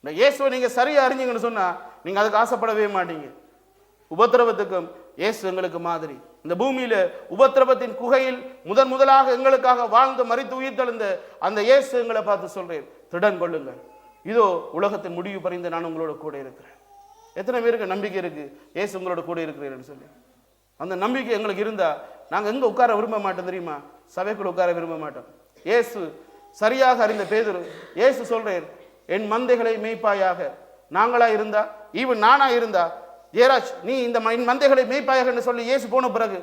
இந்த இயேசுவை நீங்க சரியா அறிஞ்சீங்கன்னு சொன்னா நீங்க அதுக்கு ஆசைப்படவே மாட்டீங்க. உபத்திரவத்துக்கும் இயேசு எங்களுக்கு மாதிரி. இந்த பூமியில உபத்திரவத்தின் குகையில் முதலாக எங்களுக்காக வாழ்ந்து மரித்து உயிர் தெழுந்த அந்த இயேசு எங்களை பார்த்து சொல்றேன், திடன் கொள்ளுங்கள், இதோ உலகத்தின் முடிவு பறிந்து நான் உங்களோட கூட இருக்கிறேன். எத்தனை பேருக்கு நம்பிக்கை இருக்கு இயேசு உங்களோட கூட இருக்கிறேன்னு சொல்லி? அந்த நம்பிக்கை எங்களுக்கு இருந்தா நாங்க எங்க உட்கார விரும்ப மாட்டோம் தெரியுமா? சபைக்குள்ள உட்கார விரும்ப மாட்டோம். இயேசு சரியாக அறிந்த பேதுரு இயேசு சொல்றேன், என் மந்தைகளை மேய்ப்பாயாக. நாங்களா இருந்தா, ஈவன் நானா இருந்தா, ஜெயராஜ் நீ இந்த மந்தைகளை மேய்ப்பாயாக என்று சொல்லி இயேசு போன பிறகு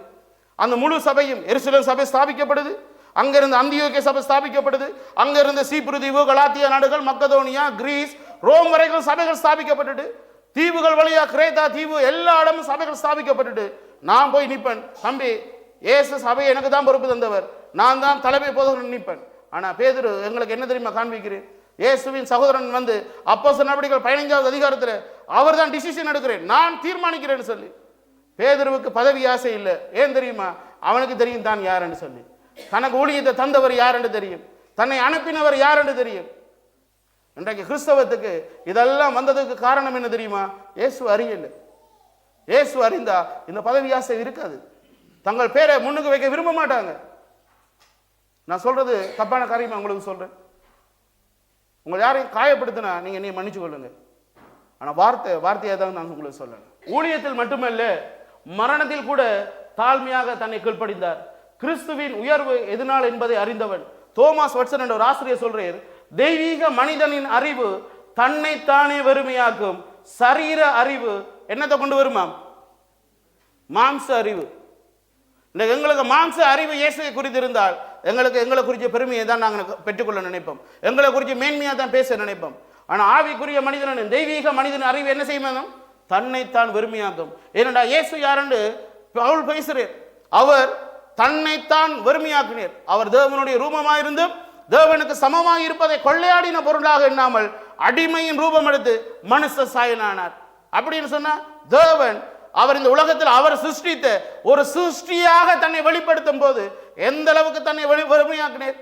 அந்த முழு சபையும் எருசலேம் சபை ஸ்தாபிக்கப்படுது. அங்கிருந்து அந்தியோக்கிய சபை ஸ்தாபிக்கப்படுது. அங்கிருந்து சீப்ரு தீவு, கலாத்தியா நாடுகள், மக்கதோனியா, கிரீஸ், ரோம் வரைக்கும் சபைகள் ஸ்தாபிக்கப்பட்டுட்டு, தீவுகள் வழியா கிரேத்தா தீவு எல்லா இடமும் சபைகள் ஸ்தாபிக்கப்பட்டுட்டு நான் போய் நிற்பேன், தம்பி இயேசு சபையை எனக்கு தான் பொறுப்பு தந்தவர், நான் தான் தலைமை போதகர் நிற்பேன். ஆனா பேதுரு எங்களுக்கு என்ன தெரியுமா காண்பிக்கிறேன்? இயேசுவின் சகோதரன் வந்து அப்போஸ்தலர் நடவடிக்கைகள் 15வது அதிகாரத்தில் அவர் தான் டிசிஷன் எடுக்கிறேன், நான் தீர்மானிக்கிறேன்னு சொல்லி. பேதுருவுக்கு பதவி ஆசை இல்லை. ஏன் தெரியுமா? அவனுக்கு தெரியும் தான் யார் என்று சொல்லி. தனக்கு ஊழியத்தை தந்தவர் யார் என்று தெரியும், தன்னை அனுப்பினவர் யார் என்று தெரியும். இன்றைக்கு கிறிஸ்தவத்துக்கு இதெல்லாம் வந்ததுக்கு காரணம் என்ன தெரியுமா? இயேசு அறியல. இயேசு அறிந்தா இந்த பதவி ஆசை இருக்காது. தங்கள் பேரை முன்னுக்கு வைக்க விரும்ப மாட்டாங்க. நான் சொல்றது தப்பான காரியமா உங்களுக்கு சொல்றேன். உங்களை யாரையும் காயப்படுத்தினா நீங்க என்னைய மன்னிச்சு கொள்ளுங்க. ஆனா வார்த்தையை தான் நான் உங்களுக்கு சொல்லணும். ஊழியத்தில் மட்டுமல்ல, மரணத்தில் கூட தாழ்மையாக தன்னை கீழ்ப்படிந்தார். கிறிஸ்துவின் உயர்வு எதனால் என்பதை அறிந்தவன். தோமாஸ் வட்சன் என்ற ஒரு ஆசிரியர் சொல்றார், தெய்வீக மனிதனின் அறிவு தன்னைத்தானே வெறுமையாக்கும், சரீர அறிவு என்னத்தை கொண்டு வருமாம்? மாம்ச அறிவு. எங்களுக்கு மாம்ச அறிவு இயேசுவை குறித்து இருந்தால் எங்களை குறித்த பெருமையை தான் நாங்கள் பெற்றுக்கொள்ள நினைப்போம், எங்களை குறித்து மேன்மையாக தான் பேச நினைப்போம். ஆனால் ஆவிக்குரிய மனிதனின் தெய்வீக மனிதன் அறிவு என்ன செய்யும்? தன்னைத்தான் வெறுமையாக்கும். ஏனென்றா இயேசு யாரென்று பவுல் பேசுகிறார். அவர் தன்னைத்தான் வெறுமையாக்கினார். அவர் தேவனுடைய ரூபமாயிருந்து தேவனுக்கு சமமாக இருப்பதை கொள்ளையாடின பொருளாக எண்ணாமல் அடிமையின் ரூபம் எடுத்து மனுஷ சாயலானார். அப்படின்னு சொன்னா தேவன் அவர் இந்த உலகத்தில் அவர் சிருஷ்டித்த ஒரு சிருஷ்டியாக தன்னை வெளிப்படுத்தும் போது எந்த அளவுக்கு தன்னை வெறுமையாக்கினார்.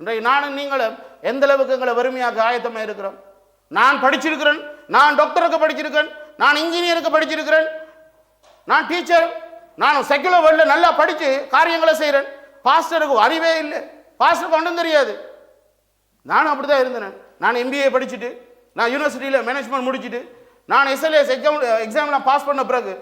இன்றைக்கு நானும் நீங்களும் எந்த அளவுக்கு எங்களை வெறுமையாக்க ஆயத்தமா இருக்கிறோம்? நான் படிச்சிருக்கிறேன், நான் டாக்டருக்கு படிச்சிருக்கேன், நான் இன்ஜினியருக்கு படிச்சிருக்கிறேன், நான் டீச்சர், நான் செக்குலர் வேர்ல்ட்ல நல்லா படிச்சு காரியங்களை செய்கிறேன். பாஸ்டருக்கு அறிவே இல்லை, பாஸ்டருக்கு ஒன்றும் தெரியாது. நானும் அப்படிதான் இருந்தேன். நான் MBA படிச்சுட்டு, நான் யூனிவர்சிட்டியில் மேனேஜ்மெண்ட் முடிச்சுட்டு, நான் SLS எக்ஸாம்லாம் பாஸ் பண்ண பிறகு,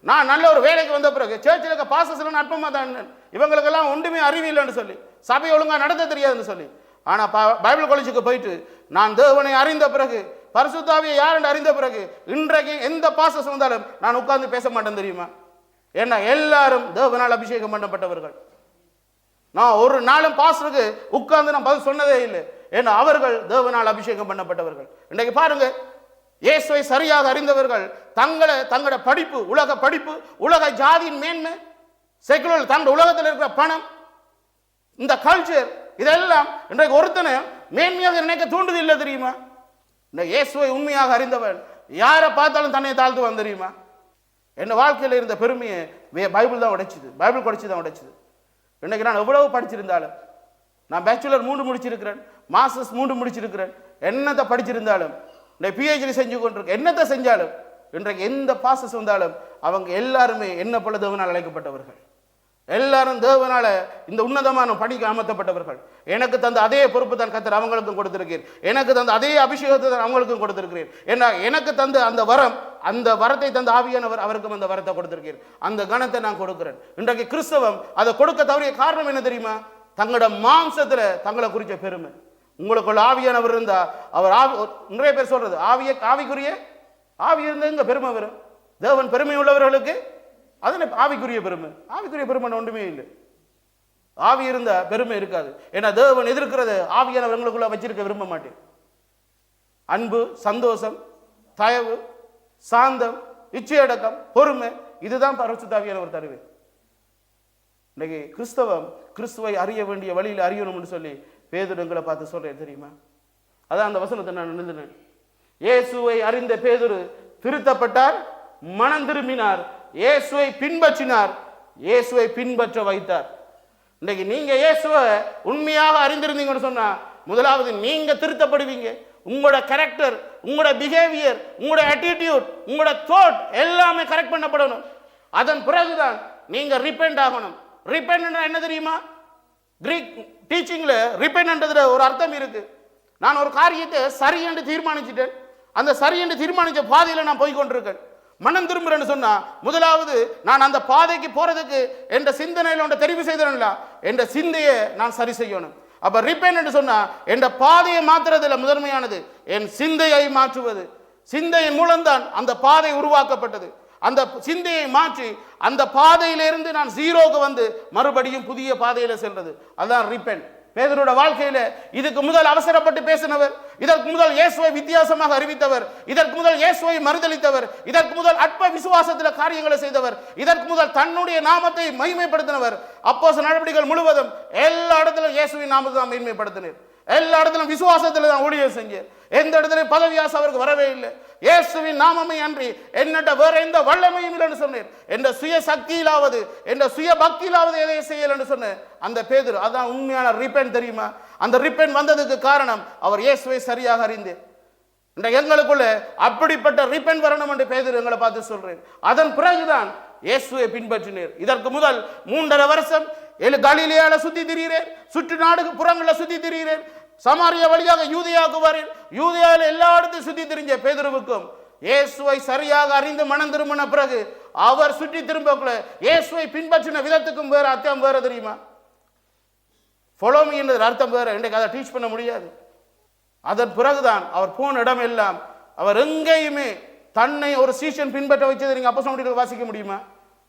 நான் நல்ல ஒரு வேலைக்கு வந்த பிறகு சர்ச்சில் இருக்க பாஸ்டர்ஸ்லாம் அற்பமாக தான் இருந்தேன். இவங்களுக்கெல்லாம் ஒன்றுமே அறிவு இல்லைன்னு சொல்லி, சபை ஒழுங்காக நடத்த தெரியாதுன்னு சொல்லி. ஆனால் பைபிள் காலேஜுக்கு போயிட்டு நான் தேவனை அறிந்த பிறகு, பரிசுத்தாவியை யார் என்று அறிந்த பிறகு, இன்றைக்கு எந்த பாஸ்டர்ஸ் வந்தாலும் நான் உட்கார்ந்து பேச மாட்டேன் தெரியுமா? ஏன்னா எல்லாரும் தேவனால் அபிஷேகம் பண்ணப்பட்டவர்கள். நான் ஒரு நாளும் பாஸ்டருக்கு உட்கார்ந்து நான் பதில் சொன்னதே இல்லை. ஏன்னா அவர்கள் தேவனால் அபிஷேகம் பண்ணப்பட்டவர்கள். இன்றைக்கு பாருங்க, இயேசுவை சரியாக அறிந்தவர்கள் தங்களோட படிப்பு, உலக படிப்பு, உலக ஜாதியின் மேன்மை, செக்குலர் தங்கள் உலகத்தில் இருக்கிற பணம், இந்த கல்ச்சர், இதெல்லாம் இன்றைக்கு ஒருத்தனை மேன்மையாக நினைக்க தூண்டுது இல்லை தெரியுமா? இந்த இயேசுவை உண்மையாக அறிந்தவன் யாரை பார்த்தாலும் தன்னை தாழ்த்துவான் தெரியுமா? என் வாழ்க்கையில் இருந்த பெருமையை பைபிள் தான் உடைச்சுது, பைபிள் படிச்சு தான் உடைச்சுது. இன்னைக்கு நான் எவ்வளவு படிச்சிருந்தாலும், நான் பேச்சுலர் 3 முடிச்சிருக்கிறேன், மாஸ்டர்ஸ் 3 முடிச்சிருக்கிறேன், என்னத்தை படிச்சிருந்தாலும், இந்த PhD செஞ்சு கொண்டிருக்க, என்னத்தை செஞ்சாலும், இன்றைக்கு எந்த பாஸ்டர்ஸ் வந்தாலும் அவங்க எல்லாருமே என்ன போல தேவனால் அழைக்கப்பட்டவர்கள், எல்லாரும் தேவனால இந்த உன்னதமான பணிக்கு அமர்த்தப்பட்டவர்கள். எனக்கு தந்த அதே பொறுப்பு தான் கர்த்தர் அவங்களுக்கும் கொடுத்திருக்கிறேன், எனக்கு தந்த அதே அபிஷேகத்தை தான் அவங்களுக்கும் கொடுத்திருக்கிறேன். ஏன்னா எனக்கு தந்த அந்த வரம், அந்த வரத்தை தந்த ஆவியானவர் அவருக்கும் அந்த வரத்தை கொடுத்திருக்கிறேன், அந்த கணத்தை நான் கொடுக்கிறேன். இன்றைக்கு கிறிஸ்தவம் அதை கொடுக்க தவறிய காரணம் என்ன தெரியுமா? தங்களோட மாம்சத்துல தங்களை குறித்த பெருமை. உங்களுக்குள்ள ஆவியானவர் இருந்தா, அவர் நிறைய பேர் சொல்றது ஆவிக்குரிய ஆவி இருந்தா இங்க பெருமை வரும். தேவன் பெருமை உள்ளவர்களுக்கு அது ஆவிக்குரிய பெருமை. ஆவிக்குரிய பெருமை ஒன்றுமே இல்லை. ஆவி இருந்த பெருமை இருக்காது. ஏன்னா தேவன் எதிர்க்கிறது ஆவியானவர்களுக்குள்ள வச்சிருக்க விரும்ப மாட்டேன். அன்பு, சந்தோஷம், தயவு, சாந்தம், இச்சையடக்கம், பொறுமை, இதுதான் பரிசுத்த ஆவியானவர் தருவேன். இன்னைக்கு கிறிஸ்துவை அறிய வேண்டிய வழியில் அறியணும்னு சொல்லி பேதுரு எங்களை பார்த்து சொல்றேன் தெரியுமா? அதான் அந்த வசனத்தை நான் எழுதினேன். இயேசுவை அறிந்த பேதுரு திருத்தப்பட்டார், மனம் திரும்பினார், இயேசுவை பின்பற்றினார், இயேசுவை பின்பற்ற வைத்தார். இன்னைக்கு நீங்க இயேசுவை உண்மையாக அறிந்திருந்தீங்கன்னு சொன்னா முதலாவது நீங்க திருத்தப்படுவீங்க. உங்களோட கேரக்டர், உங்களோட பிஹேவியர், உங்களோட ஆட்டிடியூட், உங்களோட தாட் எல்லாமே கரெக்ட் பண்ணப்படணும். அதன் பிறகுதான் நீங்க ரிப்பெண்ட் ஆகணும். ரிப்பெண்ட் என்ன தெரியுமா? கிரீக் டீச்சிங்ல ரிப்பெண்ட்ன்றதுல ஒரு அர்த்தம் இருக்கு. நான் ஒரு காரியத்தை சரி என்று தீர்மானிச்சுட்டேன், அந்த சரி என்று தீர்மானிச்ச பாதையில நான் போய் கொண்டிருக்கேன். மனம் திரும்புறேன்னு சொன்னா முதலாவது நான் அந்த பாதைக்கு போறதுக்கு என்ற சிந்தனையில ஒன்றை தெரிவு செய்தேன்ல, என்ற சிந்தையை நான் சரி செய்யணும். அப்ப ரிப்பெண்ட் என்று சொன்னா என்ற பாதையை மாற்றுறதுல முதன்மையானது என் சிந்தையை மாற்றுவது. சிந்தையின் மூலம்தான் அந்த பாதை உருவாக்கப்பட்டது. அந்த சிந்தையை மாற்றி அந்த பாதையிலிருந்து நான் ஜீரோக்கு வந்து மறுபடியும் புதிய பாதையில செல்றது, அதான் ரிப்பெண்ட். பேதுருவோட வாழ்க்கையில இதுக்கு முதல் அவசரப்பட்டு பேசினவர், இதற்கு முதல் இயேசுவை வித்தியாசமாக அறிவித்தவர், இதற்கு முதல் இயேசுவை மறுதளித்தவர், இதற்கு முதல் அற்ப விசுவாசத்தில் காரியங்களை செய்தவர், இதற்கு முதல் தன்னுடைய நாமத்தை மகிமைப்படுத்தினவர். அப்போஸ்தலர் நடவடிக்கைகள் முழுவதும் எல்லா இடத்திலும் இயேசுவின் நாமத்தை தான் மகிமைப்படுத்தினார். எல்லா இடத்திலும் விசுவாசத்தில் தான் ஊழியம் செஞ்சார். எந்த இடத்திலும் பதவியாசை அவருக்கு வரவே இல்லை. இயேசுவின் நாமமே அன்றி என்னட்ட வேற எந்த வல்லமையும் இல்லைன்னு சொன்னார். என்ற சுய சக்தியிலாவது என்ற சுய பக்தியிலாவது எதை செய்யல என்று சொன்ன அந்த பேதுரு, அதான் உண்மையான ரிப்பெண்ட் தெரியுமா? அந்த ரிப்பெண்ட் வந்ததுக்கு காரணம் அவர் இயேசுவை சரியாக அறிந்து. இன்றைக்கு எங்களுக்குள்ள அப்படிப்பட்ட ரிப்பெண்ட் வரணும் என்று பேதுரு எங்களை பார்த்து சொல்றேன். அதன் பிறகுதான் இயேசுவை பின்பற்றினார். இதற்கு முதல் 3.5 வருஷம் கலிலேயால சுத்தி திரிகிறேன், சுற்று நாடுக்கு புறங்கள சுத்தி திரிகிறேன், சமாரியா வழியாக யூதேயாவுக்கு வரேன். யூதேயாவில் எல்லா இடத்தையும் சுத்தி திரிஞ்ச பேதுருவுக்கும் இயேசுவை சரியாக அறிந்து மனம் திரும்பின பிறகு அவர் சுற்றி திரும்பக்குள்ள இயேசுவை பின்பற்றின விதத்துக்கும் வேற அர்த்தம் வேற தெரியுமா? ஃபாலோ மீ என்ற அர்த்தம் வேற. இன்றைக்கு அதை டீச் பண்ண முடியாது. அதன் பிறகுதான் அவர் போன இடம் எல்லாம் அவர் எங்கேயுமே தன்னை ஒரு சீஷன் பின்பற்ற வச்சது நீங்க அப்போஸ்தலர்கள் வாசிக்க முடியுமா?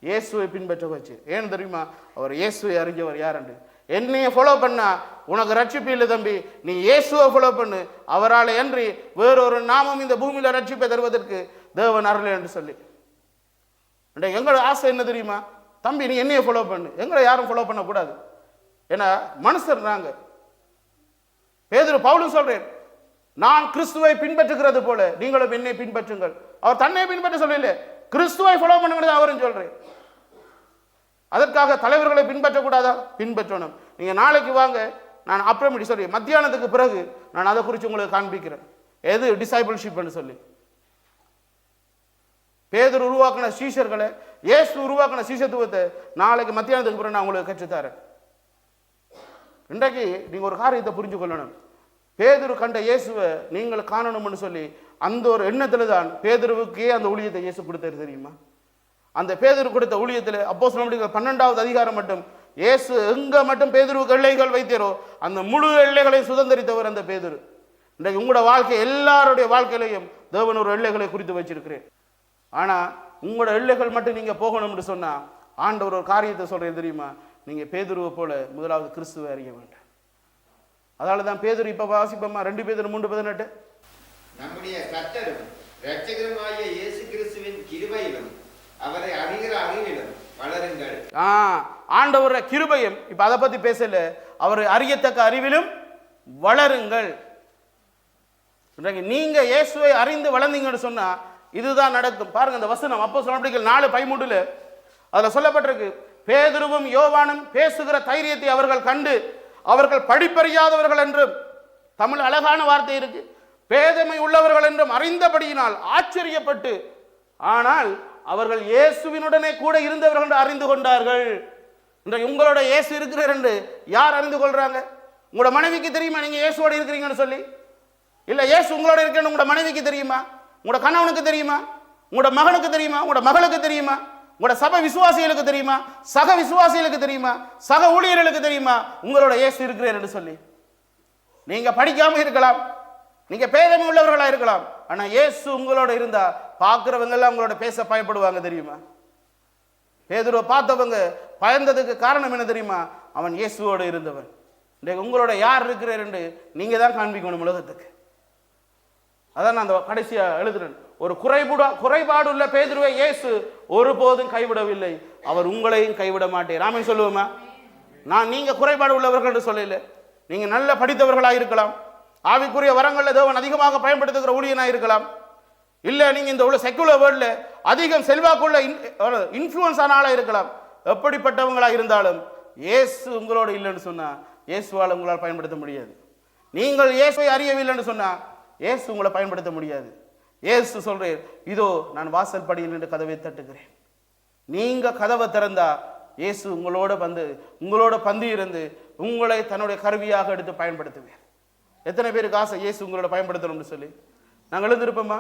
இயேசுவை பின்பற்ற வச்சு. ஏன்னு தெரியுமா? அவர் இயேசுவை அறிஞ்சவர் யாருண்டு. என்னைய ஃபாலோ பண்ணா உனக்கு ரட்சிப்பு இல்லை தம்பி, நீ இயேசுவை ஃபாலோ பண்ணு, அவரால் அன்றி வேறொரு நாமம் இந்த பூமியில ரட்சிப்பை தருவதற்கு தேவன் அருள் என்று சொல்லி. எங்களோட ஆசை என்ன தெரியுமா? தம்பி நீ என்னைய ஃபாலோ பண்ணு, எங்களை யாரும் ஃபாலோ பண்ணக்கூடாது. ஏன்னா மனுஷர் நாங்க. பேதுரு பவுலும் சொல்றேன், நான் கிறிஸ்துவை பின்பற்றுகிறது போல நீங்களும் என்னை பின்பற்றுங்கள். அவர் தன்னை பின்பற்ற சொல்லல, கிறிஸ்துவை ஃபாலோ பண்ணுங்கிறது அவரும் சொல்றேன். அதற்காக தலைவர்களை பின்பற்றக்கூடாதா? பின்பற்றணும். நீங்க நாளைக்கு வாங்க, நான் அப்புறம் சொல்லி மத்தியானத்துக்கு பிறகு நான் அதை குறித்து உங்களுக்கு காண்பிக்கிறேன், எது டிசைபிள்ஷிப் சொல்லி. பேதுரு உருவாக்கின சீஷர்களை, இயேசு உருவாக்கின சீஷத்துவத்தை நாளைக்கு மத்தியானத்துக்கு பிறகு நான் உங்களுக்கு கற்றுத்தரேன். இன்றைக்கு நீங்க ஒரு காரியத்தை புரிஞ்சு கொள்ளணும். பேதுரு கண்ட இயேசுவை நீங்கள் காணணும்னு சொல்லி அந்த ஒரு எண்ணத்துல தான் பேதுருவுக்கே அந்த ஊழியத்தை இயேசு கொடுத்தாரு தெரியுமா? அந்த பேதுரு கொடுத்த ஊழியத்தில் அப்போஸ்தலர் நடவடிக்கைகள் 12வது அதிகாரம் மட்டும் இயேசு எங்க மட்டும் பேதுருவுக்கு எல்லைகள் வைத்தாரோ அந்த முழு எல்லைகளையும் சுதந்திரித்தவர் அந்த பேதுரு. இன்றைக்கு உங்களோட வாழ்க்கை எல்லாருடைய வாழ்க்கையிலையும் தேவன் ஒரு எல்லைகளை குறித்து வச்சிருக்கிறேன். ஆனா உங்களோட எல்லைகள் மட்டும் நீங்க போகணும்னு சொன்னா ஆண்டவர் ஒரு காரியத்தை சொல்றேன் தெரியுமா? நீங்க பேதுருவை போல முதலாவது கிறிஸ்துவை அறிய வேண்டாம். அதனால தான் பேதுரு இப்ப வாசிப்போமா 2 பேதுரு 3:18, நம்முடைய கர்த்தரும் இரட்சகருமாகிய இயேசு கிறிஸ்துவின் கிருபையிலும் அவரை அறிகிற அறிவிலும் வளருங்கள். ஆண்டவருடைய கிருபையும் இப்ப அதை பத்தி பேசல, அவரை அறியத்தக்க அறிவிலும் வளருங்கள். நீங்க இயேசுவை அறிந்து வளர்ந்தீங்கன்னு சொன்னா இதுதான் நடக்கும். பாருங்க அந்த வசனம் அப்போஸ்தலர் நடவடிக்கைகள் 4:13 அதுல சொல்லப்பட்டிருக்கு, பேதுருவும் யோவானும் பேசுகிற தைரியத்தை அவர்கள் கண்டு அவர்கள் படிப்பறியாதவர்கள் என்றும், தமிழ் அழகான வார்த்தை இருக்கு, பேதமை உள்ளவர்கள் என்றும் அறிந்தபடியினால் ஆச்சரியப்பட்டு, ஆனால் அவர்கள் இயேசுவினுடனே கூட இருந்தவர்கள் என்று அறிந்து கொண்டார்கள். இன்றைக்கு உங்களோட இயேசு இருக்கிறார் என்று யார் அறிந்து கொள்றாங்க? உங்களோட மனைவிக்கு தெரியுமா நீங்க இயேசுவோட இருக்கிறீங்கன்னு சொல்லி? இல்ல இயேசு உங்களோட இருக்கணும் உங்களோட மனைவிக்கு தெரியுமா? உங்களோட கணவனுக்கு தெரியுமா? உங்களோட மகனுக்கு தெரியுமா? உங்களோட மகளுக்கு தெரியுமா? உங்களோட சபை விசுவாசிகளுக்கு தெரியுமா? சக விசுவாசிகளுக்கு தெரியுமா? சக ஊழியர்களுக்கு தெரியுமா உங்களோட இயேசு இருக்கிறார் என்று சொல்லி? நீங்க படிக்காம இருக்கலாம், நீங்க பேதமை உள்ளவர்களா இருக்கலாம், ஆனா இயேசு உங்களோட இருந்தா பார்க்கிறவங்க எல்லாம் உங்களோட பேச பயப்படுவாங்க தெரியுமா? பேதுருவை பார்த்தவங்க பயந்ததுக்கு காரணம் என்ன தெரியுமா? அவன் இயேசுவோடு இருந்தவன். உங்களோட யார் இருக்கிறார் என்று நீங்க தான் காண்பிக்கணும் உலகத்துக்கு. அதான் நான் அந்த கடைசியா எழுதுறேன். ஒரு குறைபாடு உள்ள பேதுருவை இயேசு ஒருபோதும் கைவிடவில்லை, அவர் உங்களையும் கைவிட மாட்டேன். ராமன் சொல்லுவோமா? நீங்க குறைபாடு உள்ளவர்கள் என்று சொல்லல. நீங்க நல்ல படித்தவர்களா இருக்கலாம், ஆவிக்குரிய வரங்கள்ல தேவன் அதிகமாக பயன்படுத்துகிற ஊழியனா இருக்கலாம், இல்ல நீங்க இந்த உள்ள செக்குலர் வேர்ல்ட்ல அதிகம் செல்வாக்குள்ள இன்ஃப்ளூயன்ஸ் ஆன ஆளா இருக்கலாம். எப்படிப்பட்டவங்களா இருந்தாலும் இயேசு உங்களோட இல்லைன்னு சொன்னா இயேசுவால் உங்களால் பயன்படுத்த முடியாது. நீங்கள் இயேசுவை அறியவில்லைன்னு சொன்னா இயேசு உங்களை பயன்படுத்த முடியாது. இயேசு சொல்றேன், இதோ நான் வாசல் படியில் நின்று கதவை தட்டுகிறேன். நீங்க கதவை திறந்தா இயேசு உங்களோட பந்தி இருந்து உங்களை தன்னுடைய கருவியாக எடுத்து பயன்படுத்துவேன். எத்தனை பேருக்கு ஆசை இயேசு உங்களோட பயன்படுத்தணும்னு சொல்லி? நாங்கள் எழுந்திருப்போமா?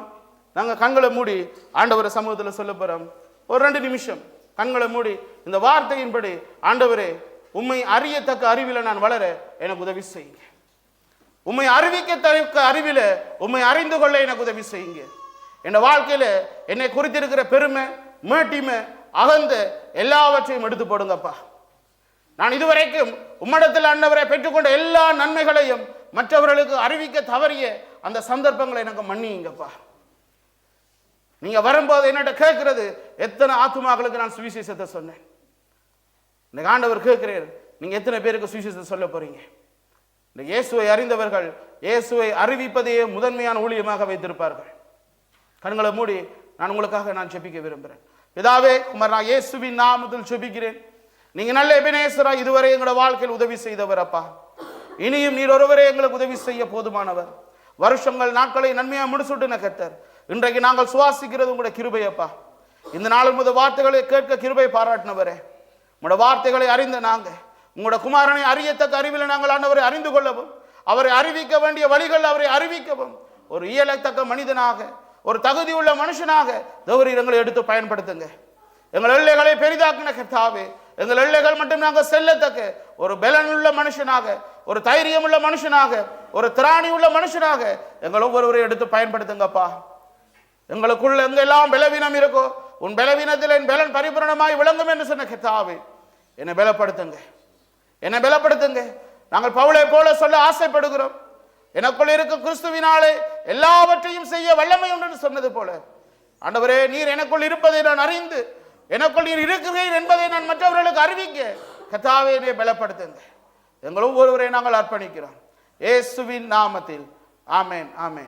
நாங்கள் கண்களை மூடி ஆண்டவரை சமூகத்தில் சொல்ல போறோம். ஒரு 2 நிமிஷம் கண்களை மூடி இந்த வார்த்தையின்படி, ஆண்டவரே உம்மை அறியத்தக்க அறிவில நான் வளர எனக்கு உதவி செய்யுங்க. உம்மை அறிவிக்கத்தக்க அறிவில உம்மை அறிந்து கொள்ள எனக்கு உதவி செய்யுங்க. என் வாழ்க்கையில என்னை குறித்திருக்கிற பெருமை, மேட்டிமை, அகந்த எல்லாவற்றையும் எடுத்து போடுங்கப்பா. நான் இதுவரைக்கும் உம்மிடத்தில் ஆண்டவரை பெற்றுக்கொண்ட எல்லா நன்மைகளையும் மற்றவர்களுக்கு அறிவிக்க தவறிய அந்த சந்தர்ப்பங்களை எனக்கு மன்னியுங்கப்பா. நீங்க வரும்போது என்னட்ட கேட்கிறது, எத்தனை ஆத்துமாக்களுக்கு நான் சுவிசேஷத்தை சொன்னேன். இந்த ஆண்டவர் கேட்கிறேன், நீங்க எத்தனை பேருக்கு சுவிசேஷத்தை சொல்ல போறீங்க? இந்த இயேசுவை அறிந்தவர்கள் இயேசுவை அறிவிப்பதையே முதன்மையான ஊழியமாக வைத்திருப்பார்கள். கண்களை மூடி நான் உங்களுக்காக நான் ஜெபிக்க விரும்புகிறேன். பிதாவே, குமாரா இயேசுவின் நாமத்தில் ஜெபிக்கிறேன். நீங்க நல்ல எபினேசரா இதுவரை எங்களோட வாழ்க்கையில் உதவி செய்தவர் அப்பா. இனியும் நீர் ஒருவரே எங்களுக்கு உதவி செய்ய போதுமானவர். வருஷங்கள் நாட்களை நன்மையா முடிச்சுட்டு கர்த்தர், இன்றைக்கு நாங்கள் சுவாசிக்கிறது உங்களுடைய கிருபை அப்பா. இந்த நாள் முதல் வார்த்தைகளை கேட்க கிருபை பாராட்டினவரே, உங்களுடைய வார்த்தைகளை அறிந்த நாங்க உங்களுடைய குமாரனை அறியத்தக்க அறிவில் நாங்கள் ஆண்டவரை அறிந்து கொள்ளவும், அவரை அறிவிக்க வேண்டிய வழிகள் அவரை அறிவிக்கவும், ஒரு இயலத்தக்க மனிதனாக, ஒரு தகுதி உள்ள மனுஷனாக தேவரீர் எங்களை எடுத்து பயன்படுத்துங்க. எங்கள் எல்லைகளை பெரிதாக்கின கர்த்தாவே, எங்கள் எல்லைகள் மட்டும் நாங்கள் செல்லத்தக்க ஒரு பலனுள்ள மனுஷனாக, ஒரு தைரியம் உள்ள மனுஷனாக, ஒரு திராணி உள்ள மனுஷனாக எங்கள் ஒவ்வொருவரையும் எடுத்து பயன்படுத்துங்கப்பா. எங்களுக்குள்ள எங்கெல்லாம் பலவீனம் இருக்கோ உன் பலவீனத்தில் என் பலன் பரிபூரணமாய் விளங்கும் என்று சொன்ன கர்த்தாவே, என்னை பலப்படுத்துங்க, என்னை பலப்படுத்துங்க. நாங்கள் பவுலை போல சொல்ல ஆசைப்படுகிறோம், எனக்குள் இருக்க கிறிஸ்துவினாலே எல்லாவற்றையும் செய்ய வல்லமை உண்டு என்று சொன்னது போல ஆண்டவரே, நீர் எனக்குள் இருப்பதை நான் அறிந்து எனக்குள் நீர் இருக்கிறீர் என்பதை நான் மற்றவர்களுக்கு அறிவிக்க கர்த்தாவே என்னை பலப்படுத்துங்க. எங்கள் ஒவ்வொருவரை நாங்கள் அர்ப்பணிக்கிறோம் இயேசுவின் நாமத்தில். ஆமென், ஆமென்.